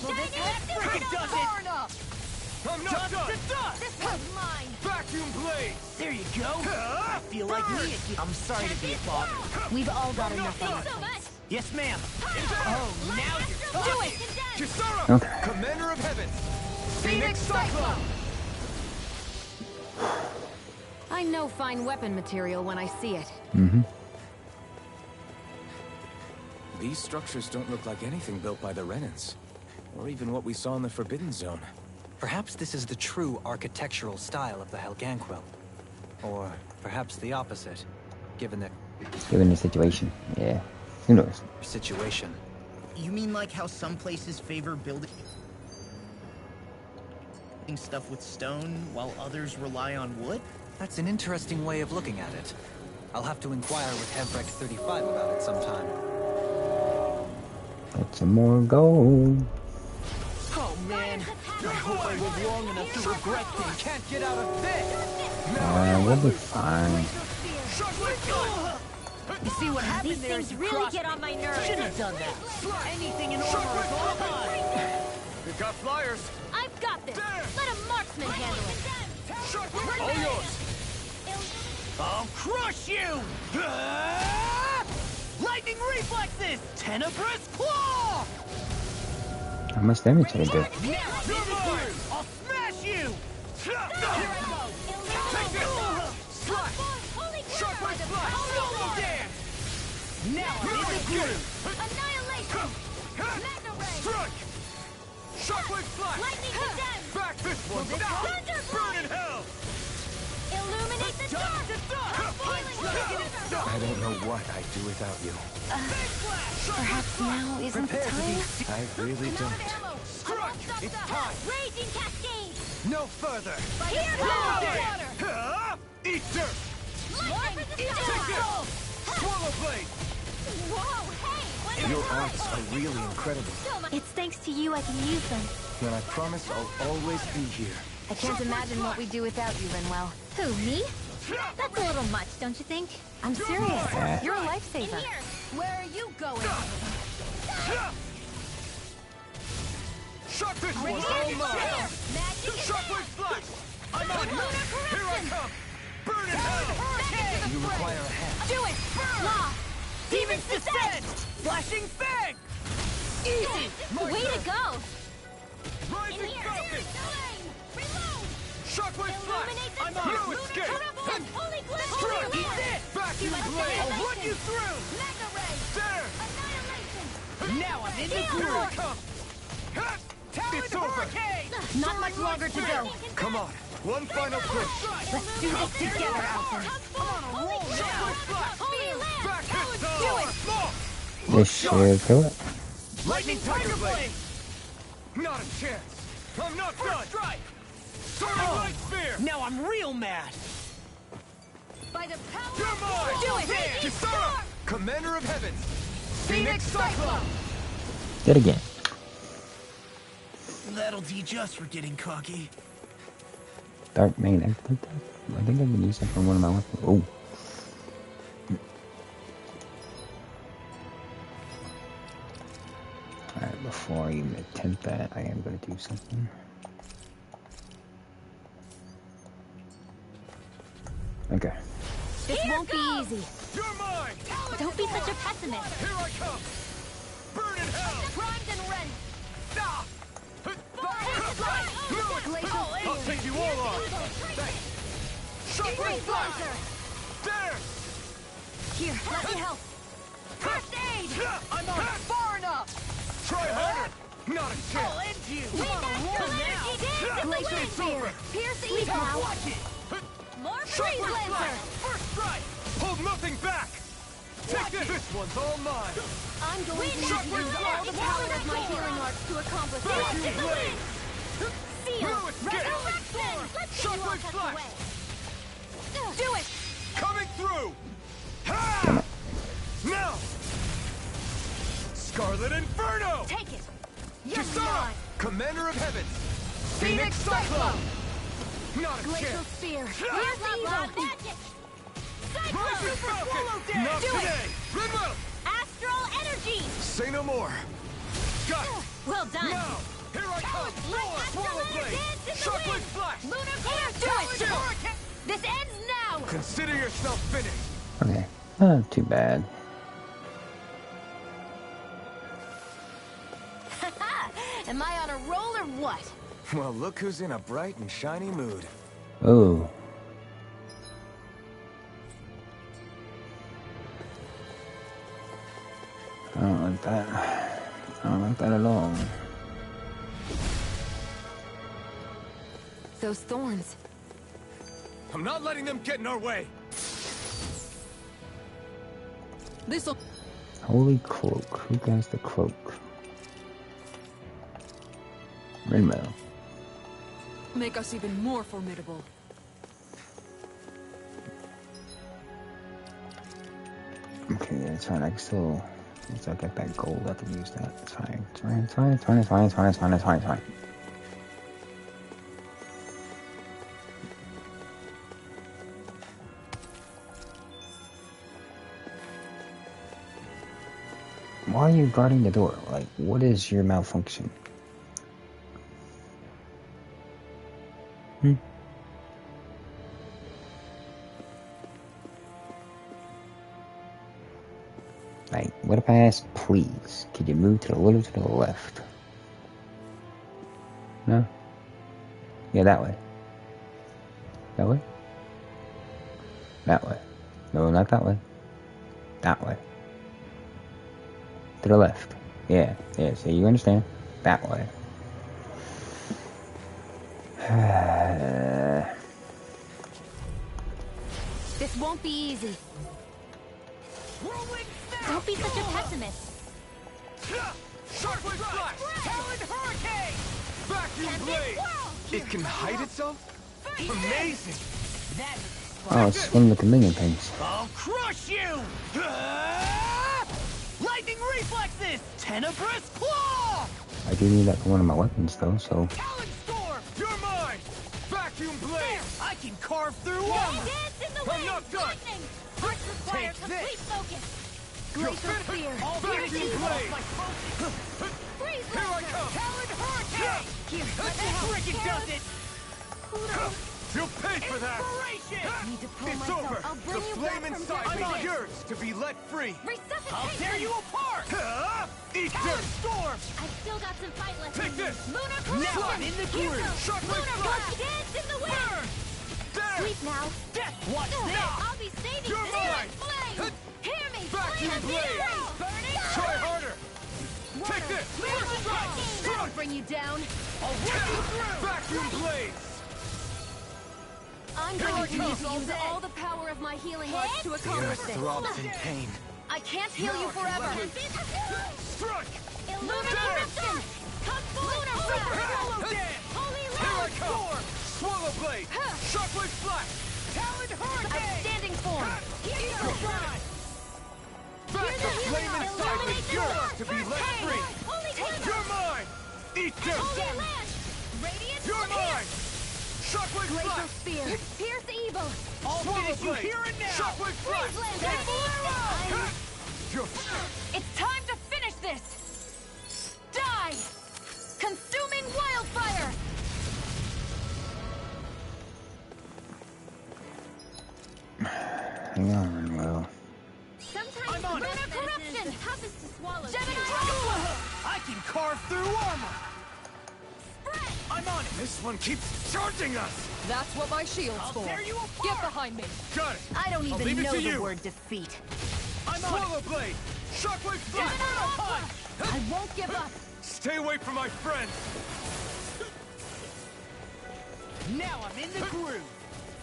E: Shining
D: Frickin' does it!
E: Burn up!
C: I'm not done!
D: To dust!
E: This one's mine!
C: Vacuum blade!
D: There you go! I feel like me again. I'm sorry to be a bother.
E: We've all got enough on our so much! plates.
D: Yes, ma'am. Oh, now you're
E: Do
D: talking!
E: it!
C: Kisara!
A: Okay.
C: Commander of Heaven!
E: Phoenix Cyclone! I know fine weapon material when I see it.
A: Mm-hmm.
C: These structures don't look like anything built by the Renans. Or even what we saw in the Forbidden Zone.
B: Perhaps this is the true architectural style of the Helganquil. Or perhaps the opposite, given the
A: Given the situation. Yeah. Who knows?
B: situation.
D: You mean like how some places favor building stuff with stone, while others rely on wood?
B: That's an interesting way of looking at it. I'll have to inquire with Hevrex 35 about it sometime.
A: Get some more gold.
D: Oh man, I hope I live long enough to regret that I can't get out of bed!
A: We'll be fine.
D: You see what happened
E: These
D: there
E: things
D: is you
E: really
D: crossed
E: get
D: me.
E: on my nerves.
D: Shouldn't have done that. Anything in armor is all mine.
C: We've got flyers!
E: I've got this! Let a marksman handle it!
D: All yours. I'll crush you! Lightning reflexes! Tenebrous claw!
A: How much damage did it do?
D: I'll smash you! Take this! Slash! Sharpwave slash! Solo dance! Now I'm in the groove!
F: Annihilation! Magna Ray!
C: Strike! Shockwave slash!
F: Lightning condemned!
C: Back this one!
F: Thunder
C: Burn in hell!
F: Illuminate the dark!
C: I don't know what I'd do without you.
E: Perhaps now isn't the time?
C: I really don't.
F: Struck!
C: It's time!
F: Raging cascade!
C: No further!
F: Here
C: Huh? Eat dirt!
F: Lightning!
C: Take this! Swallow blade!
F: Whoa, hey!
C: Your arts are really incredible.
F: It's thanks to you I can use them.
C: And I promise I'll always be here.
E: I can't imagine what we'd do without you, Rinwell.
F: Who, me? That's a little much, don't you think?
E: I'm serious. You're a lifesaver.
F: Where are you going?
C: Shock this one!
F: Radiant
C: All
F: fire!
C: mine!
F: Magic
C: Shockwave flash! I'm on
F: Lunar
C: Here I
F: corruption!
C: come! Burn in hell! You require a hand.
F: Do it! Law!
D: Demons descend! Flashing fang! Easy!
F: Way to go!
C: Rising falcon!
F: Reload!
C: Shockwave flash!
F: Illuminate the
C: I'm
F: dark!
C: on! No escape!
F: Corruption! Holy glare!
C: Strike!
F: Holy
C: Eat
F: roar!
C: this! Back you blade!
F: Annihilation!
C: I'll run you through!
F: Magna Ray!
C: There!
F: Annihilation!
D: Now I'm in the
C: Here I
D: groove!
C: come!
D: Talon
C: It's over!
D: Hurricane!
E: Not much longer to go.
C: Come on! One final push!
E: Let's do this together, Alpha.
C: Shockwave flash!
F: Holy Lamb!
C: Back hits!
F: Do it!
A: This should kill it.
C: Lightning Tiger Blade! Not a chance! I'm not done!
D: Strike!
C: Soaring Light Spear!
D: Now I'm real mad!
F: By the power
C: You're mine!
F: Do it!
C: Kisara! Commander of Heavens! Phoenix Cyclone!
A: Did it again.
D: That'll teach us for getting cocky.
A: Dark Main Expert. I think I can use that for one of my weapons. Oh. Alright, before I even attempt that, I am going to do something. Okay.
F: This won't be easy.
C: You're mine!
F: Don't be such a pessimist.
C: Here I come! Burn in hell!
F: Primed and rent.
C: Ah! I'll take you all on! Shockwave flash! There!
F: Here, let me help.
D: First aid! I'm on far enough!
C: Try harder! Not a
D: I'll
C: chance!
D: end you!
F: We
D: I'm on a roll now!
F: Glacial Spear. Pierce Eve now.
D: Watch it!
F: More freeze
C: Shockwave
F: laser.
C: flash! First strike! Hold nothing back! Take this! This one's all mine!
F: I'm going to use
C: Shockwave
F: all the power
C: flash!
F: of my healing arts to accomplish
C: Vacuum
F: this.
C: blade!
F: Seal.
C: No escape!
F: Resurrection. Let's see you all
C: Shockwave
F: cut
C: flash!
F: away. Do it.
C: Coming through! Ha! Now! Scarlet Inferno!
F: Take it. You're
C: Kisara!
F: mine.
C: Commander of Heavens! Phoenix Cyclone! Not a
F: Glacial
C: chance!
F: Spear.
C: Here's
F: Here's evil. Magic.
C: Rising
F: Cyclone.
C: Falcon!
F: Swallow
C: Not
F: Do it.
C: today! Rinwell!
F: Astral energy.
C: Say no more! Got it!
F: Well done.
C: Now! Here I come! Swallow blade! Shockwave flash!
F: Lunar Here, do it. This ends now.
C: Consider yourself finished!
A: Okay. Not too bad.
F: Am I on a roll or what?
C: Well, look who's in a bright and shiny mood.
A: Oh. I don't like that. I don't like that at all.
E: Those thorns.
C: I'm not letting them get in our way!
G: This'll
A: Holy cloak. Who has the cloak? Rinwell.
G: make us even more formidable.
A: Okay, yeah, it's fine. I can still get that gold. I can use that. It's fine. It's fine. It's fine. It's fine. It's fine. It's fine. It's fine. It's fine. It's fine. Why are you guarding the door? Like, what is your malfunction? Like, what if I ask, please, could you move to a little to the left? No? Yeah, that way. That way? That way. No, not that way. That way. To the left. Yeah, so you understand. That way.
F: This won't be easy. Don't be such a pessimist.
C: Sharply flash! Talon hurricane! Vacuum blade! It can hide itself? Amazing!
A: Oh, it's one with the million things.
D: I'll crush you! Lightning reflexes! Tenebrous claw!
A: I do need that for one of my weapons, though, so...
D: Talon storm! You're mine! Vacuum blade! I can carve through armor!
F: Dance in the wind!
D: I'm not done!
F: Lightning! Hearts require
D: Take
F: complete
D: this.
F: focus! Glacial spear!
D: Vacuum blade!
F: Freeze
D: Here I
F: laser.
D: come! Talon hurricane!
F: Here, let
D: That's
F: me help.
D: freaking does it!
C: You'll pay for that!
D: Inspiration!
F: Need to pull
C: It's
F: myself.
C: over!
F: I'll bring
C: The
F: you
C: flame
F: back from
C: inside
F: death.
C: me
F: I'm on it.
C: yearns to be let free!
F: Resuscitation!
D: I'll tear you apart!
C: Eat
D: Talon
C: dirt!
D: storm!
F: I've still got some fight left.
C: Take
F: in me.
C: this.
F: Lunar
D: Now
F: corruption!
D: I'm in the
F: Here
D: groove.
F: goes.
C: Shockwave
F: Lunar
C: flash.
F: blast. Dance in the wind!
C: There!
F: Sleep now.
D: Death, watch this!
F: I'll be saving
C: You're
F: this
C: mine.
F: flame! Hear me!
C: Vacuum
F: Flame of
C: blade.
F: zero!
D: Burning!
C: Try harder! Take this!
F: First strike! That'll bring you down.
D: I'll work you through!
C: Vacuum blades!
F: I'm
C: Here I
F: going to
C: come.
F: use all the power of my healing arts to
B: The
F: accomplish
B: earth
F: this.
B: throbs in pain.
F: I can't heal you forever.
C: Strike!
F: Lunar
C: There.
F: corruption! Come forth! Lunar blast!
D: Hollow dance!
F: Holy
C: Here I
F: light!
C: come! Swallow blade! Shockwave flash!
D: Talon hurricane!
F: Outstanding form! Here's your shot!
C: Back the flame inside me yearns to be let free!
F: Holy
C: You're mine! Eat dirt!
F: Holy land! Radiant
C: You're mine! Shockwave
F: Glacial
C: flash!
F: spear! Pierce evil!
D: I'll
C: Swallow
D: finish you
C: blade!
D: here and now!
C: Shockwave flash!
F: Freeze
C: Take
F: laser!
C: You're...
F: It's time to finish this! Die! Consuming wildfire!
A: Hang on, Will.
F: Sometimes
D: I'm on it.
F: lunar corruption happens to swallow.
D: I can carve through armor!
F: Spread!
D: I'm on it!
C: This one keeps charging us!
G: That's what my shield's
D: I'll
G: for.
D: tear you apart!
G: Get behind me.
C: Got it!
F: I don't
C: leave
F: even
C: it
F: know
C: to
F: the
C: you.
F: word defeat.
D: I'm on
C: Swallow
D: it!
C: blade! Shockwave flash!
F: I won't give up.
C: Stay away from my friends!
D: Now I'm in the groove!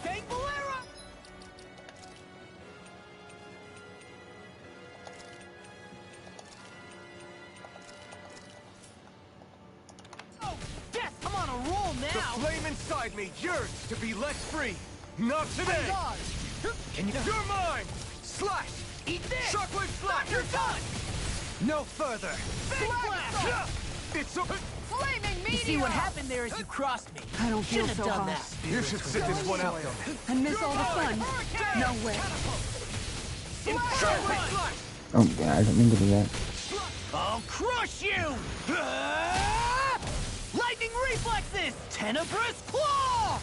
D: Thank Valera! Oh, death! I'm on a roll
C: The
D: now!
C: flame inside me yearns to be let free! Not today!
D: Can you...
C: You're mine! Slash!
D: Eat this!
C: Shockwave flash!
D: You're done!
C: No further!
D: Big blast!
C: It's so...
G: Flaming meteor!
D: You see what happened there as you crossed me?
G: I don't feel
D: Shouldn't
G: so
D: have done
G: hot.
D: that.
C: You should sit this one out then.
G: And miss all the fun. No way.
C: Shockwave flash!
A: Oh, yeah, I didn't mean to do that.
D: I'll crush you! Lightning reflexes! Tenebrous claw!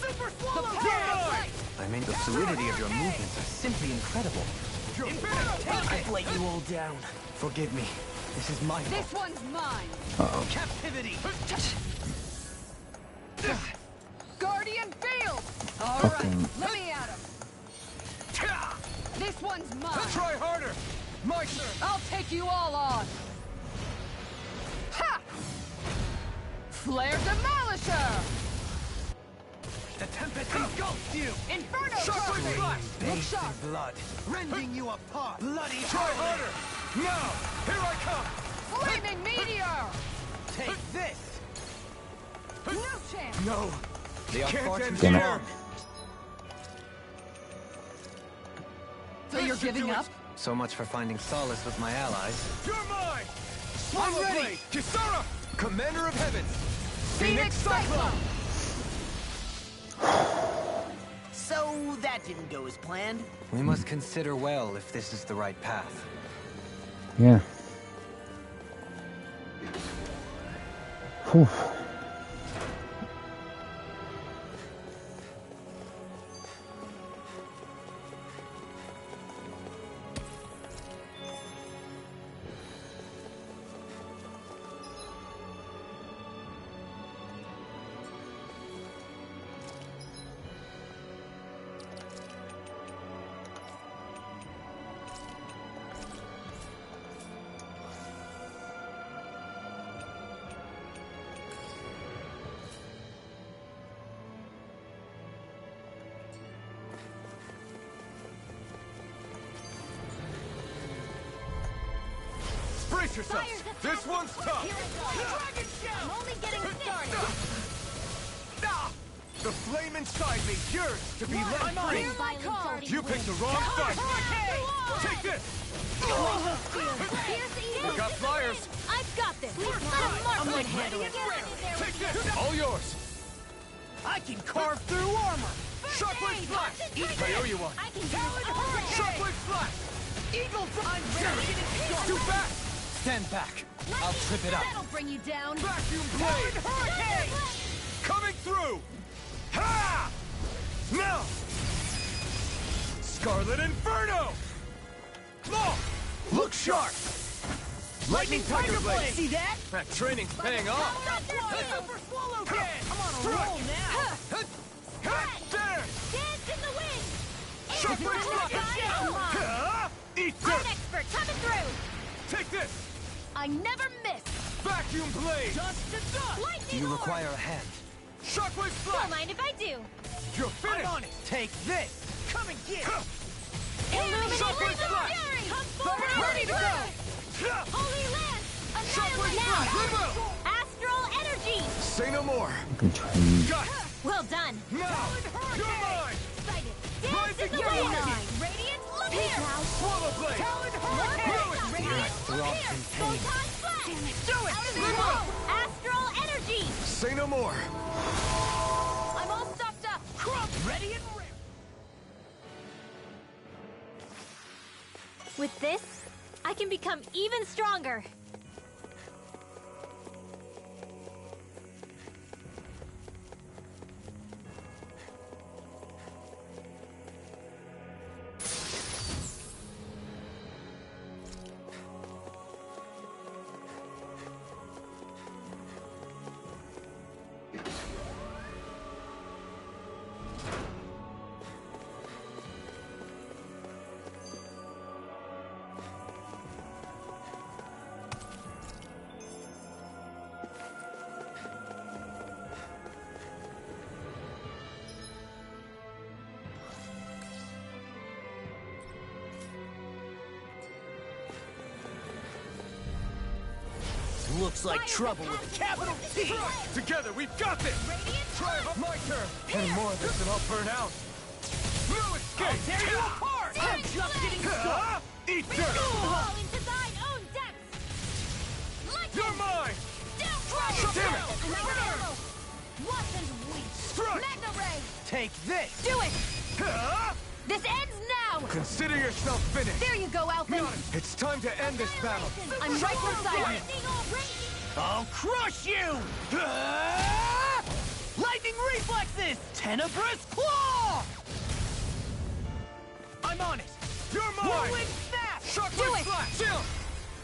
D: Super swallow dance!
B: I mean, the fluidity of your movements are simply incredible.
D: I've let you all down.
B: Forgive me. This is my fault.
G: This one's mine.
A: Uh-oh.
D: Captivity!
G: Guardian field! All
A: Fucking-
G: right, let me at him. This one's mine.
C: Try harder! My turn!
G: I'll take you all on. Ha! Flare Demolisher!
D: The Tempest engulfs you!
G: Inferno
C: Shockwave
G: Charge!
C: flash!
G: Look sharp.
D: Blood, rending you apart! Bloody
C: Try harder! Now! Here I come!
G: Flaming meteor!
D: Take this!
G: No chance!
C: No!
B: The
C: Can't
B: unfortunate
C: end
A: Damn it.
C: here!
G: So you're giving up?
B: So much for finding solace with my allies.
C: You're mine!
D: I'm
C: Swallow
D: ready.
C: blade! Kisara! Commander of Heavens!
G: Phoenix Cyclone!
D: So that didn't go as planned.
B: We must consider well if this is the right path.
A: Yeah. Whew.
C: Brace yourselves! This one's tough!
F: Dragon Shell! I'm only getting started!
C: The flame inside me yearns to be let free! You picked the wrong fight! Take this! We got flyers!
F: I've got this! Let him mark my head!
C: Take this! All yours!
D: I can carve through armor!
C: Shockwave Flash! I owe you one!
F: I can do it all day!
C: Shockwave Flash!
D: Eagle I'm ready to start!
C: Too fast!
B: Stand back. I'll trip it up.
F: That'll bring you down!
C: Vacuum Blade!
D: Hurricane!
C: Coming through! Ha! Now! Scarlet Inferno! Claw! Look sharp! Lightning Tiger Blade!
D: See that?
C: That training's paying off!
D: Super Swallow Can! I'm on a roll now!
C: There!
F: Dance in the wind!
C: Shockwave Flash! Eat
F: Art
C: dirt!
F: expert coming through!
C: Take this!
F: I never miss!
C: Vacuum Blade!
D: Dust to dust!
F: Lightning
B: Do you
F: orb!
B: require a hand?
C: Shockwave
F: Don't
C: Flash!
F: mind if I do!
C: You're
D: I'm
C: finished!
D: on it! Take this! Come and get it!
F: Illuminate
C: Shockwave
F: Laser
C: Flash!
F: Fury! Come
D: They're
F: forward!
D: ready to go!
F: Holy Lance!
C: Shockwave
F: Annihilate!
C: Flash! Level!
F: Astral Energy!
C: Say no more!
A: Good trade.
C: Got it!
F: Well done!
C: Now! You're mine!
F: Excited! Dance
C: Rising
F: in the
C: Fury!
F: wind! Radiant, look here!
C: Swallow Blade!
F: Radiant,
B: Throw
F: look
B: off
F: here!
B: in pain.
F: Photon Flash!
D: Do it!
F: Out of the wall! Astral Energy!
C: Say no more!
F: I'm all stocked up!
D: Crump! Ready and ready!
F: With this, I can become even stronger!
D: Looks like trouble with a capital T!
C: Together, we've got this! Try it, my turn! Any more of this and I'll burn out! No escape!
D: Tear you apart! I'm just getting started!
C: Eat dirt!
F: Fall into thine own depths! Lightning!
C: You're mine!
F: Down!
C: Damn it!
F: Inferno! Watson's weak!
C: Strike!
F: Magna Ray!
D: Take this!
F: Do it! This ends now!
C: Consider yourself finished!
F: There you go, Alphen!
C: It's time to end this battle!
F: I'm right beside you!
D: I'll crush you! Lightning reflexes! Tenebrous claw! I'm on it!
C: You're mine!
D: Whirling snap!
C: Shockwave Flash! Chill!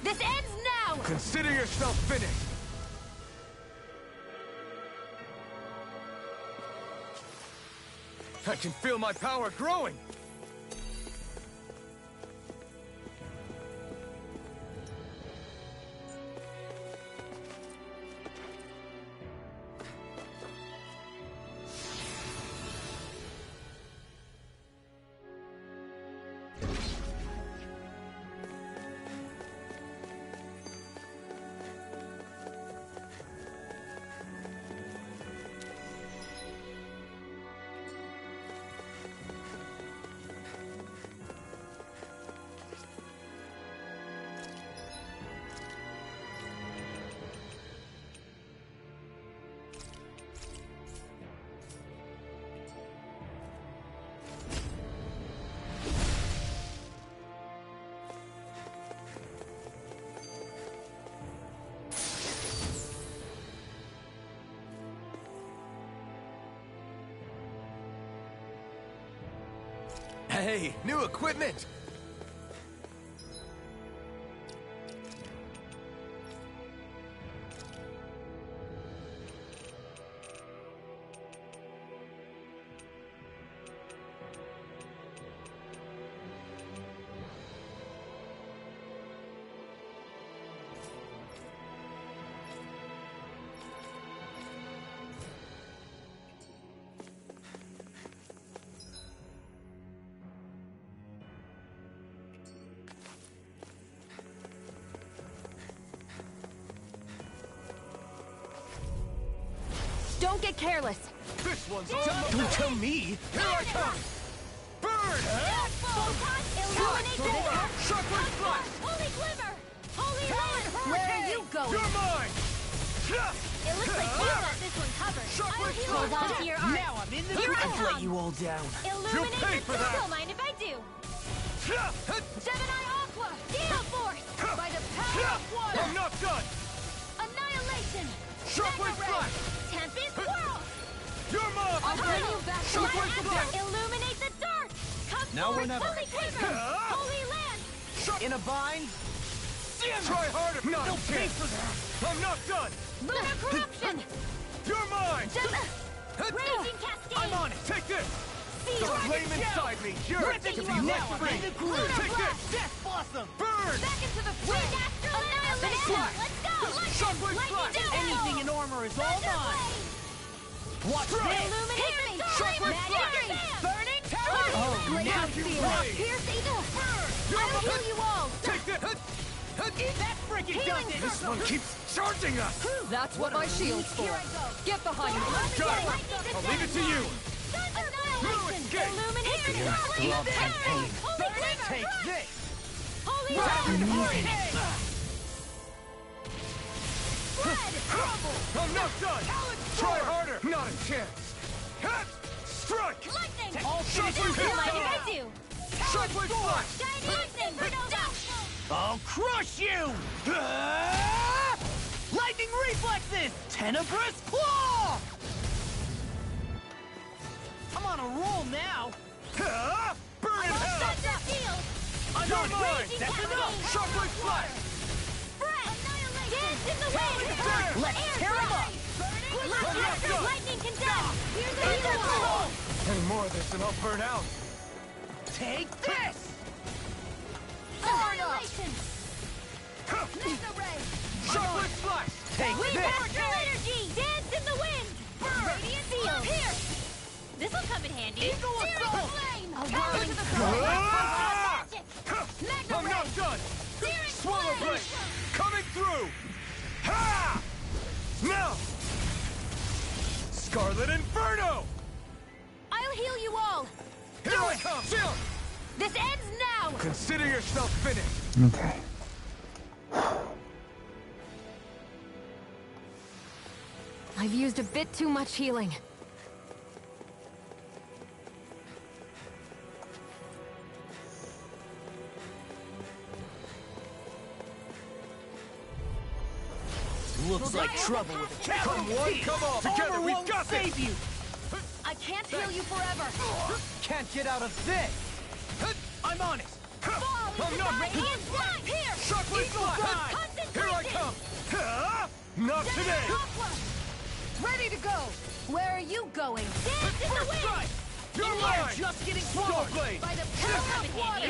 F: This ends now!
C: Consider yourself finished! I can feel my power growing! Hey, new equipment!
E: Don't get careless.
D: This one's all done. Don't tell me. Here I come. Burn!
F: Illuminate this!
D: Shockwave flash!
F: Holy glimmer! Holy land!
E: Where are you going?
D: You're mine!
F: It looks like you got this one covered.
D: Shockwave
F: Hold on to your arm.
D: Now I'm in the
F: Here I
D: groove.
F: come.
D: Let you all down.
F: Illuminate
D: You'll pay
F: the
D: for that.
F: Don't mind if I do. Gemini Aqua! Gale Force! By the power of water!
D: I'm not done!
F: Annihilation!
D: Shockwave
F: Mega Ray!
D: flash!
F: Tempest Whirl!
D: You're mine!
F: I'll bring you back to
D: Shockwave
F: life.
D: flash!
F: Illuminate the dark! Come
D: Now or
F: forth,
D: never.
F: Holy Quiver! Holy Land!
D: In a bind? Try harder! Not a chance! For that. I'm not done!
F: Lunar Corruption!
D: You're mine!
F: Raging Cascade!
D: I'm on it! Take this!
F: Sea
D: The
F: Dragon
D: flame
F: Shell!
D: inside me! Yours!
F: Ripping
D: To
F: you
D: be
F: out.
D: left
F: Now I'm
D: free!
F: in the groove.
D: Take
F: Lunar
D: this! Death Blossom! Burn!
F: Back into the fray! Annihilation! Let's go!
D: Shockwave flash!
F: Anything in
D: armor is all mine! Watch this!
F: Illuminate the
D: Shockwave flash!
F: Burning
D: Tower! Oh, now you rage!
F: Pierce Eagle!
D: Burn!
F: I'll heal you all!
D: Take this! That freaking does it! This one keeps charging us!
G: That's what my shield's for.
F: Here I go!
G: Get behind me.
D: Got it! I'll leave it to you!
F: Annihilation!
D: escape!
F: Illuminate the
D: Through all
F: flame!
D: pain.
F: Holy Quiver!
D: Take this!
F: Holy
D: I'm not done! Try harder! Not a chance! Strike!
F: Lightning!
D: All Shockwave
F: Don't mind if I
D: flash!
F: do!
D: Shockwave flash!
F: Shiny Lightning!
D: I'll crush you! Lightning reflexes! Tenebrous claw! I'm on a roll now! Burn in hell!
F: Thunder Shield!
D: I'm on mine!
F: Raging
D: That's
F: Cascade!
D: enough! Shockwave flash!
F: Dance in the wind!
D: Let's
F: Air
D: tear 'em
F: Strike!
D: up!
F: Lightning! Lightning condemned! Here's the Eagle Wall!
D: Any more of this and I'll burn out! Take this!
F: Annihilation! Mega Ray!
D: Shockwave flash! Take
F: We
D: this!
F: master energy! Dance in the wind! Radiant Field! Here! This'll come in handy!
D: Eagle Assault!
F: Flame!
D: A
F: Power
D: whirling
F: to the
D: flame!
F: Magic! Mega
D: I'm
F: Ray!
D: not done!
F: Searing
D: Swallow
F: Flame!
D: blade! Coming through! Ha! Now! Scarlet Inferno!
F: I'll heal you all!
D: Here I come! Chill!
F: This ends now!
D: Consider yourself finished!
A: Okay.
E: I've used a bit too much healing.
D: Looks like trouble with a cat. Come one, come all! Together, we've got this! Save you!
F: I can't heal you forever!
D: Can't get out of this! I'm on it! I'm not ready!
F: Radiant Flame! Here!
D: Shockwave flash! Here I come! Not today!
F: Ready to go! Where are you going? Dance in the wind!
D: Strike! You're mine! Just getting swallowed!
F: By the power of water!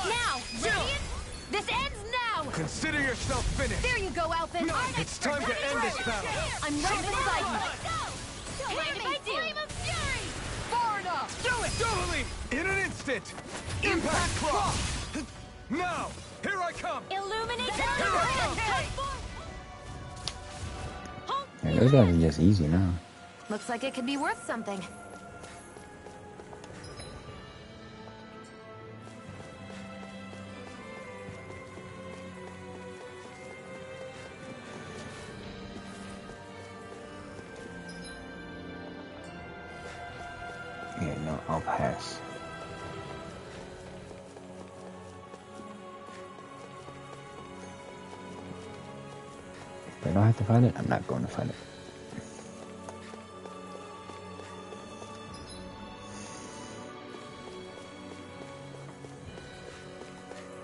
F: Now! Radiant! This ends now!
D: Consider yourself finished!
F: There you go, Alphen!
D: No, it's time to end this battle!
F: I'm right beside you! Let's go! Don't mind if I do! Flame of Fury!
D: Far enough! Do it! Doubly! In an instant! Impact Cross! Now! Here I come!
F: Illuminate the
D: Here I come!
A: Yeah, those guys are just easy now.
E: Looks like it could be worth something.
A: Yeah, no, I'll pass. If I don't have to fight it, I'm not going to fight it.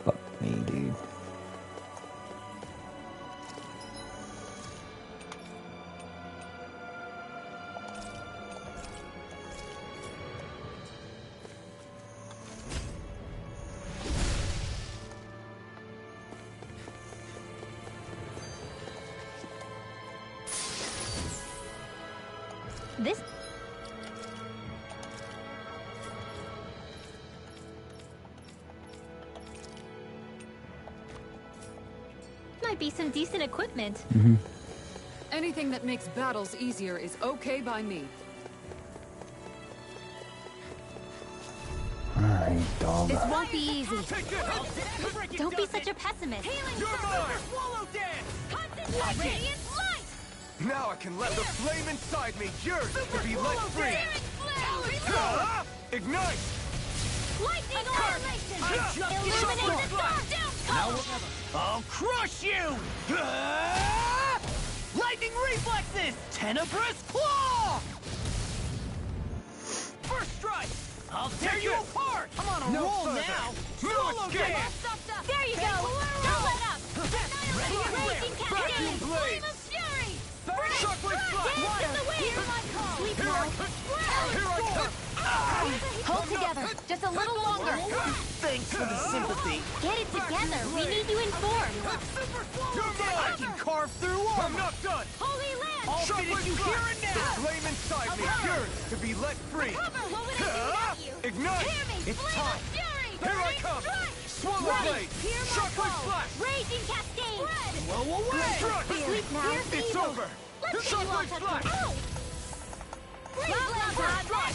A: Fuck me, dude.
F: This might be some decent equipment.
G: Anything that makes battles easier is okay by me.
A: Alright, dog.
F: This won't be easy. Don't be such a pessimist.
D: Swallow dance!
F: Radiant light!
C: Now I can let the flame inside me yearn to be let free. Ignite!
F: Lightning orb! Illuminate the dark! Down!
D: I'll crush you! Lightning reflexes! Tenebrous claw! First strike! I'll tear you apart! I'm on a roll now! Swallow dance!
F: There you go! Don't let up! Raging cascade!
C: Blade!
F: Flame of fury!
C: Shockwave flash!
F: Dance in the wind! Here's my call! Sleep
C: Here I
F: now!
C: come!
F: Hold together! Just a little longer!
D: Thanks for the sympathy!
F: Get it together! We need you informed!
D: I can carve through armor!
C: I'm not done!
F: Holy land!
D: I'll finish you here and
C: The
D: now!
C: flame inside me yearns to be let free.
F: Cover! What would I do without you?
C: Ignite!
F: Hear me!
C: It's
F: Flame
C: time!
F: of fury!
C: Here I
F: Burning
C: come!
F: strike!
C: Swallow
F: Ready!
C: blade!
F: Hear my
C: Shockwave
F: call!
C: flash!
F: Raging cascade! Red!
D: Blow away!
C: Strike!
F: Sleep now!
C: It's
F: evil.
C: over!
F: Let's see you all
C: Shockwave
F: touch
C: flash!
F: Ow! Freeze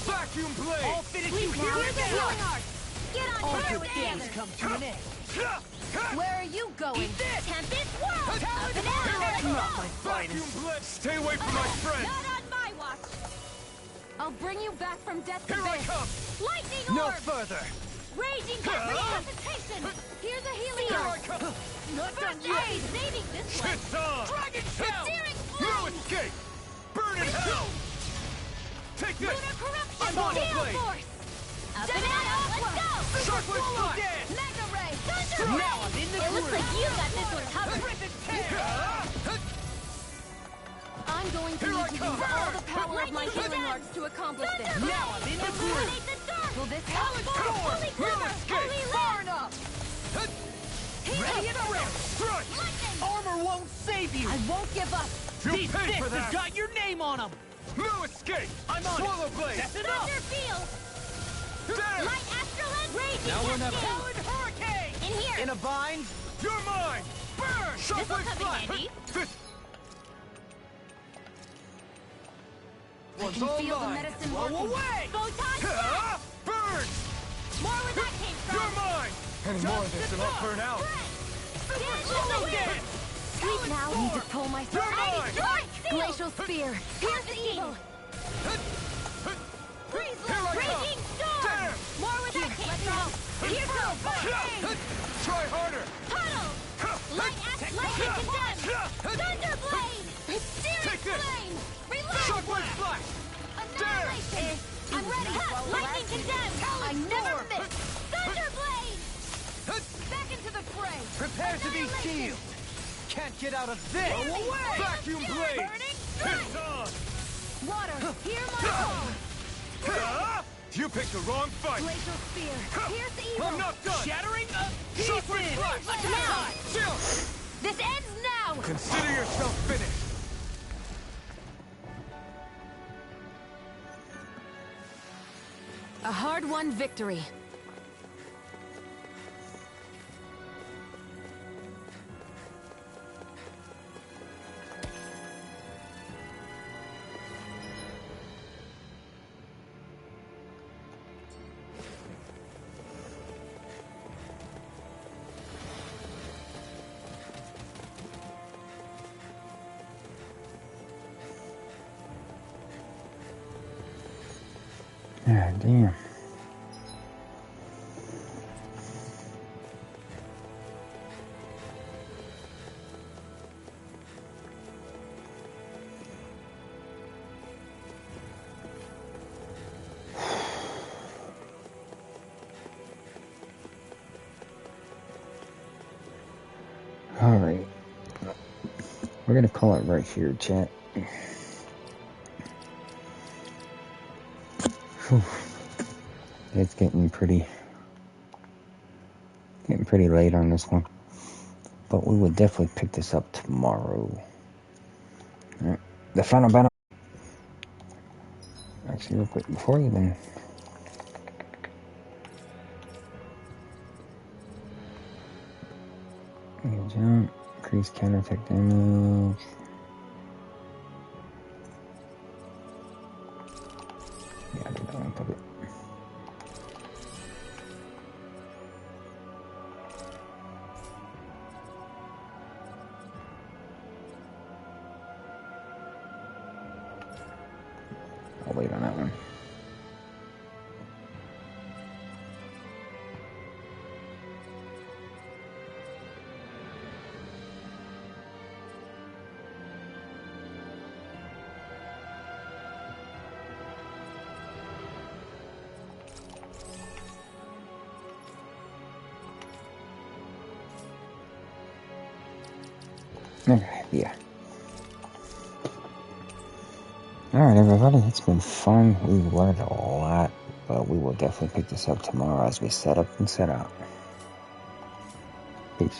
C: Vacuum
D: I'll
C: blade!
D: finish
F: Sleep
D: you
F: now!
D: here
F: Here's
D: and
F: the
D: now!
F: healing art! Get on
D: All
F: fire
D: good things
F: together!
D: come to an end.
F: Where are you going? Tempest World! Up and
D: Not my
F: out!
D: finest.
C: Vacuum blade! Stay away from my friend!
F: Not on my watch! I'll bring you back from death's
C: Here I
F: abyss!
C: come!
F: Lightning
C: No
F: orb!
C: further!
F: Raging resuscitation! Here's a healing
C: Here I
F: art!
C: come!
D: Not done
F: First
D: yet!
F: aid! Saving this one!
C: It's on!
D: Dragon Shell!
F: Searing
C: No
F: flame!
C: escape! Burn in hell! Take this!
F: Lunar corruption!
C: I'm on the
F: Gale
C: blade!
F: force! Up and out! Let's go!
C: Shockwave
D: Swallow
C: flash!
D: dance!
F: Mega ray! Thunder
D: Now
F: ray!
D: I'm in the
F: It looks
D: groove.
F: like you got this one covered!
D: Rip and tear!
F: I'm going to
C: Here
F: need
C: I
F: to use
C: come.
F: all the power of my healing arts to accomplish this.
D: Now I'm in the groove.
F: Illuminate the dark!
G: Will this
F: help? Holy power! Holy
D: Far
F: land!
D: enough!
F: Heal
D: Ready and
F: us!
D: rip!
C: Strike!
F: Lightning!
D: Armor won't save you!
F: I won't give up!
C: You'll
D: These
C: pay
D: fists
C: for that!
D: have got your name on them!
C: No escape!
D: I'm on
C: Swallow
D: it!
C: blade!
D: That's enough!
F: Thunder field!
C: There!
F: Light astral and raging
D: Now or never.
F: cascade!
D: Talon hurricane!
F: In here!
D: In a bind?
C: You're mine!
D: Burn!
F: This'll
C: Shockwave
F: come in
C: flash!
F: handy.
C: This
G: I
C: one's
G: can
C: all
G: feel the
C: mine!
G: medicine
D: Blow
G: working.
D: away!
F: Photon strike!
C: Ah! Burn!
F: More where that came from!
C: You're mine! Any more of this and I'll burn out!
D: Swallow dance!
F: Sleep now! Need to pull myself
C: You're mine!
F: Glacial spear! Pierce the evil! Freeze
C: Here I come.
F: Raging storm!
C: Damn!
F: More where that came from! Here goes!
C: Try harder!
F: Puddle! Lightning condemned! Thunder blade! Searing
C: Take this.
F: flame! Release!
C: Shockwave flash!
F: Annihilation! I'm ready! Lightning condemned! I never miss! Thunder blade! Back into the fray!
D: Prepare to be healed! Can't get out of this!
F: Blow away!
C: Vacuum blade!
F: Burning
C: It's on!
F: Water! Hear my call!
C: Ah! You picked the wrong fight!
F: Glacial spear! Pierce the evil!
C: I'm not done!
D: Shattering of
C: Shockwave
D: pieces!
C: flash!
F: Now!
C: Chill!
F: This ends now!
C: Consider yourself finished!
E: A hard-won victory.
A: Ah, damn. Alright. We're gonna call it right here, chat. Whew. It's getting pretty late on this one. But we will definitely pick this up tomorrow. Alright. The final battle. Actually, real quick, before even jump, increase counterattack damage. length of it. I'll wait on that one. Okay, yeah. Alright, everybody, it's been fun. We've learned a lot, but we will definitely pick this up tomorrow as we set up and set out. Peace.